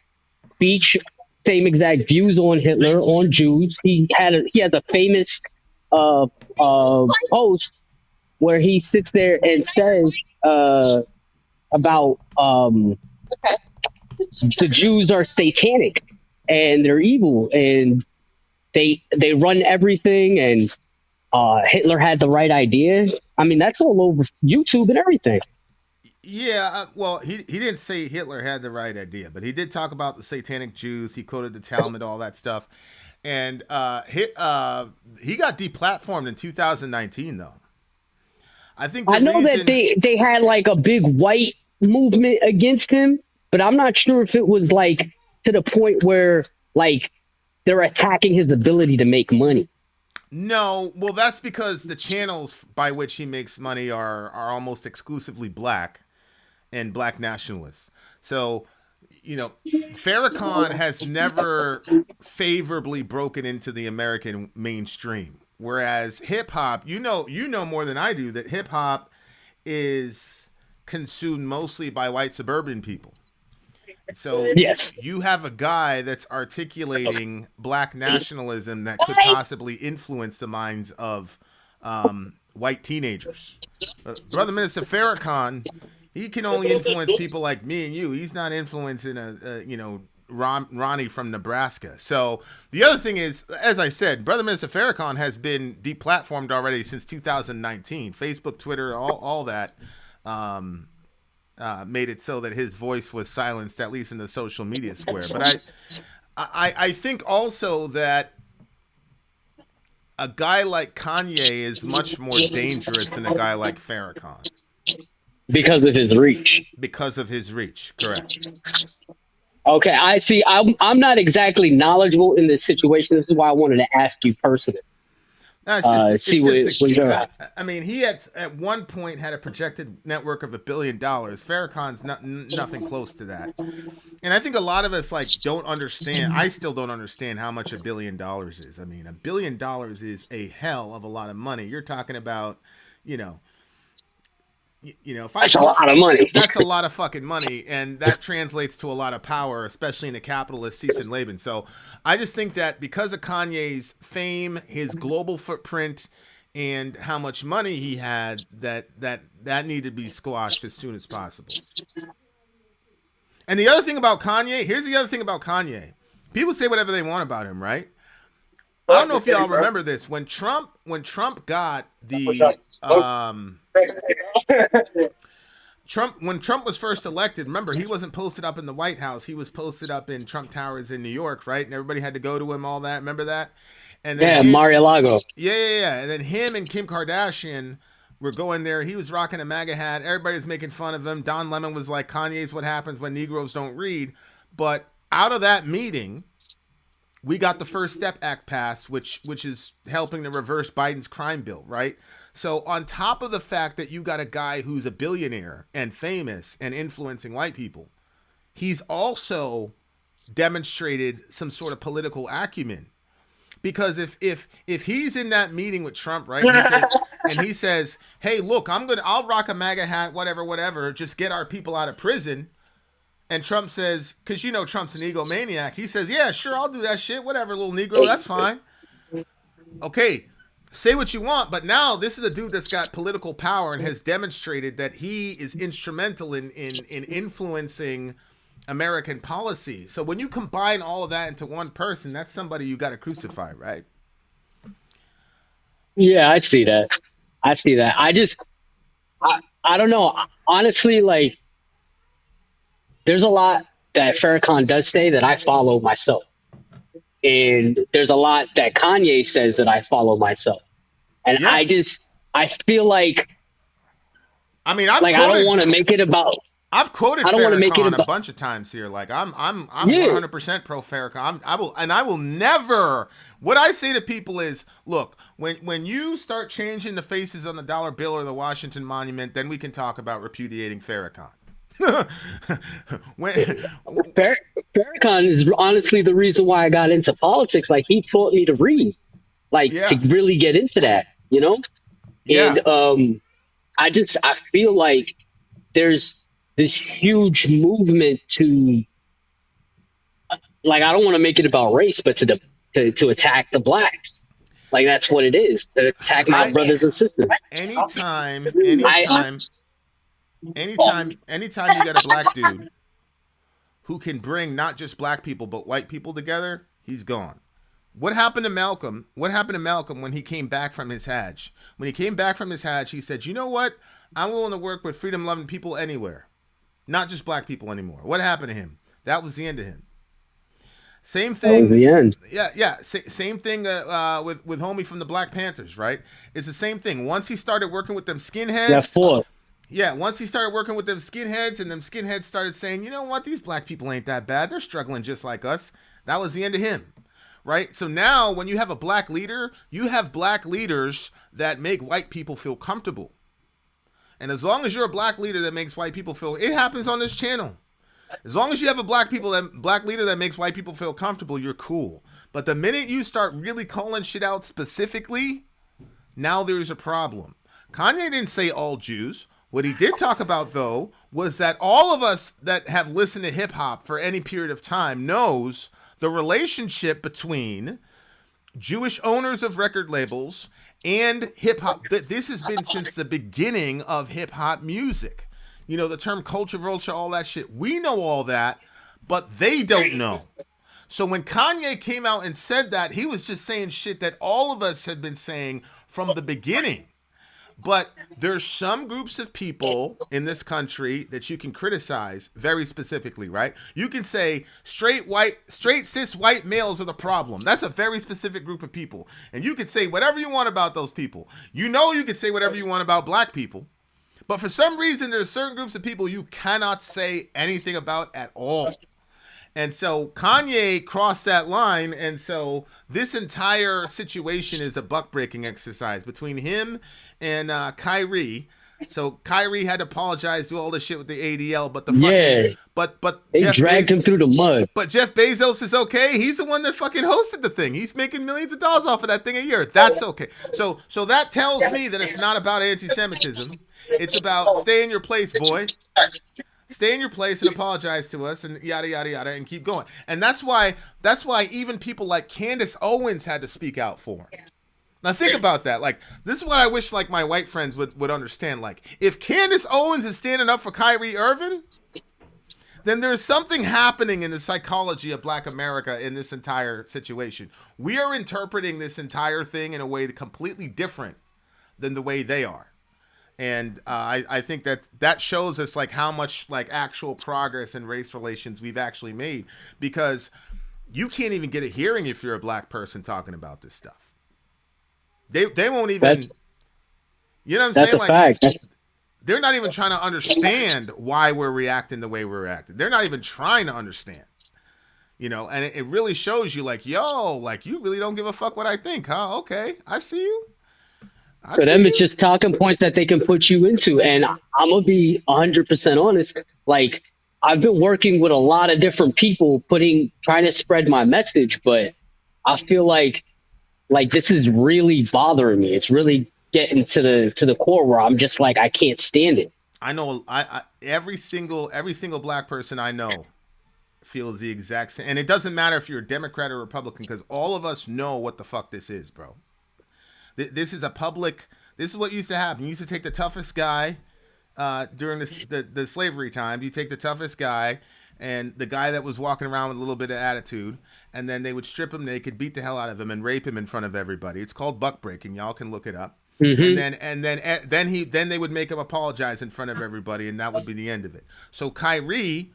speech, same exact views on Hitler, on Jews. He has a famous post where he sits there and says about the Jews are satanic and they're evil and they run everything and Hitler had the right idea. I mean, that's all over YouTube and everything.
Yeah, well, he didn't say Hitler had the right idea, but he did talk about the satanic Jews. He quoted the Talmud, all that stuff. And he got deplatformed in 2019, though. I
know that they had like a big white movement against him, but I'm not sure if it was like to the point where like they're attacking his ability to make money.
No, well, that's because the channels by which he makes money are almost exclusively black and black nationalists. So, you know, Farrakhan has never favorably broken into the American mainstream. Whereas hip hop, you know more than I do that hip hop is consumed mostly by white suburban people. So
yes,
you have a guy that's articulating black nationalism that could possibly influence the minds of white teenagers. Brother Minister Farrakhan, he can only influence people like me and you. He's not influencing Ronnie from Nebraska. So the other thing is, as I said, Brother Minister Farrakhan has been deplatformed already since 2019. Facebook, Twitter, all that made it so that his voice was silenced, at least in the social media square. But I think also that a guy like Kanye is much more dangerous than a guy like Farrakhan
because of his reach.
because of his reach. Correct.
Okay, I see. I'm not exactly knowledgeable in this situation. This is why I wanted to ask you personally.
No, it's just, it's
See
just
what you're.
I mean, he had at one point had a projected net worth of $1 billion. Farrakhan's nothing close to that. And I think a lot of us like don't understand. I still don't understand how much $1 billion is. I mean, $1 billion is a hell of a lot of money. You're talking about, you know, if I
That's a lot of money.
that's a lot of fucking money, and that translates to a lot of power, especially in the capitalist seats in Laban. So I just think that because of Kanye's fame, his global footprint, and how much money he had, that needed to be squashed as soon as possible. And the other thing about Kanye, here's the other thing about Kanye. People say whatever they want about him, right? I don't know if y'all remember this. When Trump got the when Trump was first elected, remember, he wasn't posted up in the White House. He was posted up in Trump Towers in New York, right? And everybody had to go to him, all that. Remember that? And then
Mar-a-Lago.
Yeah. And then him and Kim Kardashian were going there. He was rocking a MAGA hat. Everybody was making fun of him. Don Lemon was like, Kanye's what happens when Negroes don't read. But out of that meeting, we got the First Step Act passed, which is helping to reverse Biden's crime bill, right? So on top of the fact that you got a guy who's a billionaire and famous and influencing white people, he's also demonstrated some sort of political acumen. Because if he's in that meeting with Trump, right, he says, hey, look, I'll rock a MAGA hat, whatever, just get our people out of prison. And Trump says, because Trump's an egomaniac, he says, yeah, sure, I'll do that shit, whatever, little Negro, that's fine. Okay, say what you want, but now this is a dude that's got political power and has demonstrated that he is instrumental in influencing American policy. So when you combine all of that into one person, that's somebody you got to crucify, right?
Yeah, I see that. I don't know. Honestly, like, there's a lot that Farrakhan does say that I follow myself. And there's a lot that Kanye says that I follow myself. And
yeah.
I feel like,
I
don't want to make it about.
I've quoted Farrakhan a bunch of times here. Like I'm 100% pro Farrakhan. I will never. What I say to people is, look, when you start changing the faces on the dollar bill or the Washington Monument, then we can talk about repudiating Farrakhan.
Farrakhan is honestly the reason why I got into politics. Like, he taught me to read, to really get into that,
Yeah.
And I feel like there's this huge movement to, like, I don't want to make it about race, but to attack the blacks. Like, that's what it is. To attack my brothers and sisters.
Anytime you got a black dude who can bring not just black people but white people together, he's gone. What happened to Malcolm? What happened to Malcolm when he came back from his Hajj? When he came back from his Hajj, he said, you know what? I'm willing to work with freedom-loving people anywhere. Not just black people anymore. What happened to him? That was the end of him. Same thing.
The end.
Yeah. Same thing with homie from the Black Panthers, right? It's the same thing. Once he started working with them skinheads. Yeah, once he started working with them skinheads, and them skinheads started saying, you know what, these black people ain't that bad. They're struggling just like us. That was the end of him, right? So now when you have a black leader, you have black leaders that make white people feel comfortable. And as long as you're a black leader that makes white people feel, it happens on this channel. As long as you have a black leader that makes white people feel comfortable, you're cool. But the minute you start really calling shit out specifically, now there's a problem. Kanye didn't say all Jews. What he did talk about, though, was that all of us that have listened to hip hop for any period of time knows the relationship between Jewish owners of record labels and hip hop. This has been since the beginning of hip hop music. The term culture vulture, all that shit. We know all that, but they don't know. So when Kanye came out and said that, he was just saying shit that all of us had been saying from the beginning. But there's some groups of people in this country that you can criticize very specifically, right? You can say straight cis white males are the problem. That's a very specific group of people. And you can say whatever you want about those people. You can say whatever you want about black people. But for some reason, there's certain groups of people you cannot say anything about at all. And so Kanye crossed that line, and so this entire situation is a buck-breaking exercise between him and Kyrie. So Kyrie had to apologize, do all this shit with the ADL, but but
they
Jeff
dragged him through the mud.
But Jeff Bezos is okay. He's the one that fucking hosted the thing. He's making millions of dollars off of that thing a year. That's okay. So that tells me that it's not about anti-Semitism. It's about stay in your place, boy. Stay in your place and apologize to us and yada, yada, yada, and keep going. And that's why even people like Candace Owens had to speak out for him. Now think about that. Like, this is what I wish like my white friends would understand. Like, if Candace Owens is standing up for Kyrie Irving, then there's something happening in the psychology of Black America in this entire situation. We are interpreting this entire thing in a way completely different than the way they are. And I think that shows us like how much like actual progress in race relations we've actually made, because you can't even get a hearing if you're a black person talking about this stuff. They won't even, you know what I'm saying?
That's a fact.
They're not even trying to understand why we're reacting the way we're reacting. They're not even trying to understand, you know, and it really shows you like, yo, like you really don't give a fuck what I think, huh? Okay, I see you.
For them, it's just talking points that they can put you into. And I'm going to be 100% honest. Like, I've been working with a lot of different people trying to spread my message, but I feel like this is really bothering me. It's really getting to the core where I'm just like, I can't stand it.
I know every single black person I know feels the exact same. And it doesn't matter if you're a Democrat or Republican, because all of us know what the fuck this is, bro. This is this is what used to happen. You used to take the toughest guy during the slavery time. You take the toughest guy and the guy that was walking around with a little bit of attitude, and then they would strip him naked, beat the hell out of him, and rape him in front of everybody. It's called buck breaking. Y'all can look it up. Mm-hmm. And then they would make him apologize in front of everybody, and that would be the end of it. So Kyrie,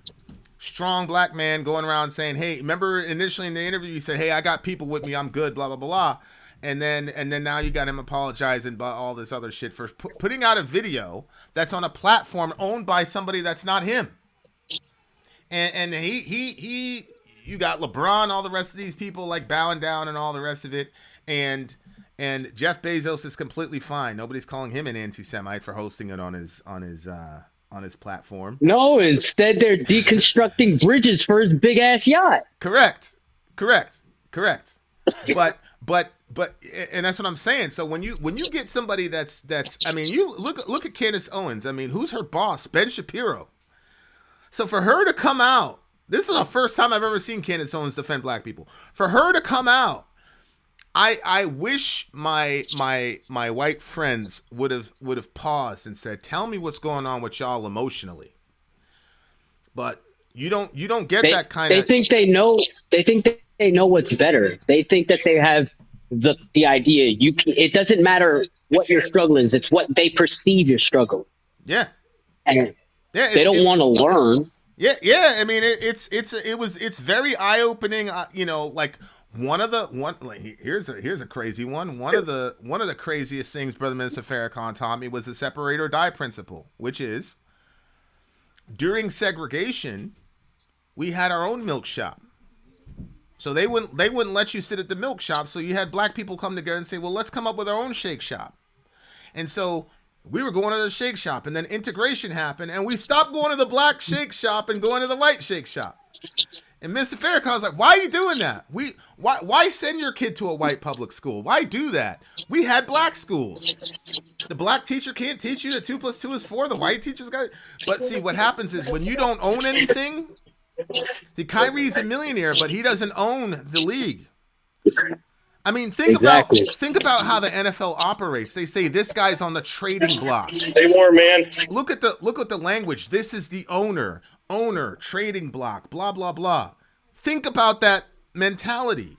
strong black man, going around saying, hey, remember initially in the interview you said, hey, I got people with me, I'm good, blah, blah, blah. And then now you got him apologizing about all this other shit for putting out a video that's on a platform owned by somebody that's not him. And he you got LeBron, all the rest of these people like bowing down and all the rest of it. And Jeff Bezos is completely fine. Nobody's calling him an anti-Semite for hosting it on his platform.
No, instead they're deconstructing bridges for his big ass yacht.
Correct. But and that's what I'm saying. So when you get somebody that's I mean, you look at Candace Owens. I mean, who's her boss? Ben Shapiro. So for her to come out, this is the first time I've ever seen Candace Owens defend black people. For her to come out, I wish my white friends would have paused and said, "Tell me what's going on with y'all emotionally." But you don't get that kind of.
They think they know what's better. They think that they have the idea. It doesn't matter what your struggle is. It's what they perceive your struggle.
Yeah.
And they don't want to learn.
Yeah. I mean, it's very eye opening. You know, like here's a crazy one. One of the craziest things Brother Minister Farrakhan taught me was the separate or die principle, which is during segregation, we had our own milk shop. So they wouldn't let you sit at the milk shop. So you had black people come together and say, well, let's come up with our own shake shop. And so we were going to the shake shop, and then integration happened, and we stopped going to the black shake shop and going to the white shake shop. And Mr. Farrakhan's like, why are you doing that? Why send your kid to a white public school? Why do that? We had black schools. The black teacher can't teach you that 2 + 2 is 4. The white teacher's got it. But see, what happens is when you don't own anything, the Kyrie's a millionaire, but he doesn't own the league. I mean, think about how the NFL operates. They say this guy's on the trading block.
Stay warm, man.
Look at the language. This is the owner, trading block, blah blah blah. Think about that mentality.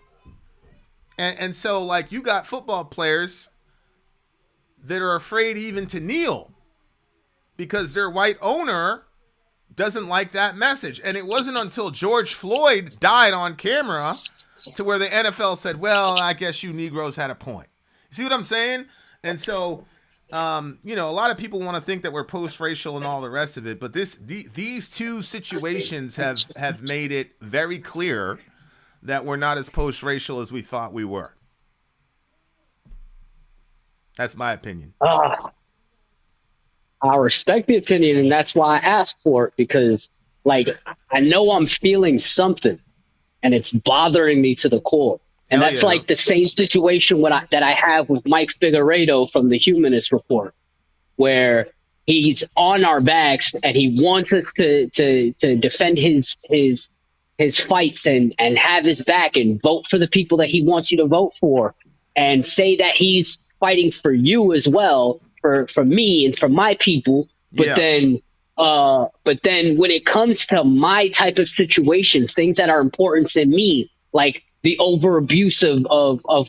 And so like you got football players that are afraid even to kneel because their white owner doesn't like that message. And it wasn't until George Floyd died on camera to where the NFL said, well, I guess you Negroes had a point. See what I'm saying? And so, you know, a lot of people want to think that we're post-racial and all the rest of it, but these two situations have made it very clear that we're not as post-racial as we thought we were. That's my opinion.
I respect the opinion, and that's why I asked for it, because, like, I know I'm feeling something, and it's bothering me to the core. And that's like the same situation that I have with Mike Figueredo from the Humanist Report, where he's on our backs and he wants us to defend his fights and have his back and vote for the people that he wants you to vote for, and say that he's fighting for you as well, for me and for my people. But then when it comes to my type of situations, things that are important to me, like the over abuse of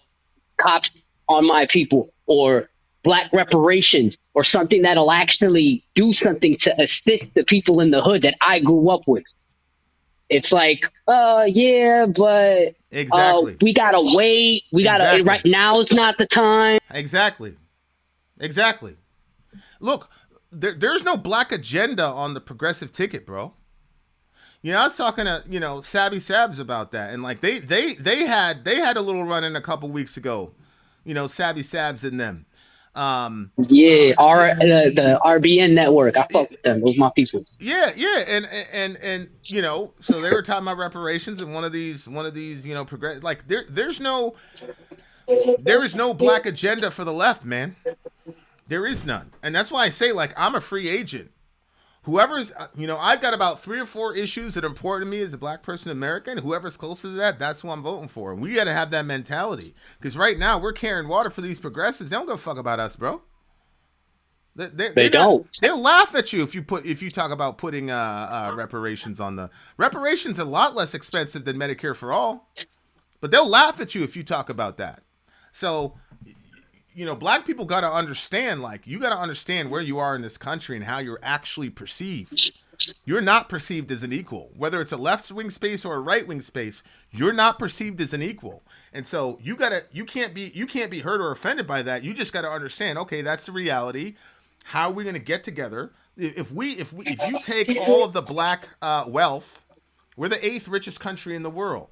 cops on my people, or black reparations, or something that'll actually do something to assist the people in the hood that I grew up with. It's like, yeah, but we gotta wait. Right now is not the time.
Exactly. Look, there's no black agenda on the progressive ticket, bro. You know, I was talking to, you know, Sabby Sabs about that, and like they had a little run in a couple weeks ago, you know, Sabby Sabs and them.
The RBN network, I fuck with them. Those my people.
Yeah, and you know, so they were talking about reparations, and one of these, you know, like there is no black agenda for the left, man. There is none, and that's why I say, like, I'm a free agent. Whoever's, you know, I've got about 3 or 4 issues that are important to me as a black person in America, and whoever's closest to that, that's who I'm voting for. And we got to have that mentality, because right now we're carrying water for these progressives. They don't give a fuck about us, bro. They don't. They'll laugh at you if you talk about putting reparations on the reparations. A lot less expensive than Medicare for all, but they'll laugh at you if you talk about that. So, you know, black people got to understand, like, you got to understand where you are in this country and how you're actually perceived. You're not perceived as an equal, whether it's a left wing space or a right wing space. You're not perceived as an equal, and so you can't be hurt or offended by that. You just got to understand, okay, that's the reality. How are we going to get together? If you take all of the black wealth, we're the 8th richest country in the world.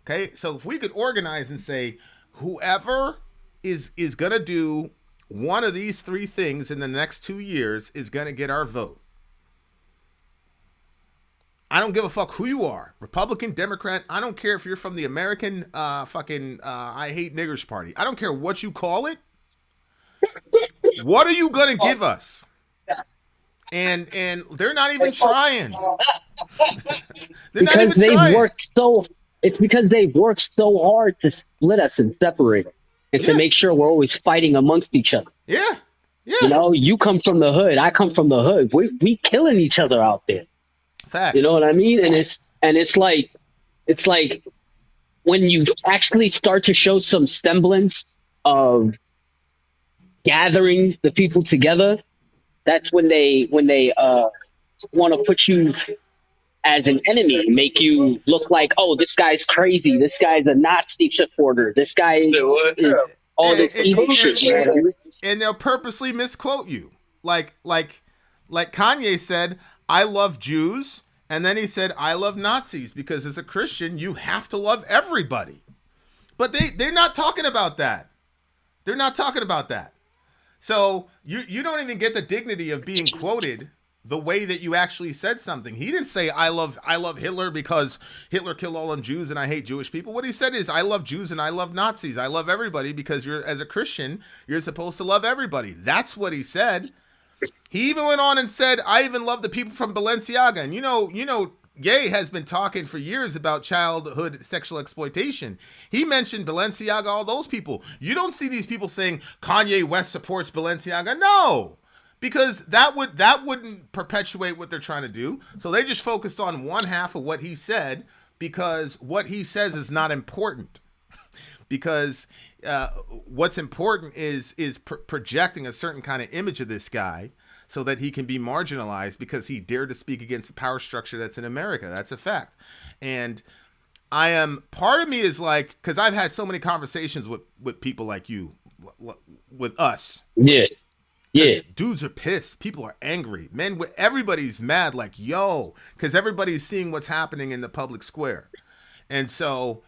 Okay, so if we could organize and say, whoever is going to do one of these 3 things in the next 2 years is going to get our vote. I don't give a fuck who you are, Republican, Democrat. I don't care if you're from the American I hate niggers party. I don't care what you call it. What are you going to give us? And they're not even trying.
It's because they've worked so hard to split us and separate us, and to make sure we're always fighting amongst each other.
Yeah.
You know, you come from the hood, I come from the hood. We killing each other out there.
Facts.
You know what I mean? And it's like when you actually start to show some semblance of gathering the people together, that's when they want to put you as an enemy, make you look like, oh, this guy's crazy, this guy's a Nazi supporter, this guy is all this evil shit.
And they'll purposely misquote you, like Kanye said, I love Jews, and then he said, I love Nazis, because as a Christian you have to love everybody. But they're not talking about that. They're not talking about that. So you don't even get the dignity of being quoted the way that you actually said something. He didn't say, I love Hitler because Hitler killed all them Jews and I hate Jewish people. What he said is, I love Jews and I love Nazis. I love everybody because as a Christian, you're supposed to love everybody. That's what he said. He even went on and said, I even love the people from Balenciaga. And you know, Ye has been talking for years about childhood sexual exploitation. He mentioned Balenciaga, all those people. You don't see these people saying Kanye West supports Balenciaga. No, because that wouldn't perpetuate what they're trying to do. So they just focused on one half of what he said, because what he says is not important. Because what's important is projecting a certain kind of image of this guy so that he can be marginalized because he dared to speak against the power structure that's in America. That's a fact. And part of me is like, because I've had so many conversations with people like you, with us.
Yeah. Yeah.
Dudes are pissed. People are angry. Man, everybody's mad, like, yo, because everybody's seeing what's happening in the public square. And so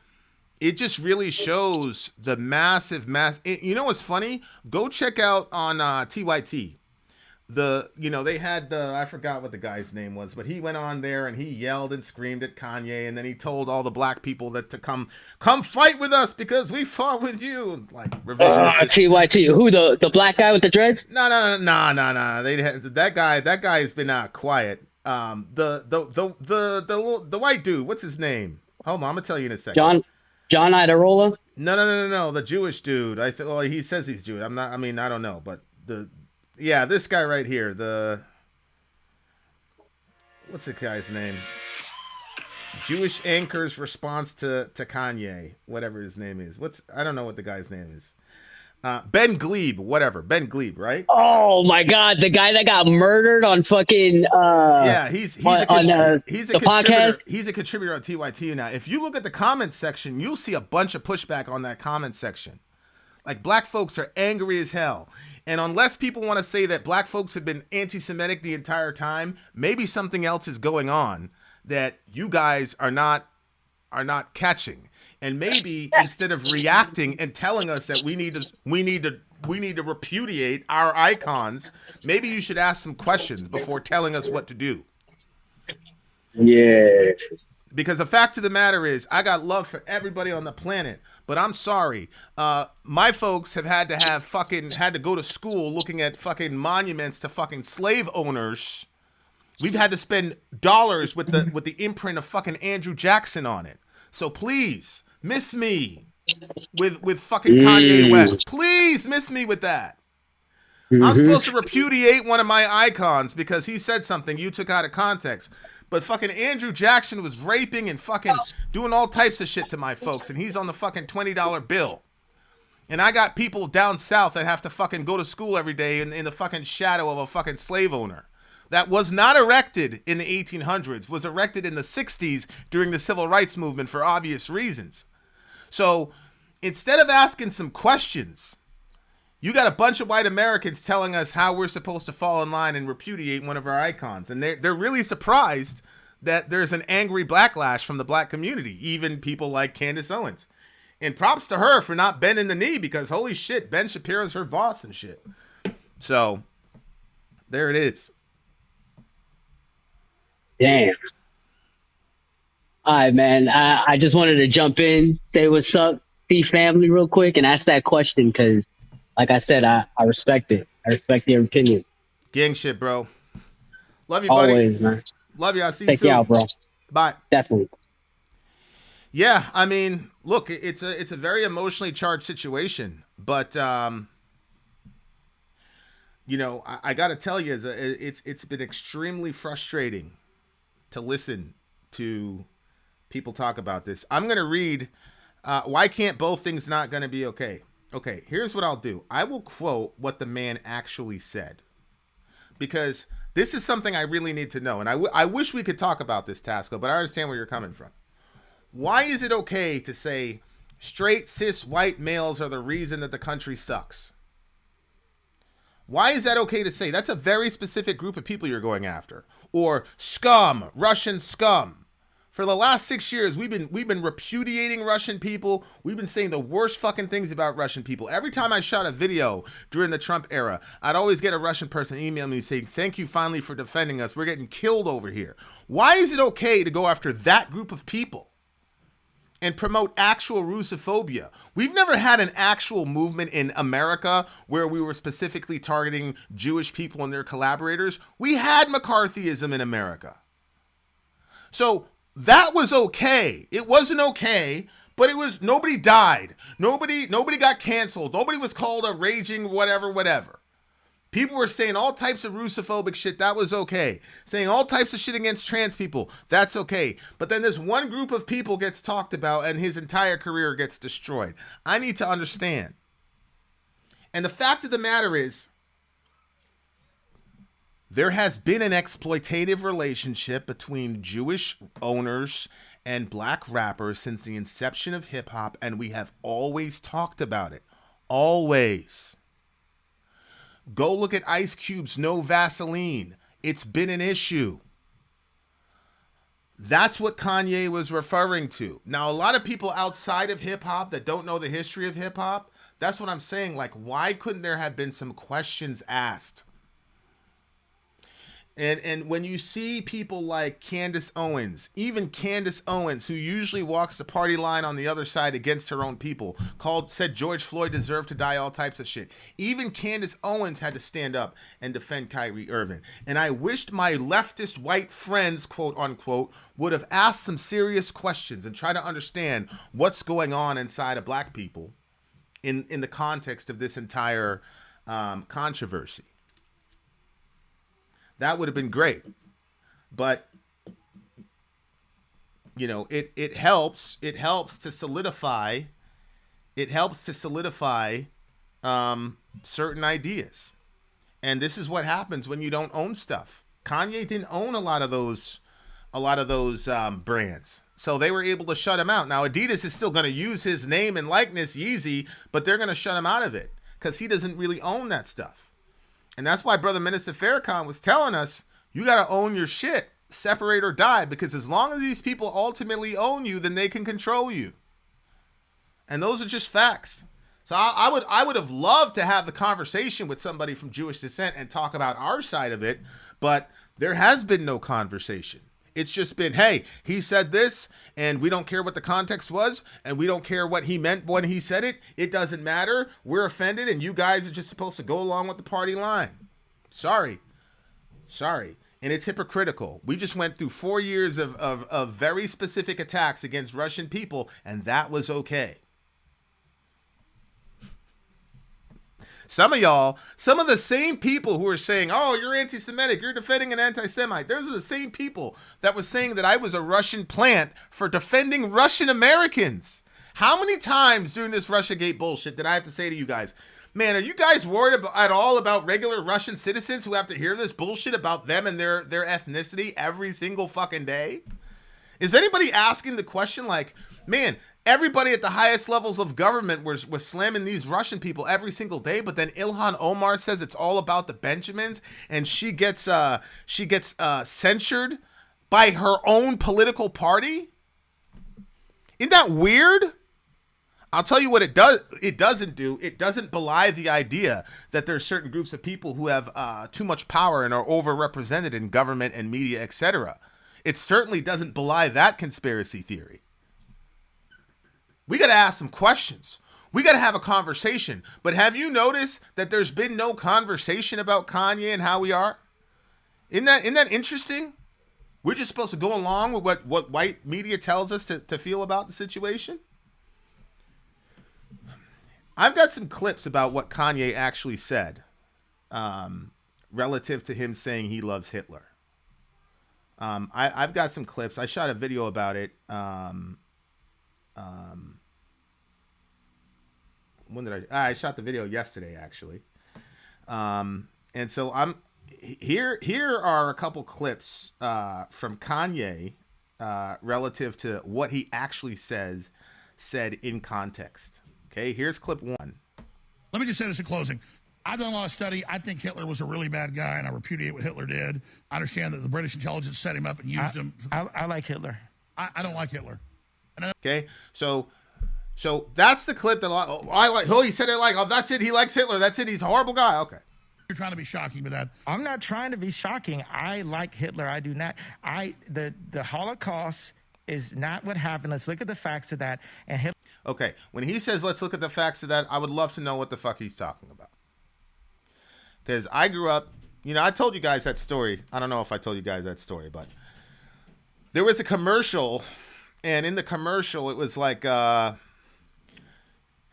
it just really shows the massive. You know what's funny? Go check out on TYT. They had I forgot what the guy's name was, but he went on there and he yelled and screamed at Kanye, and then he told all the black people that to come fight with us because we fought with you. Like revisionist.
TYT, who the black guy with the dreads?
No. That guy's been quiet. The white dude, what's his name? Hold on, I'm gonna tell you in a second.
John Idarola?
No, the Jewish dude. He says he's Jewish. I don't know, but this guy right here, what's the guy's name? Jewish anchor's response to Kanye, whatever his name is. I don't know what the guy's name is. Ben Glebe, Ben Glebe, right?
Oh my God, the guy that got murdered on fucking
he's a contributor.
Podcast.
He's a contributor on TYT now. If you look at the comments section, you'll see a bunch of pushback on that comment section. Like black folks are angry as hell. And unless people want to say that black folks have been anti-Semitic the entire time, maybe something else is going on that you guys are not catching. And maybe instead of reacting and telling us that we need to repudiate our icons, maybe you should ask some questions before telling us what to do.
Yeah.
Because the fact of the matter is, I got love for everybody on the planet, but I'm sorry. My folks have had to go to school looking at fucking monuments to fucking slave owners. We've had to spend dollars with the imprint of fucking Andrew Jackson on it. So please, miss me with fucking Kanye West. Please miss me with that. I'm supposed to repudiate one of my icons because he said something you took out of context. But fucking Andrew Jackson was raping and fucking doing all types of shit to my folks, and he's on the fucking $20 bill. And I got people down south that have to fucking go to school every day in the fucking shadow of a fucking slave owner. That was not erected in the 1800s, was erected in the 60s during the civil rights movement for obvious reasons. So instead of asking some questions, you got a bunch of white Americans telling us how we're supposed to fall in line and repudiate one of our icons. And they're really surprised that there's an angry backlash from the black community, even people like Candace Owens. And props to her for not bending the knee because holy shit, Ben Shapiro's her boss and shit. So there it is.
Damn. All right, man. I just wanted to jump in, say what's up, see family real quick, and ask that question because, like I said, I respect it. I respect your opinion.
Gang shit, bro. Love you, buddy.
Always, man.
Love you. I'll see you soon.
Take you out, bro.
Bye.
Definitely.
Yeah, I mean, look, it's a very emotionally charged situation, but I got to tell you, it's been extremely frustrating to listen to people talk about this. I'm going to read, why can't both things not going to be okay? Okay, here's what I'll do. I will quote what the man actually said, because this is something I really need to know. And I wish we could talk about this, Tasco, but I understand where you're coming from. Why is it okay to say straight, cis, white males are the reason that the country sucks? Why is that okay to say? That's a very specific group of people you're going after. Or scum, Russian scum. For the last 6 years, we've been repudiating Russian people. We've been saying the worst fucking things about Russian people. Every time I shot a video during the Trump era, I'd always get a Russian person email me saying, "Thank you finally for defending us. We're getting killed over here." Why is it okay to go after that group of people and promote actual Russophobia? We've never had an actual movement in America where we were specifically targeting Jewish people and their collaborators. We had McCarthyism in America. So that was okay. It wasn't okay, but nobody died. Nobody got canceled. Nobody was called a raging whatever. People were saying all types of Russophobic shit. That was okay. Saying all types of shit against trans people. That's okay. But then this one group of people gets talked about and his entire career gets destroyed. I need to understand. And the fact of the matter is, there has been an exploitative relationship between Jewish owners and black rappers since the inception of hip hop, and we have always talked about it. Always. Go look at Ice Cube's No Vaseline. It's been an issue. That's what Kanye was referring to. Now, a lot of people outside of hip hop that don't know the history of hip hop, that's what I'm saying. Like, why couldn't there have been some questions asked? And when you see people like Candace Owens, even Candace Owens, who usually walks the party line on the other side against her own people, said George Floyd deserved to die, all types of shit. Even Candace Owens had to stand up and defend Kyrie Irving. And I wished my leftist white friends, quote unquote, would have asked some serious questions and try to understand what's going on inside of black people in the context of this entire controversy. That would have been great. But, you know, it helps to solidify certain ideas. And this is what happens when you don't own stuff. Kanye didn't own a lot of those brands. So they were able to shut him out. Now, Adidas is still going to use his name and likeness, Yeezy, but they're going to shut him out of it because he doesn't really own that stuff. And that's why Brother Minister Farrakhan was telling us, you got to own your shit, separate or die, because as long as these people ultimately own you, then they can control you. And those are just facts. So I would have loved to have the conversation with somebody from Jewish descent and talk about our side of it, but there has been no conversation. It's just been, hey, he said this, and we don't care what the context was, and we don't care what he meant when he said it. It doesn't matter. We're offended, and you guys are just supposed to go along with the party line. Sorry. And it's hypocritical. We just went through 4 years of very specific attacks against Russian people, and that was okay. Some of the same people who are saying, oh, you're anti-Semitic, you're defending an anti-Semite. Those are the same people that was saying that I was a Russian plant for defending Russian Americans. How many times during this Russiagate bullshit did I have to say to you guys, man, are you guys worried at all about regular Russian citizens who have to hear this bullshit about them and their ethnicity every single fucking day? Is anybody asking the question like, man, everybody at the highest levels of government was slamming these Russian people every single day, but then Ilhan Omar says it's all about the Benjamins, and she gets censured by her own political party? Isn't that weird? I'll tell you what it does. It doesn't do. It doesn't belie the idea that there are certain groups of people who have too much power and are overrepresented in government and media, etc. It certainly doesn't belie that conspiracy theory. We got to ask some questions. We got to have a conversation. But have you noticed that there's been no conversation about Kanye and how we are? Isn't that interesting? We're just supposed to go along with what white media tells us to feel about the situation? I've got some clips about what Kanye actually said relative to him saying he loves Hitler. I've got some clips. I shot a video about it. When did I shot the video yesterday, actually. And so here are a couple clips from Kanye relative to what he actually said in context. Okay, here's clip 1.
Let me just say this in closing. I've done a lot of study. I think Hitler was a really bad guy, and I repudiate what Hitler did. I understand that the British intelligence set him up and used him.
I like Hitler.
I don't like Hitler.
Okay, so that's the clip that I like. Oh, he said it like, oh, that's it. He likes Hitler. That's it. He's a horrible guy. Okay.
You're trying to be shocking with that.
I'm not trying to be shocking. I like Hitler. I do not. The Holocaust is not what happened. Let's look at the facts of that. And Hitler.
Okay, when he says let's look at the facts of that, I would love to know what the fuck he's talking about. Because I grew up, I told you guys that story. I don't know if I told you guys that story, but there was a commercial, and in the commercial, it was like, I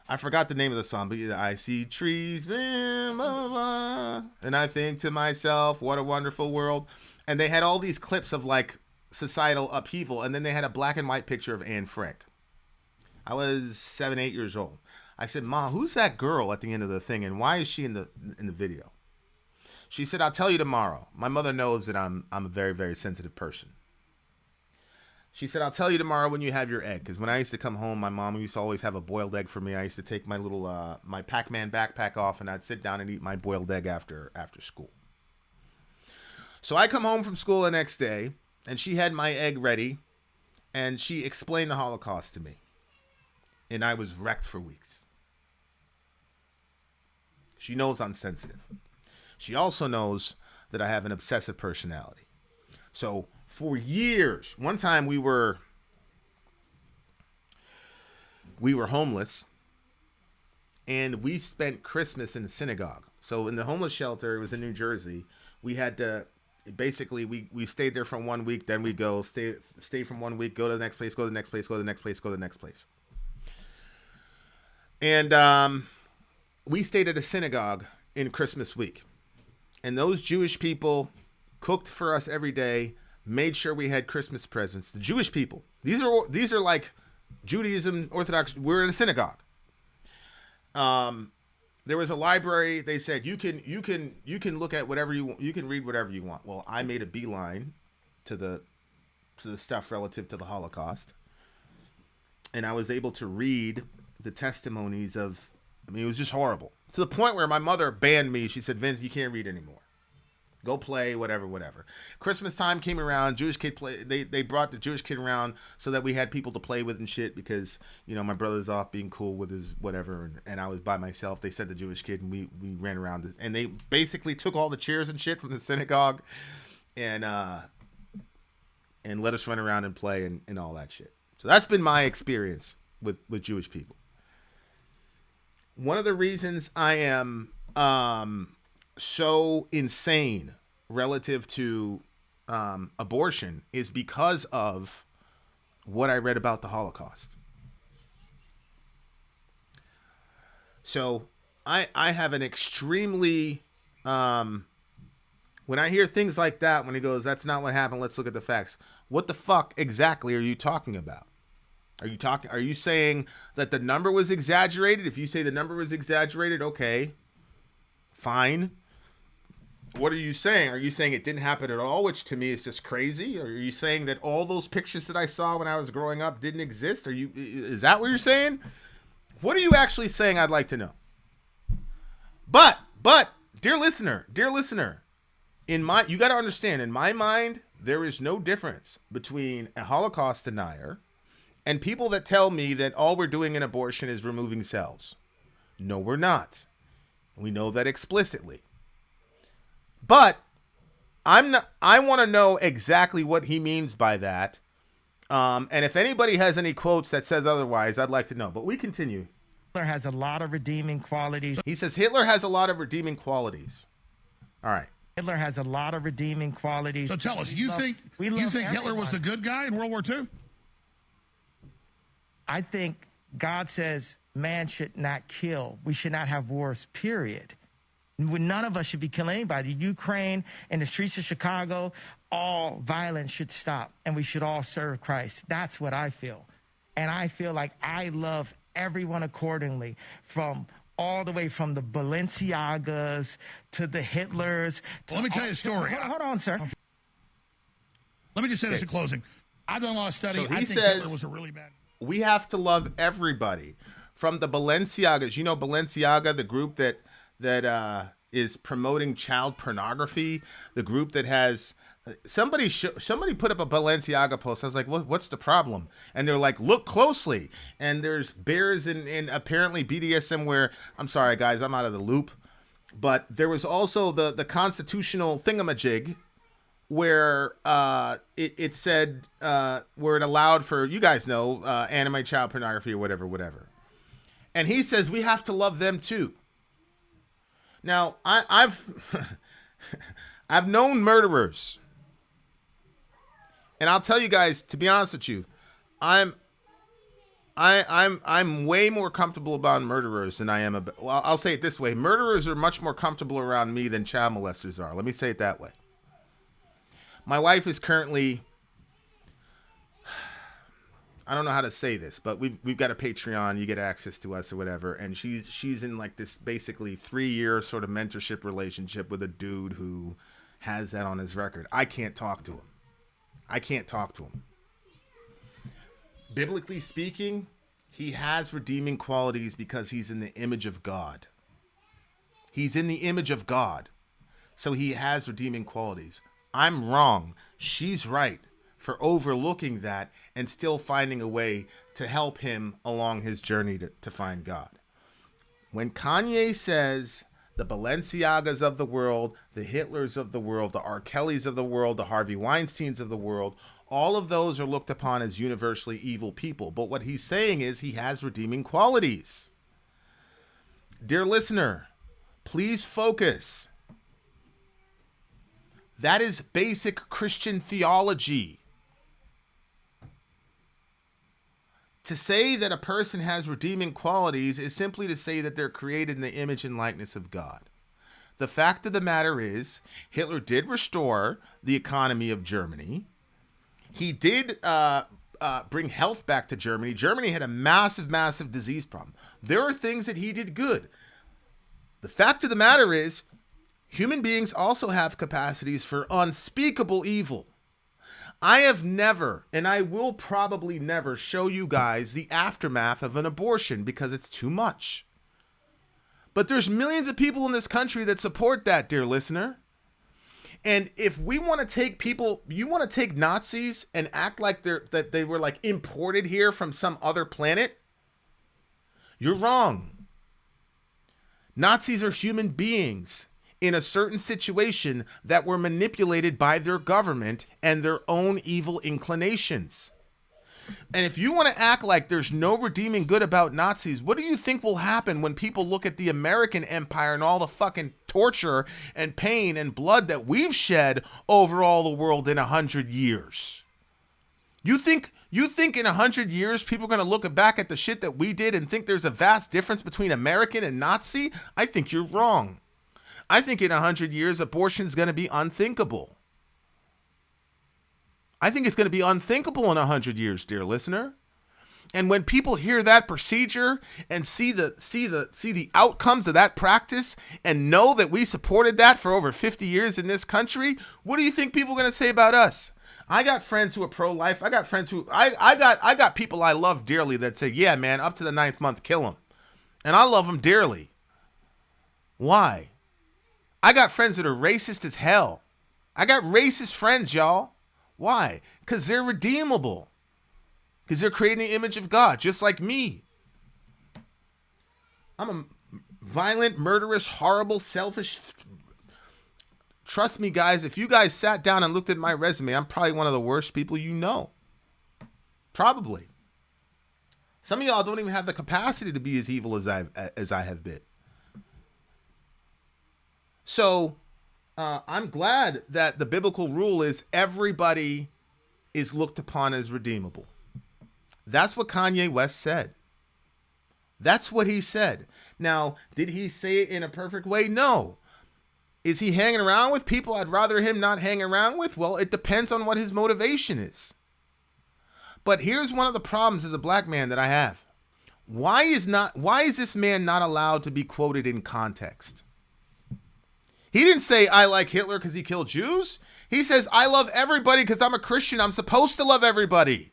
I forgot the name of the song, but I see trees, blah, blah, blah, and I think to myself, what a wonderful world. And they had all these clips of like societal upheaval, and then they had a black and white picture of Anne Frank. I was 7, 8 years old. I said, Mom, who's that girl at the end of the thing, and why is she in the video? She said, I'll tell you tomorrow. My mother knows that I'm a very, very sensitive person. She said, I'll tell you tomorrow when you have your egg. Because when I used to come home, my mom used to always have a boiled egg for me. I used to take my little my Pac-Man backpack off, and I'd sit down and eat my boiled egg after school. So I come home from school the next day, and she had my egg ready, and she explained the Holocaust to me. And I was wrecked for weeks. She knows I'm sensitive. She also knows that I have an obsessive personality. So for years, one time we were homeless, and we spent Christmas in the synagogue. So in the homeless shelter, it was in New Jersey. We had to basically we stayed there for 1 week, then we go stay from 1 week, go to the next place, go to the next place, go to the next place, go to the next place. And we stayed at a synagogue in Christmas week. And those Jewish people cooked for us every day, made sure we had Christmas presents. The Jewish people. These are like Judaism, Orthodox. We're in a synagogue. There was a library. They said you can look at whatever you want. You can read whatever you want. Well, I made a beeline to the stuff relative to the Holocaust, and I was able to read the testimonies of. I mean, it was just horrible, to the point where my mother banned me. She said, Vince, you can't read anymore. Go play, whatever. Christmas time came around. Jewish kid play. They brought the Jewish kid around so that we had people to play with and shit, because, you know, my brother's off being cool with his whatever, and I was by myself. They sent the Jewish kid, and we ran around, and they basically took all the chairs and shit from the synagogue and let us run around and play and all that shit. So that's been my experience with Jewish people. One of the reasons I am so insane relative to abortion is because of what I read about the Holocaust. So I have an extremely when I hear things like that, when he goes, that's not what happened, let's look at the facts. What the fuck exactly are you talking about? Are you saying that the number was exaggerated? If you say the number was exaggerated, okay, fine. What are you saying? Are you saying it didn't happen at all, which to me is just crazy? Or are you saying that all those pictures that I saw when I was growing up didn't exist? Is that what you're saying? What are you actually saying? I'd like to know. But dear listener, you got to understand, in my mind, there is no difference between a Holocaust denier and people that tell me that all we're doing in abortion is removing cells. No, we're not. We know that explicitly. But I want to know exactly what he means by that. And if anybody has any quotes that says otherwise, I'd like to know. But we continue.
Hitler has a lot of redeeming qualities.
He says Hitler has a lot of redeeming qualities. All right.
Hitler has a lot of redeeming qualities.
So tell us, you think Hitler was the good guy in World War II?
I think God says man should not kill. We should not have wars, period. None of us should be killing anybody. Ukraine and the streets of Chicago, all violence should stop, and we should all serve Christ. That's what I feel. And I feel like I love everyone accordingly, from all the way from the Balenciagas to the Hitlers.
Let me tell you a story.
Hold on, sir.
Let me just say this in closing. I've done a lot of study.
So he
I think
says,
Hitler was a really bad.
We have to love everybody, from the Balenciagas. You know Balenciaga, the group that is promoting child pornography, the group that has somebody put up a Balenciaga post. I was like, what's the problem? And they're like, look closely. And there's bears in apparently BDSM where, I'm sorry guys, I'm out of the loop, but there was also the constitutional thingamajig where it said where it allowed for, you guys know, anime child pornography or whatever. And he says we have to love them too. Now, I've I've known murderers. And I'll tell you guys, to be honest with you, I'm I'm way more comfortable about murderers than I am about. Well, I'll say it this way: murderers are much more comfortable around me than child molesters are. Let me say it that way. My wife is currently, I don't know how to say this, but we've got a Patreon. You get access to us or whatever, and she's in like this basically 3-year sort of mentorship relationship with a dude who has that on his record. I can't talk to him. Biblically speaking, he has redeeming qualities because he's in the image of God. He's in the image of God, so he has redeeming qualities. I'm wrong. She's right for overlooking that and still finding a way to help him along his journey to find God. When Kanye says the Balenciagas of the world, the Hitlers of the world, the R. Kellys of the world, the Harvey Weinsteins of the world, all of those are looked upon as universally evil people. But what he's saying is he has redeeming qualities. Dear listener, please focus. That is basic Christian theology. To say that a person has redeeming qualities is simply to say that they're created in the image and likeness of God. The fact of the matter is, Hitler did restore the economy of Germany. He did bring health back to Germany. Germany had a massive, massive disease problem. There are things that he did good. The fact of the matter is, human beings also have capacities for unspeakable evil. I have never, and I will probably never show you guys the aftermath of an abortion because it's too much. But there's millions of people in this country that support that, dear listener. And if we want to take people, you want to take Nazis and act like they were like imported here from some other planet? You're wrong. Nazis are human beings in a certain situation that were manipulated by their government and their own evil inclinations. And if you want to act like there's no redeeming good about Nazis, what do you think will happen when people look at the American empire and all the fucking torture and pain and blood that we've shed over all the world in 100 years? You think in 100 years people are going to look back at the shit that we did and think there's a vast difference between American and Nazi? I think you're wrong. I think in 100 years, abortion is going to be unthinkable. I think it's going to be unthinkable in 100 years, dear listener. And when people hear that procedure and see the outcomes of that practice and know that we supported that for over 50 years in this country, what do you think people are going to say about us? I got friends who are pro-life. I got friends who I got people I love dearly that say, "Yeah, man, up to the 9th month, kill them," and I love them dearly. Why? I got friends that are racist as hell. I got racist friends, y'all. Why? Because they're redeemable. Because they're creating the image of God, just like me. I'm a violent, murderous, horrible, selfish. Trust me, guys, if you guys sat down and looked at my resume, I'm probably one of the worst people you know. Probably. Some of y'all don't even have the capacity to be as evil as I have been. So I'm glad that the biblical rule is everybody is looked upon as redeemable. That's what Kanye West said. That's what he said. Now, did he say it in a perfect way? No. Is he hanging around with people I'd rather him not hang around with? Well, it depends on what his motivation is. But here's one of the problems as a black man that I have. Why is this man not allowed to be quoted in context? He didn't say, "I like Hitler because he killed Jews." He says, "I love everybody because I'm a Christian. I'm supposed to love everybody."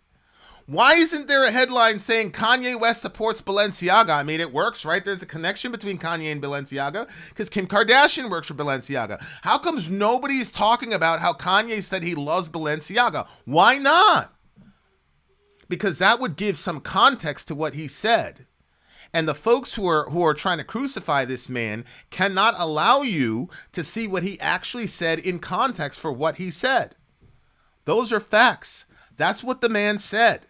Why isn't there a headline saying Kanye West supports Balenciaga? I mean, it works, right? There's a connection between Kanye and Balenciaga because Kim Kardashian works for Balenciaga. How comes nobody's talking about how Kanye said he loves Balenciaga? Why not? Because that would give some context to what he said. And the folks who are trying to crucify this man cannot allow you to see what he actually said in context for what he said. Those are facts. That's what the man said.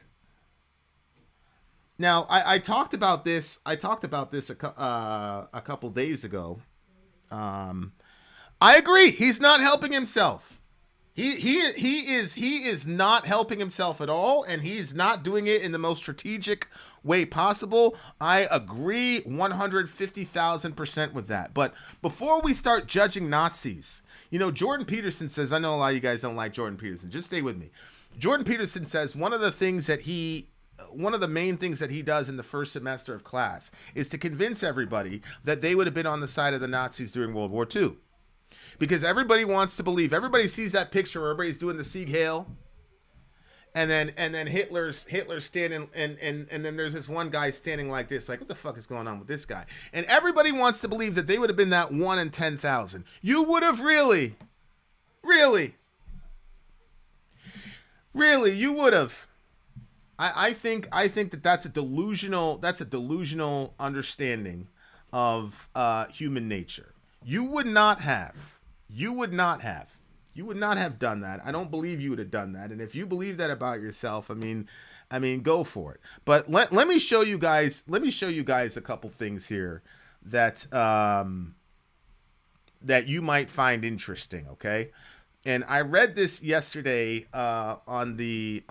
Now, I talked about this. I talked about this a couple days ago. I agree. He's not helping himself. He is not helping himself at all, and he's not doing it in the most strategic way possible. I agree 150,000% with that. But before we start judging Nazis, you know, Jordan Peterson says, I know a lot of you guys don't like Jordan Peterson. Just stay with me. Jordan Peterson says one of the main things that he does in the first semester of class is to convince everybody that they would have been on the side of the Nazis during World War II. Because everybody wants to believe, everybody sees that picture where everybody's doing the Sieg Heil, and then Hitler's standing, and then there's this one guy standing like this, like, what the fuck is going on with this guy? And everybody wants to believe that they would have been that 1 in 10,000. You would have really, you would have. I think that's a delusional understanding of human nature. You would not have done that. I don't believe you would have done that. And if you believe that about yourself, I mean, go for it. But let me show you guys a couple things here that that you might find interesting, okay? And I read this yesterday on the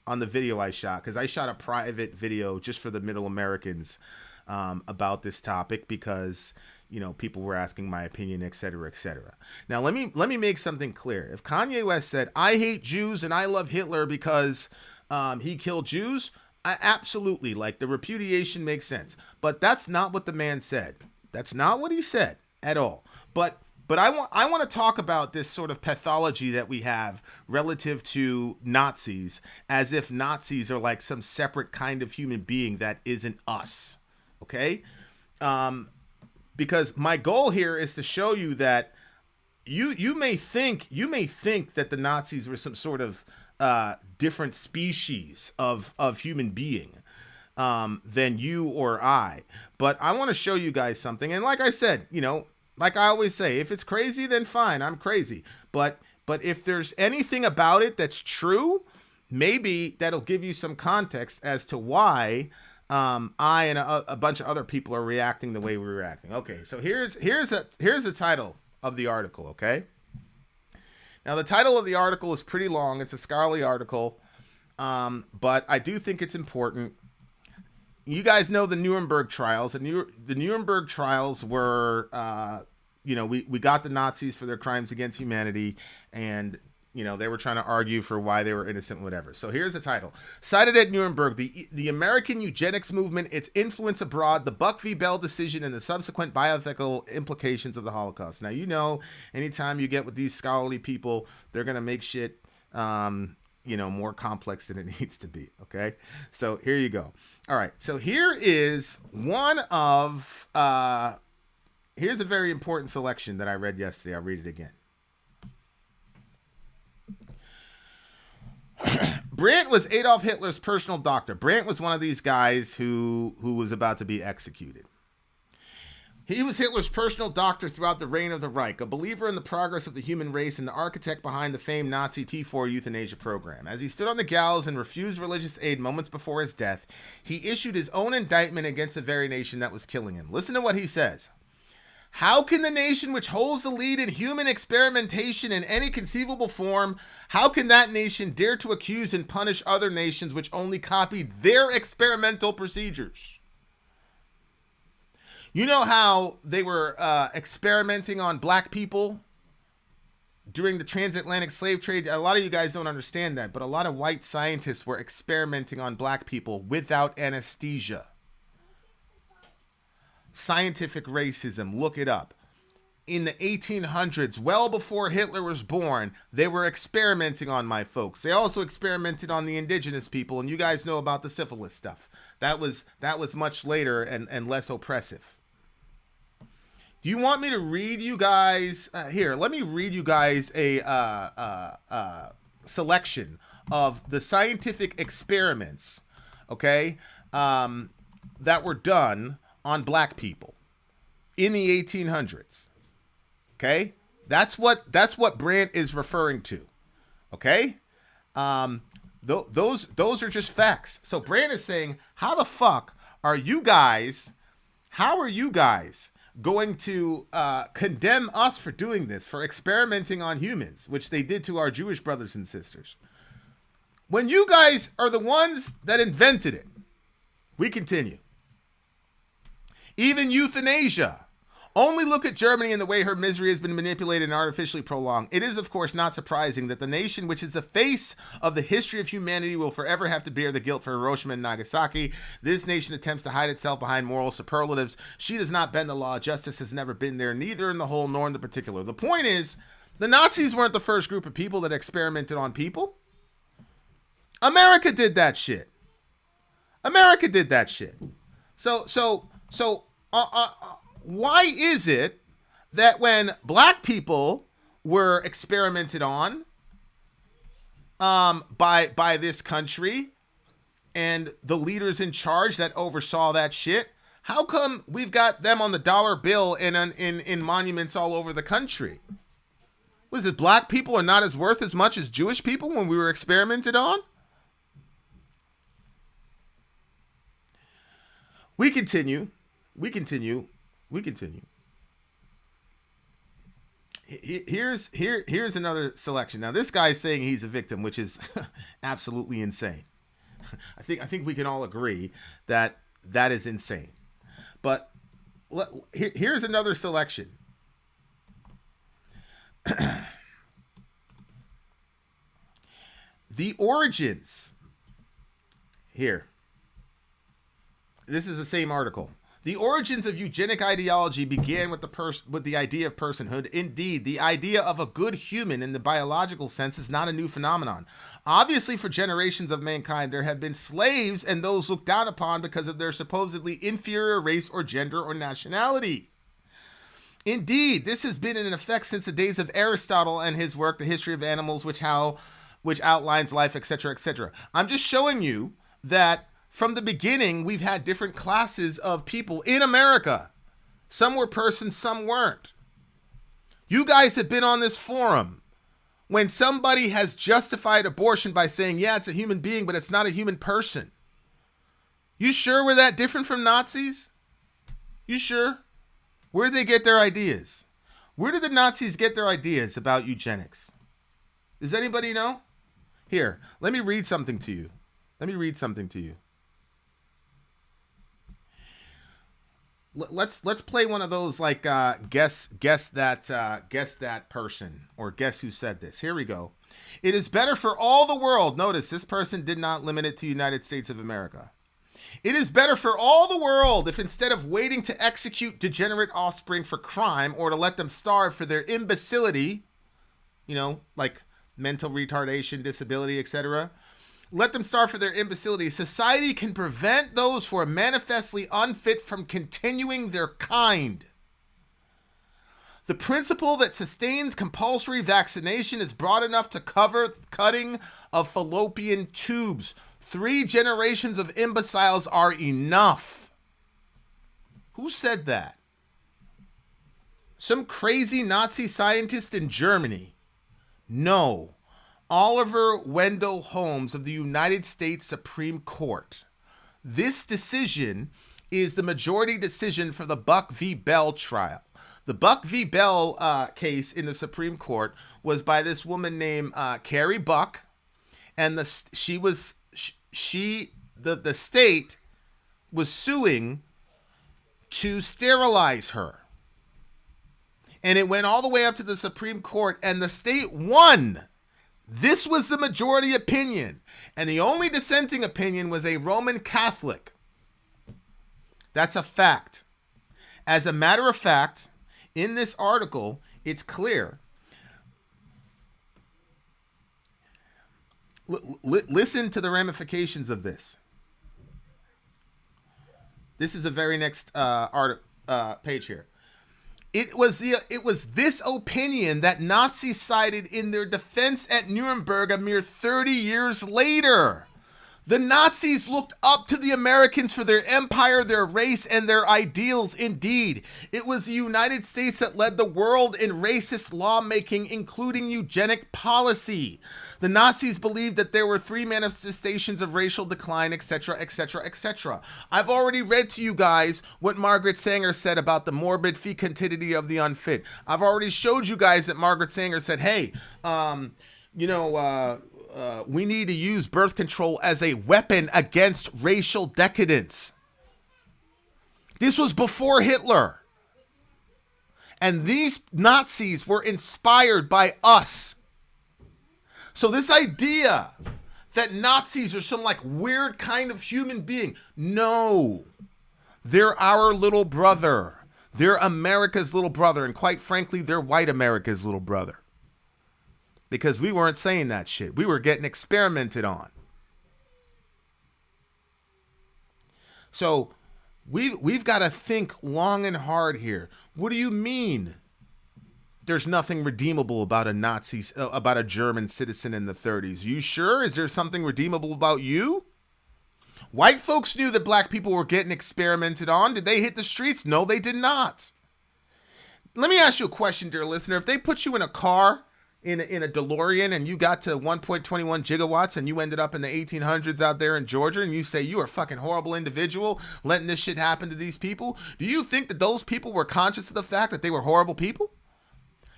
video I shot, because I shot a private video just for the Middle Americans about this topic, because you know, people were asking my opinion, et cetera, et cetera. Now, let me make something clear. If Kanye West said, I hate Jews and I love Hitler because he killed Jews, absolutely, like, the repudiation makes sense. But that's not what the man said. That's not what he said at all. But I want to talk about this sort of pathology that we have relative to Nazis, as if Nazis are like some separate kind of human being that isn't us, okay? Because my goal here is to show you that you may think that the Nazis were some sort of different species of human being than you or I. But I want to show you guys something. And like I said, you know, like I always say, if it's crazy, then fine, I'm crazy. But if there's anything about it that's true, maybe that'll give you some context as to why I and a bunch of other people are reacting the way we're reacting. Okay, so here's the title of the article, okay? Now, the title of the article is pretty long. It's a scholarly article, but I do think it's important. You guys know the Nuremberg trials. The Nuremberg trials were, you know, we got the Nazis for their crimes against humanity, and you know, they were trying to argue for why they were innocent, whatever. So here's the title. Cited at Nuremberg, the American eugenics movement, its influence abroad, the Buck v. Bell decision, and the subsequent bioethical implications of the Holocaust. Now, you know, anytime you get with these scholarly people, they're going to make shit, you know, more complex than it needs to be, okay? So here you go. All right, so here is one of, here's a very important selection that I read yesterday. I'll read it again. Brandt was Adolf Hitler's personal doctor. Brandt was one of these guys who was about to be executed. He was Hitler's personal doctor throughout the reign of the Reich, a believer in the progress of the human race and the architect behind the famed Nazi T4 euthanasia program. As he stood on the gallows and refused religious aid moments before his death, he issued his own indictment against the very nation that was killing him. Listen to what he says. How can the nation which holds the lead in human experimentation in any conceivable form, how can that nation dare to accuse and punish other nations which only copied their experimental procedures? You know how they were experimenting on black people during the transatlantic slave trade? A lot of you guys don't understand that, but a lot of white scientists were experimenting on black people without anesthesia. Scientific racism, look it up. In the 1800s, well before Hitler was born, they were experimenting on my folks. They also experimented on the indigenous people, and you guys know about the syphilis stuff. That was much later and less oppressive. Do you want me to read you guys? Here, let me read you guys a selection of the scientific experiments, okay, that were done on black people in the 1800s. Okay, that's what Brandt is referring to. Okay, those are just facts. So Brandt is saying, how the fuck are you guys? How are you guys going to condemn us for doing this, for experimenting on humans, which they did to our Jewish brothers and sisters. When you guys are the ones that invented it. We continue. Even euthanasia. Only look at Germany and the way her misery has been manipulated and artificially prolonged. It is, of course, not surprising that the nation which is the face of the history of humanity will forever have to bear the guilt for Hiroshima and Nagasaki. This nation attempts to hide itself behind moral superlatives. She does not bend the law. Justice has never been there, neither in the whole nor in the particular. The point is, the Nazis weren't the first group of people that experimented on people. America did that shit. America did that shit. So, why is it that when black people were experimented on by this country and the leaders in charge that oversaw that shit, how come we've got them on the dollar bill and in monuments all over the country? Was it black people are not as worth as much as Jewish people when we were experimented on? We continue. Here's another selection. Now, this guy's saying he's a victim, which is absolutely insane. I think we can all agree that that is insane. But here's another selection. The origins. Here. This is the same article. The origins of eugenic ideology began with the idea of personhood. Indeed, the idea of a good human in the biological sense is not a new phenomenon. Obviously, for generations of mankind, there have been slaves and those looked down upon because of their supposedly inferior race or gender or nationality. Indeed, this has been in effect since the days of Aristotle and his work, The History of Animals, which outlines life, etc., etc. I'm just showing you that from the beginning, we've had different classes of people in America. Some were persons, some weren't. You guys have been on this forum when somebody has justified abortion by saying, yeah, it's a human being, but it's not a human person. You sure we're that different from Nazis? You sure? Where did they get their ideas? Where did the Nazis get their ideas about eugenics? Does anybody know? Here, let me read something to you. Let's play one of those like guess that person or guess who said this. Here we go. It is better for all the world. Notice this person did not limit it to United States of America. It is better for all the world if instead of waiting to execute degenerate offspring for crime or to let them starve for their imbecility, like mental retardation, disability, etc., let them starve for their imbecility. Society can prevent those who are manifestly unfit from continuing their kind. The principle that sustains compulsory vaccination is broad enough to cover cutting of fallopian tubes. 3 generations of imbeciles are enough. Who said that? Some crazy Nazi scientist in Germany? No. Oliver Wendell Holmes of the United States Supreme Court. This decision is the majority decision for the Buck v. Bell trial. The Buck v. Bell case in the Supreme Court was by this woman named Carrie Buck, and the state was suing to sterilize her. And it went all the way up to the Supreme Court, and the state won. This was the majority opinion, and the only dissenting opinion was a Roman Catholic. That's a fact. As a matter of fact, in this article, it's clear. Listen to the ramifications of this. This is the very next page here. It was this opinion that Nazis cited in their defense at Nuremberg a mere 30 years later. The Nazis looked up to the Americans for their empire, their race, and their ideals. Indeed, it was the United States that led the world in racist lawmaking, including eugenic policy. The Nazis believed that there were three manifestations of racial decline, etc., etc., etc. I've already read to you guys what Margaret Sanger said about the morbid fecundity of the unfit. I've already showed you guys that Margaret Sanger said, hey, we need to use birth control as a weapon against racial decadence. This was before Hitler. And these Nazis were inspired by us. So this idea that Nazis are some like weird kind of human being, no. They're our little brother. They're America's little brother. And quite frankly, they're white America's little brother. Because we weren't saying that shit. We were getting experimented on. So we've got to think long and hard here. What do you mean there's nothing redeemable about about a German citizen in the 30s? You sure? Is there something redeemable about you? White folks knew that black people were getting experimented on. Did they hit the streets? No, they did not. Let me ask you a question, dear listener. If they put you in a car, in a DeLorean, and you got to 1.21 gigawatts and you ended up in the 1800s out there in Georgia, and you say you are a fucking horrible individual letting this shit happen to these people, do you think that those people were conscious of the fact that they were horrible people?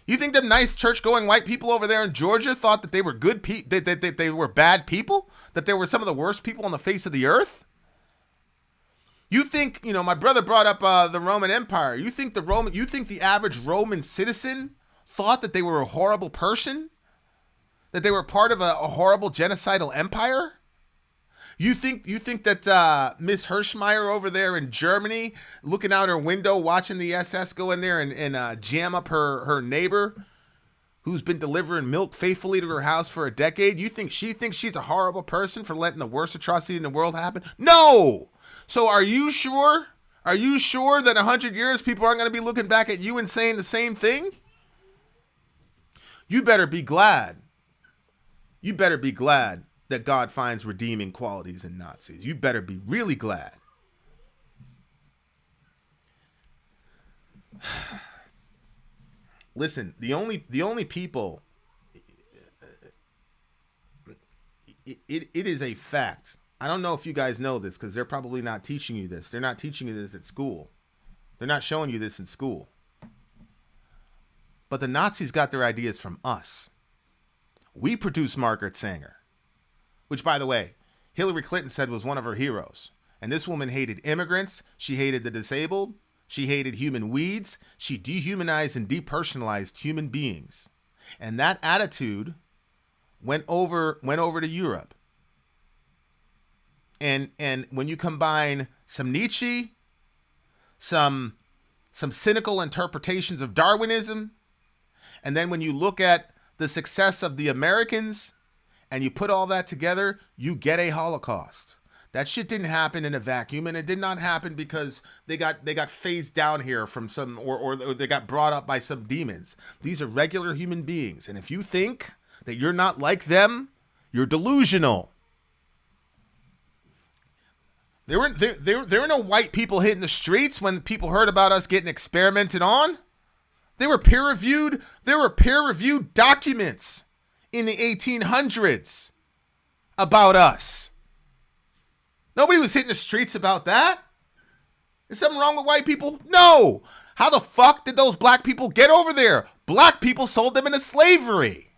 You think them nice church-going white people over there in Georgia thought that they were good that they were bad people? That they were some of the worst people on the face of the earth? You think, my brother brought up the Roman Empire. You think the average Roman citizen thought that they were a horrible person? That they were part of a horrible genocidal empire? You think that Miss Hirschmeyer over there in Germany, looking out her window, watching the SS go in there and jam up her neighbor who's been delivering milk faithfully to her house for a decade, you think she thinks she's a horrible person for letting the worst atrocity in the world happen? No! So are you sure? Are you sure that 100 years people aren't going to be looking back at you and saying the same thing? You better be glad. You better be glad that God finds redeeming qualities in Nazis. You better be really glad. Listen, the only people, it is a fact. I don't know if you guys know this because they're probably not teaching you this. They're not teaching you this at school. They're not showing you this in school. But the Nazis got their ideas from us. We produced Margaret Sanger, which, by the way, Hillary Clinton said was one of her heroes. And this woman hated immigrants. She hated the disabled. She hated human weeds. She dehumanized and depersonalized human beings. And that attitude went over to Europe. And when you combine some Nietzsche, some cynical interpretations of Darwinism, and then when you look at the success of the Americans and you put all that together, you get a Holocaust. That shit didn't happen in a vacuum, and it did not happen because they got phased down here from some or they got brought up by some demons. These are regular human beings, and if you think that you're not like them, you're delusional. There were no white people hitting the streets when people heard about us getting experimented on. They were peer-reviewed. There were peer-reviewed documents in the 1800s about us. Nobody was hitting the streets about that. Is something wrong with white people? No. How the fuck did those black people get over there? Black people sold them into slavery.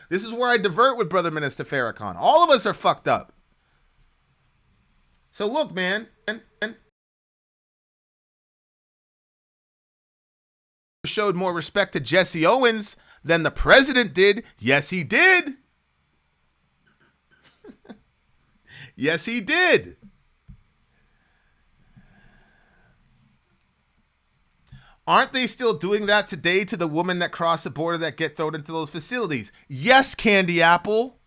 This is where I divert with Brother Minister Farrakhan. All of us are fucked up. So look, man. Showed more respect to Jesse Owens than the president did. Yes, he did. Yes, he did. Aren't they still doing that today to the women that cross the border that get thrown into those facilities? Yes, Candy Apple.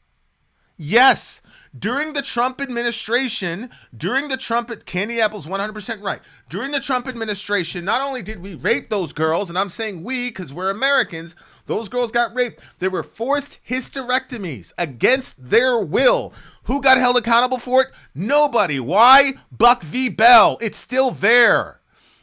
Yes. During the Trump administration, Candy Apple's 100% right. During the Trump administration, not only did we rape those girls, and I'm saying we because we're Americans, those girls got raped. There were forced hysterectomies against their will. Who got held accountable for it? Nobody. Why? Buck v. Bell. It's still there.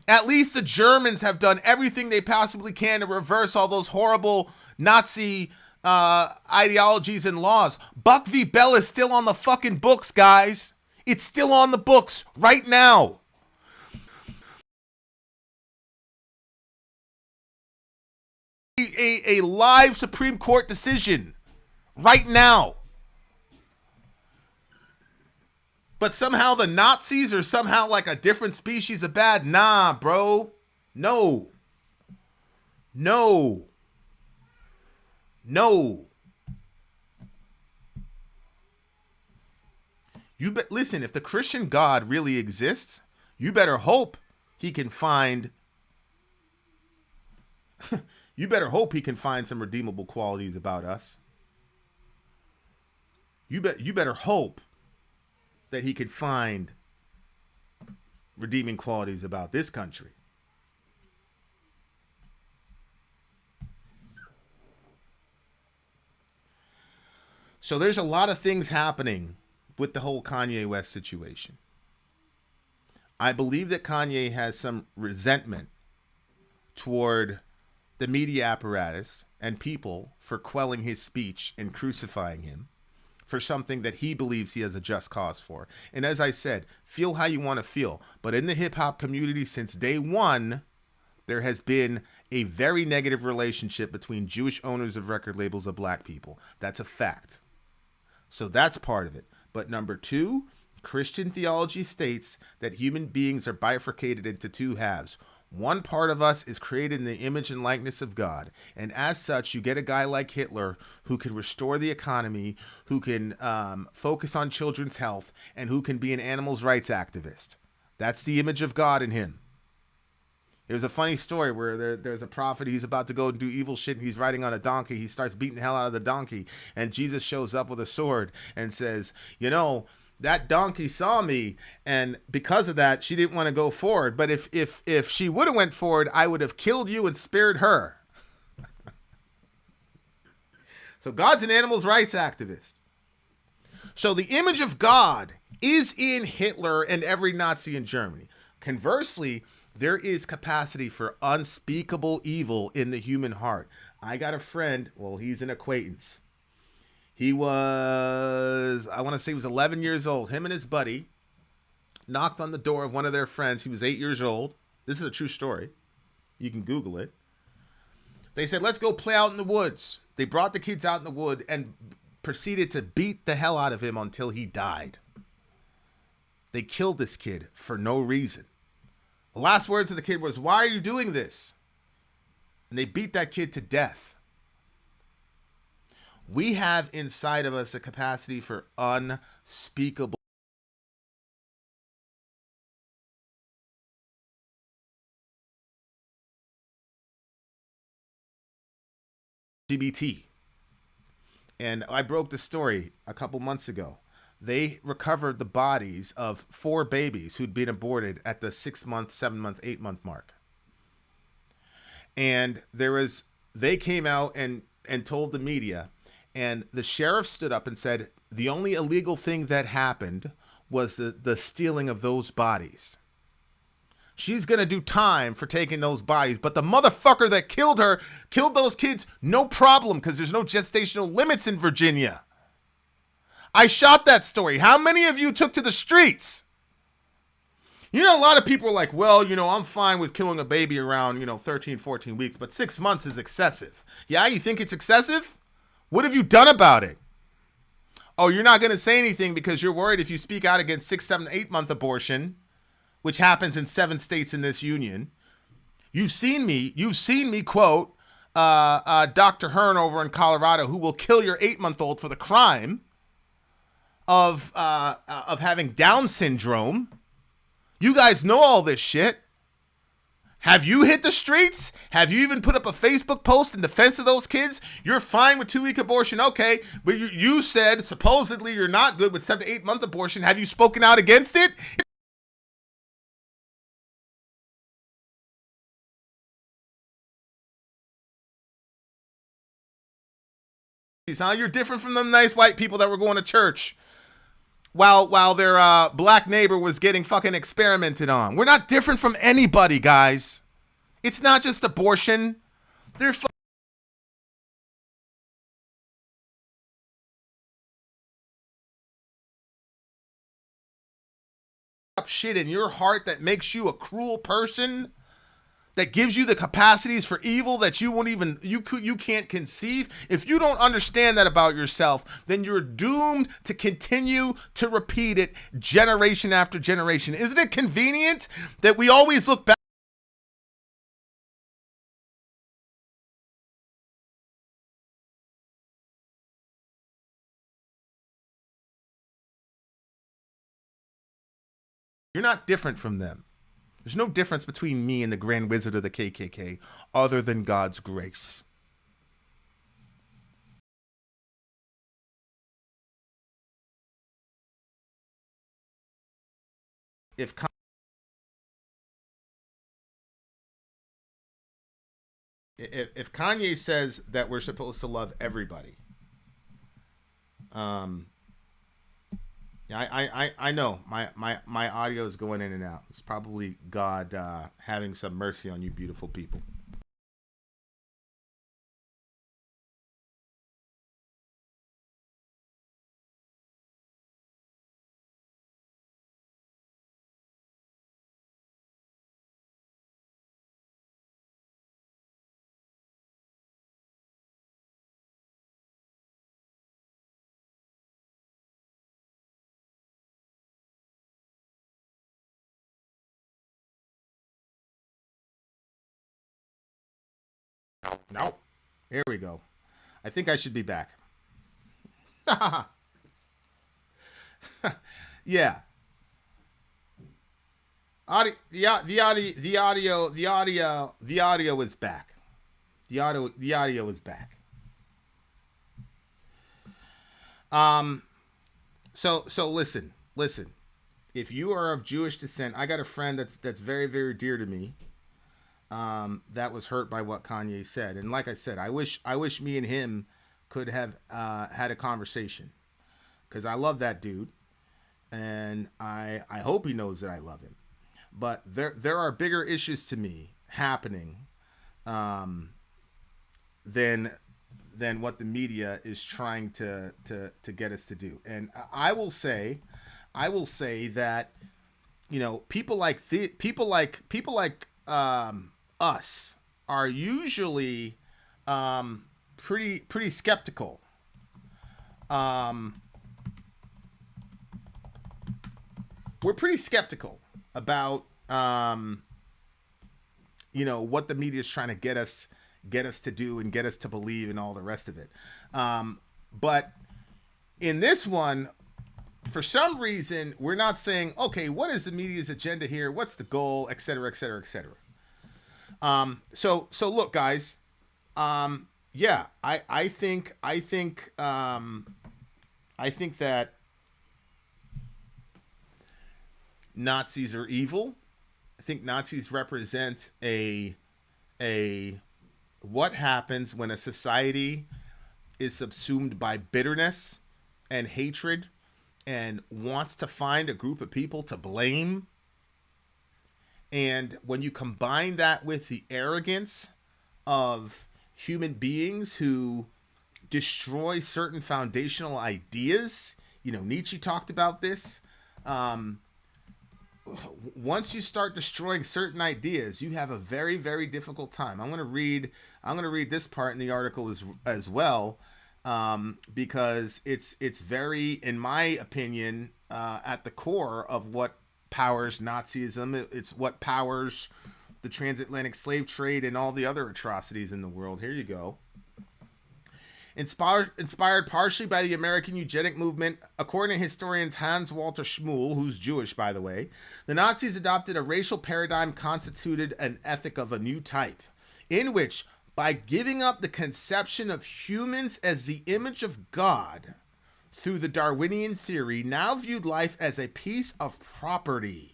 At least the Germans have done everything they possibly can to reverse all those horrible Nazi ideologies and laws. Buck v. Bell is still on the fucking books, guys. It's still on the books right now. A live Supreme Court decision right now. But somehow the Nazis are somehow like a different species of bad. Nah, bro. No. Listen, if the Christian God really exists, you better hope he can find some redeemable qualities about us. You better hope that he could find redeeming qualities about this country. So there's a lot of things happening with the whole Kanye West situation. I believe that Kanye has some resentment toward the media apparatus and people for quelling his speech and crucifying him for something that he believes he has a just cause for. And as I said, feel how you want to feel. But in the hip-hop community since day one, there has been a very negative relationship between Jewish owners of record labels and black people. That's a fact. So that's part of it. But number two, Christian theology states that human beings are bifurcated into two halves. One part of us is created in the image and likeness of God. And as such, you get a guy like Hitler who can restore the economy, who can focus on children's health, and who can be an animals' rights activist. That's the image of God in him. There's a funny story where there's a prophet. He's about to go and do evil shit. And he's riding on a donkey. He starts beating the hell out of the donkey. And Jesus shows up with a sword and says, you know, that donkey saw me. And because of that, she didn't want to go forward. But if she would have went forward, I would have killed you and spared her. So God's an animals' rights activist. So the image of God is in Hitler and every Nazi in Germany. Conversely, there is capacity for unspeakable evil in the human heart. I got a friend, well, he's an acquaintance. He was, I want to say he was 11 years old. Him and his buddy knocked on the door of one of their friends. He was 8 years old. This is a true story. You can Google it. They said, let's go play out in the woods. They brought the kids out in the wood and proceeded to beat the hell out of him until he died. They killed this kid for no reason. The last words of the kid was, why are you doing this? And they beat that kid to death. We have inside of us a capacity for unspeakable LGBT. And I broke the story a couple months ago. They recovered the bodies of 4 babies who'd been aborted at the 6-month, 7-month, 8-month mark. And they came out and told the media, and the sheriff stood up and said, the only illegal thing that happened was the stealing of those bodies. She's going to do time for taking those bodies. But the motherfucker that killed her, killed those kids, no problem, because there's no gestational limits in Virginia. I shot that story. How many of you took to the streets? You know, a lot of people are like, well, you know, I'm fine with killing a baby around, 13, 14 weeks, but 6 months is excessive. Yeah, you think it's excessive? What have you done about it? Oh, you're not going to say anything because you're worried if you speak out against 6, 7, 8-month abortion, which happens in 7 states in this union. You've seen me quote Dr. Hearn over in Colorado, who will kill your 8-month-old for the crime of having Down syndrome. You guys know all this shit. Have you hit the streets? Have you even put up a Facebook post in defense of those kids? You're fine with 2-week abortion, okay, but you said supposedly you're not good with 7 to 8 month abortion. Have you spoken out against it? You're different from them nice white people that were going to church while their black neighbor was getting fucking experimented on. We're not different from anybody, guys. It's not just abortion. They're up shit in your heart that makes you a cruel person, that gives you the capacities for evil that you won't even, you can't conceive. If you don't understand that about yourself, then you're doomed to continue to repeat it generation after generation. Isn't it convenient that we always look back? You're not different from them. There's no difference between me and the Grand Wizard of the KKK other than God's grace. If Kanye says that we're supposed to love everybody, I know my audio is going in and out. It's probably God having some mercy on you beautiful people. No. Here we go. I think I should be back. Yeah. The audio is back. The audio is back. So listen. If you are of Jewish descent, I got a friend that's very, very dear to me. That was hurt by what Kanye said, and like I said, I wish me and him could have had a conversation, because I love that dude, and I hope he knows that I love him. But there are bigger issues to me happening than what the media is trying to get us to do. And I will say that, you know, people like us are usually pretty skeptical. We're pretty skeptical about you know, what the media is trying to get us to do and get us to believe and all the rest of it. But in this one, for some reason, we're not saying, okay, what is the media's agenda here? What's the goal, et cetera, et cetera, et cetera. So look, guys, yeah, I think that Nazis are evil. I think Nazis represent what happens when a society is subsumed by bitterness and hatred and wants to find a group of people to blame. And when you combine that with the arrogance of human beings who destroy certain foundational ideas, you know, Nietzsche talked about this. Once you start destroying certain ideas, you have a very, very difficult time. I'm going to read this part in the article as well, because it's very, in my opinion, at the core of what powers Nazism. It's what powers the transatlantic slave trade and all the other atrocities in the world. Here you go. Inspired partially by the American eugenic movement, according to historians Hans Walter Schmuel, who's Jewish, by the way, the Nazis adopted a racial paradigm constituted an ethic of a new type, in which, by giving up the conception of humans as the image of God through the Darwinian theory, now viewed life as a piece of property.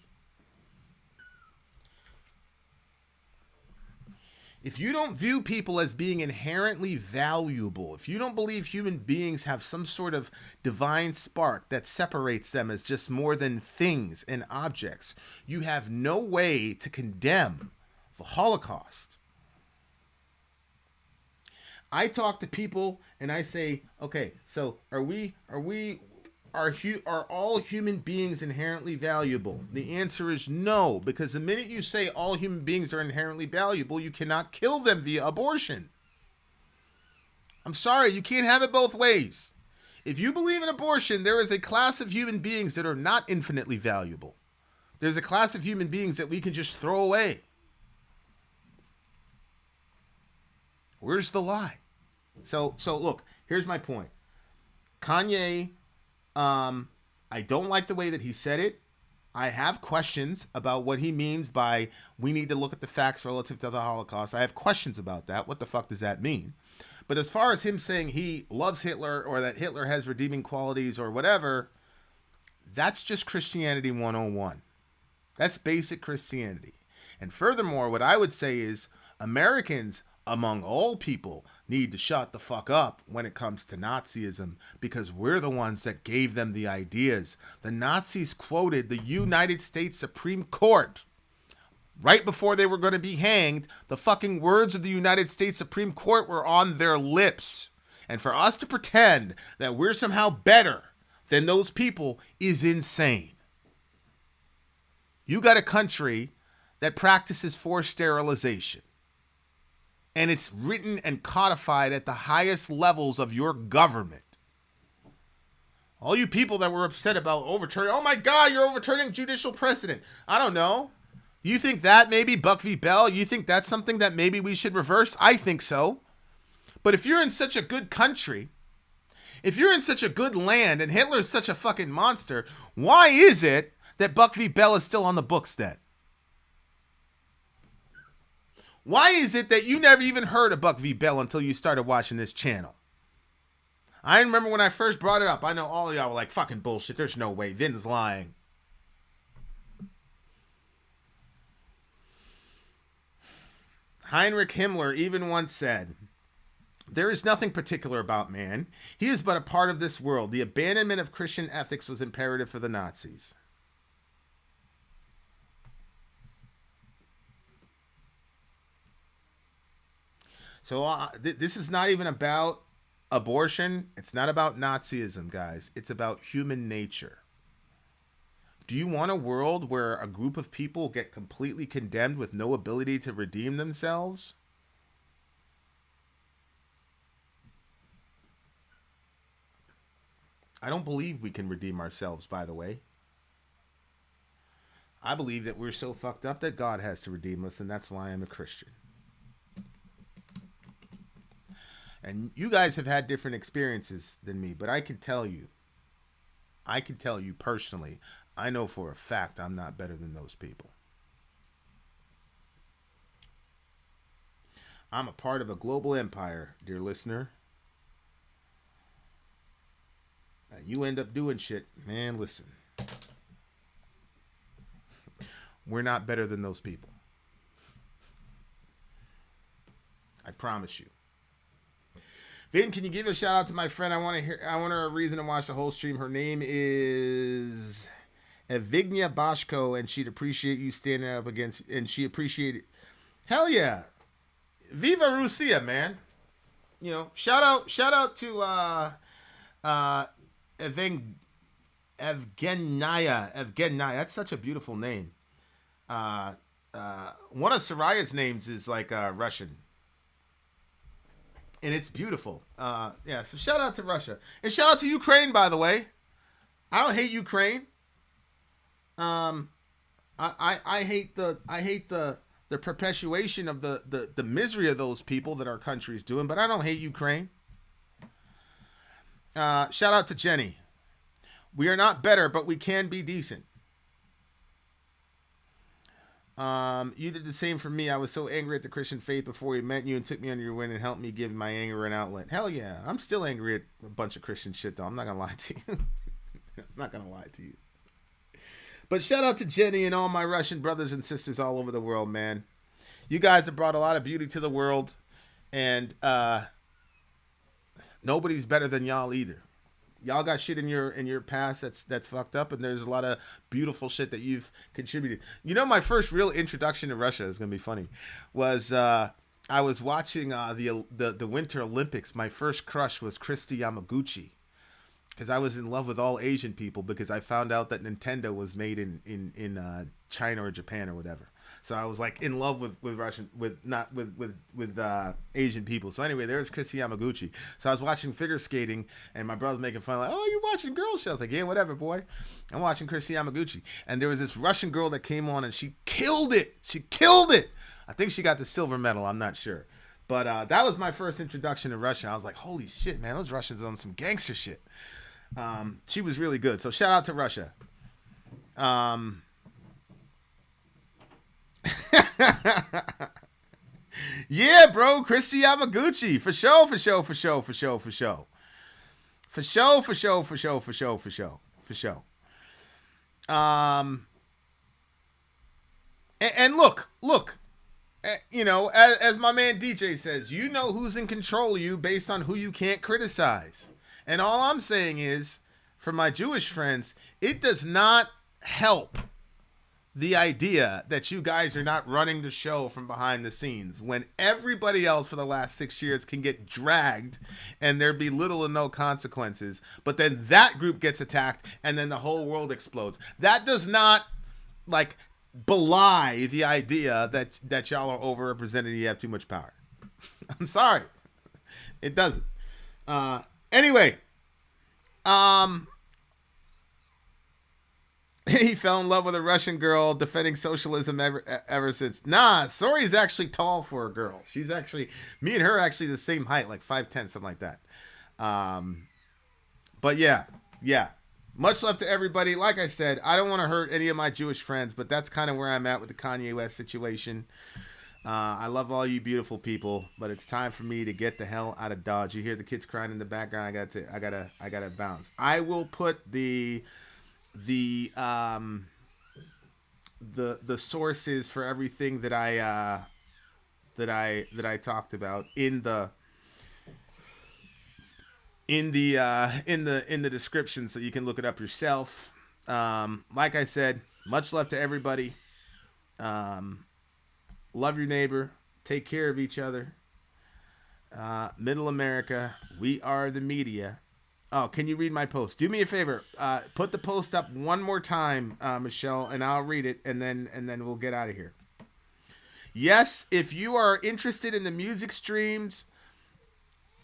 If you don't view people as being inherently valuable, if you don't believe human beings have some sort of divine spark that separates them as just more than things and objects, you have no way to condemn the Holocaust. I talk to people and I say, okay, so are all human beings inherently valuable? The answer is no, because the minute you say all human beings are inherently valuable, you cannot kill them via abortion. I'm sorry, you can't have it both ways. If you believe in abortion, there is a class of human beings that are not infinitely valuable. There's a class of human beings that we can just throw away. Where's the lie? So look, here's my point. Kanye, I don't like the way that he said it. I have questions about what he means by we need to look at the facts relative to the Holocaust. I have questions about that. What the fuck does that mean? But as far as him saying he loves Hitler or that Hitler has redeeming qualities or whatever, that's just Christianity 101. That's basic Christianity. And furthermore, what I would say is Americans, among all people, need to shut the fuck up when it comes to Nazism, because we're the ones that gave them the ideas. The Nazis quoted the United States Supreme Court right before they were going to be hanged. The fucking words of the United States Supreme Court were on their lips. And for us to pretend that we're somehow better than those people is insane. You got a country that practices forced sterilization. And it's written and codified at the highest levels of your government. All you people that were upset about overturning, oh my God, you're overturning judicial precedent. I don't know. You think that maybe Buck v. Bell, you think that's something that maybe we should reverse? I think so. But if you're in such a good country, if you're in such a good land and Hitler's such a fucking monster, why is it that Buck v. Bell is still on the books then? Why is it that you never even heard of Buck v. Bell until you started watching this channel? I remember when I first brought it up. I know all of y'all were like, fucking bullshit. There's no way. Vin's lying. Heinrich Himmler even once said, there is nothing particular about man. He is but a part of this world. The abandonment of Christian ethics was imperative for the Nazis. So this is not even about abortion. It's not about Nazism, guys. It's about human nature. Do you want a world where a group of people get completely condemned with no ability to redeem themselves? I don't believe we can redeem ourselves, by the way. I believe that we're so fucked up that God has to redeem us, and that's why I'm a Christian. And you guys have had different experiences than me, but I can tell you personally, I know for a fact I'm not better than those people. I'm a part of a global empire, dear listener. And you end up doing shit, man, listen. We're not better than those people. I promise you. Vin, can you give a shout out to my friend? I want her a reason to watch the whole stream. Her name is Evignia Boschko, and she'd appreciate you standing up against, and she appreciated. Hell yeah. Viva Rusia, man. You know, shout out to Evgenia. That's such a beautiful name. One of Soraya's names is like Russian. And it's beautiful. Yeah, so shout out to Russia. And shout out to Ukraine, by the way. I don't hate Ukraine. I hate the perpetuation of the misery of those people that our country is doing, but I don't hate Ukraine. Shout out to Jenny. We are not better, but we can be decent. You did the same for me. I was so angry at the Christian faith before we met you and took me under your wing and helped me give my anger an outlet. Hell yeah. I'm still angry at a bunch of Christian shit, though. I'm not going to lie to you. I'm not going to lie to you. But shout out to Jenny and all my Russian brothers and sisters all over the world, man. You guys have brought a lot of beauty to the world. And nobody's better than y'all either. Y'all got shit in your past that's fucked up, and there's a lot of beautiful shit that you've contributed. You know, my first real introduction to Russia is gonna be funny. Was I was watching the Winter Olympics. My first crush was Christy Yamaguchi, because I was in love with all Asian people because I found out that Nintendo was made in China or Japan or whatever. So I was like in love with Russian, with Asian people. So anyway, there was Christy Yamaguchi. So I was watching figure skating, and my brother was making fun, like, "Oh, you're watching girl shows?" Like, yeah, whatever, boy. I'm watching Christy Yamaguchi, and there was this Russian girl that came on, and she killed it. She killed it. I think she got the silver medal. I'm not sure, but that was my first introduction to Russia. I was like, holy shit, man, those Russians on some gangster shit. She was really good. So shout out to Russia. Yeah, bro, Christy Yamaguchi, for sure. And look, you know, as my man DJ says, you know who's in control of you based on who you can't criticize. And all I'm saying is, for my Jewish friends, it does not help the idea that you guys are not running the show from behind the scenes when everybody else for the last 6 years can get dragged and there be little or no consequences, but then that group gets attacked and then the whole world explodes. That does not like belie the idea that y'all are overrepresented and you have too much power. I'm sorry. It doesn't. Anyway, he fell in love with a Russian girl defending socialism ever since. Nah, Sori's actually tall for a girl. She's actually, me and her are actually the same height, like 5'10", something like that. But yeah. Much love to everybody. Like I said, I don't want to hurt any of my Jewish friends, but that's kind of where I'm at with the Kanye West situation. I love all you beautiful people, but it's time for me to get the hell out of Dodge. You hear the kids crying in the background. I gotta bounce. I will put the sources for everything that I talked about in the description, so you can look it up yourself. Like I said, much love to everybody. Love your neighbor. Take care of each other. Middle America, we are the media. Oh, can you read my post? Do me a favor. Put the post up one more time, Michelle, and I'll read it, and then we'll get out of here. Yes, if you are interested in the music streams,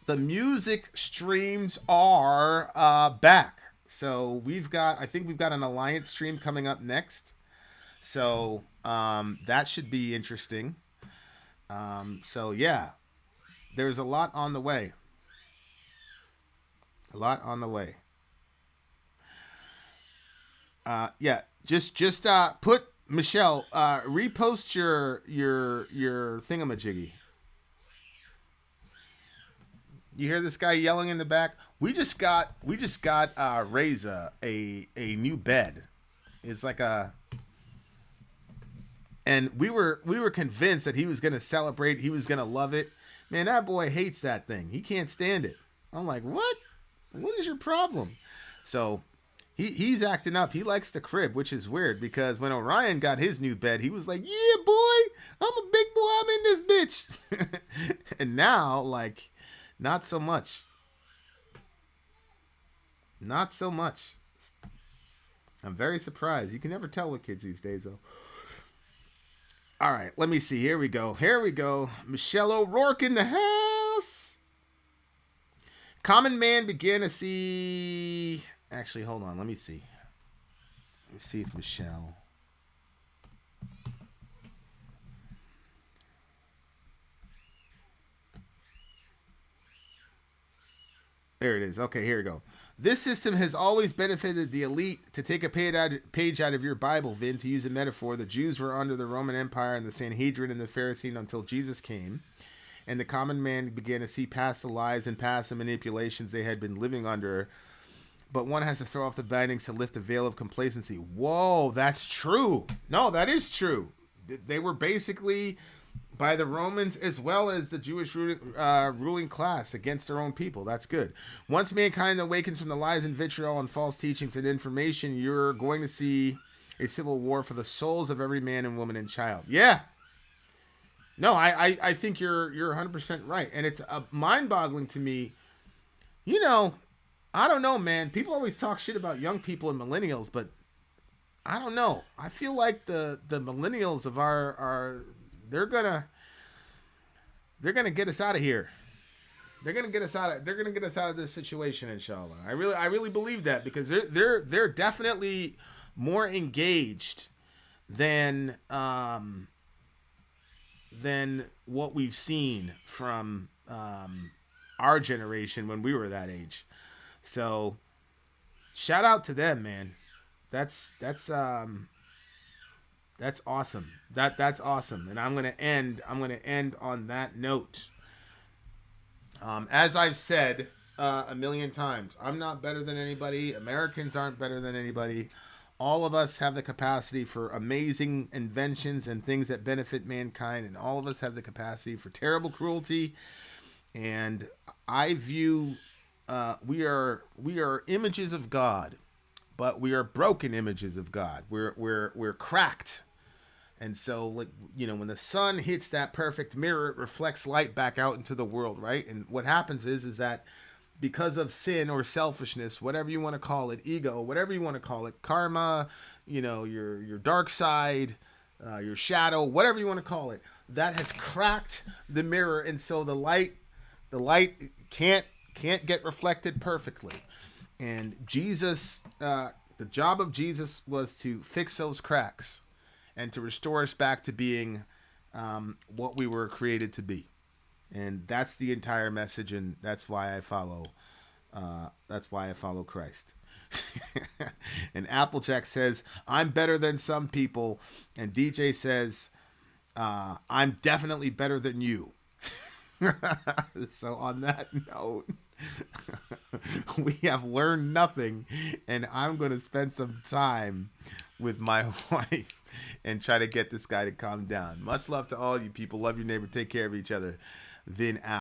the music streams are back. So I think we've got an Alliance stream coming up next. So that should be interesting. So yeah, there's a lot on the way. Yeah, just put Michelle, repost your thingamajiggy. You hear this guy yelling in the back? We just got Reza a new bed. It's like and we were convinced that he was gonna celebrate, he was gonna love it. Man, that boy hates that thing. He can't stand it. I'm like, what? What is your problem? So he's acting up. He likes the crib, which is weird because when Orion got his new bed, he was like, yeah, boy, I'm a big boy. I'm in this bitch. And now, like, not so much. Not so much. I'm very surprised. You can never tell with kids these days, though. All right, let me see. Here we go. Michelle O'Rourke in the house. Common man began to see... Actually, hold on. Let me see. Let me see if Michelle... There it is. Okay, here we go. This system has always benefited the elite. To take a page out of your Bible, Vin, to use a metaphor, the Jews were under the Roman Empire and the Sanhedrin and the Pharisees until Jesus came, and the common man began to see past the lies and past the manipulations they had been living under. But one has to throw off the bindings to lift the veil of complacency. Whoa, that's true. No, that is true. They were basically, by the Romans as well as the Jewish ruling class, against their own people. That's good. Once mankind awakens from the lies and vitriol and false teachings and information, you're going to see a civil war for the souls of every man and woman and child. Yeah. No, I think you're 100% right. And it's mind-boggling to me. You know, I don't know, man. People always talk shit about young people and millennials, but I don't know. I feel like the millennials of our they're gonna get us out of here. They're gonna get us out of this situation, inshallah. I really believe that, because they're definitely more engaged than what we've seen from our generation when we were that age. So shout out to them, man. That's awesome. That's awesome. And I'm gonna end on that note. As I've said a million times, I'm not better than anybody. Americans aren't better than anybody. All of us have the capacity for amazing inventions and things that benefit mankind, and all of us have the capacity for terrible cruelty. And I view we are images of God, but we are broken images of God. We're cracked. And so, like, you know, when the sun hits that perfect mirror, it reflects light back out into the world, right? And what happens is that because of sin or selfishness, whatever you want to call it, ego, whatever you want to call it, karma, you know, your dark side, your shadow, whatever you want to call it, that has cracked the mirror, and so the light can't get reflected perfectly. And Jesus, the job of Jesus was to fix those cracks and to restore us back to being what we were created to be. And that's the entire message, and that's why I follow Christ. And Applejack says, I'm better than some people. And DJ says, I'm definitely better than you. So on that note, we have learned nothing, and I'm going to spend some time with my wife and try to get this guy to calm down. Much love to all you people. Love your neighbor. Take care of each other. Vin out.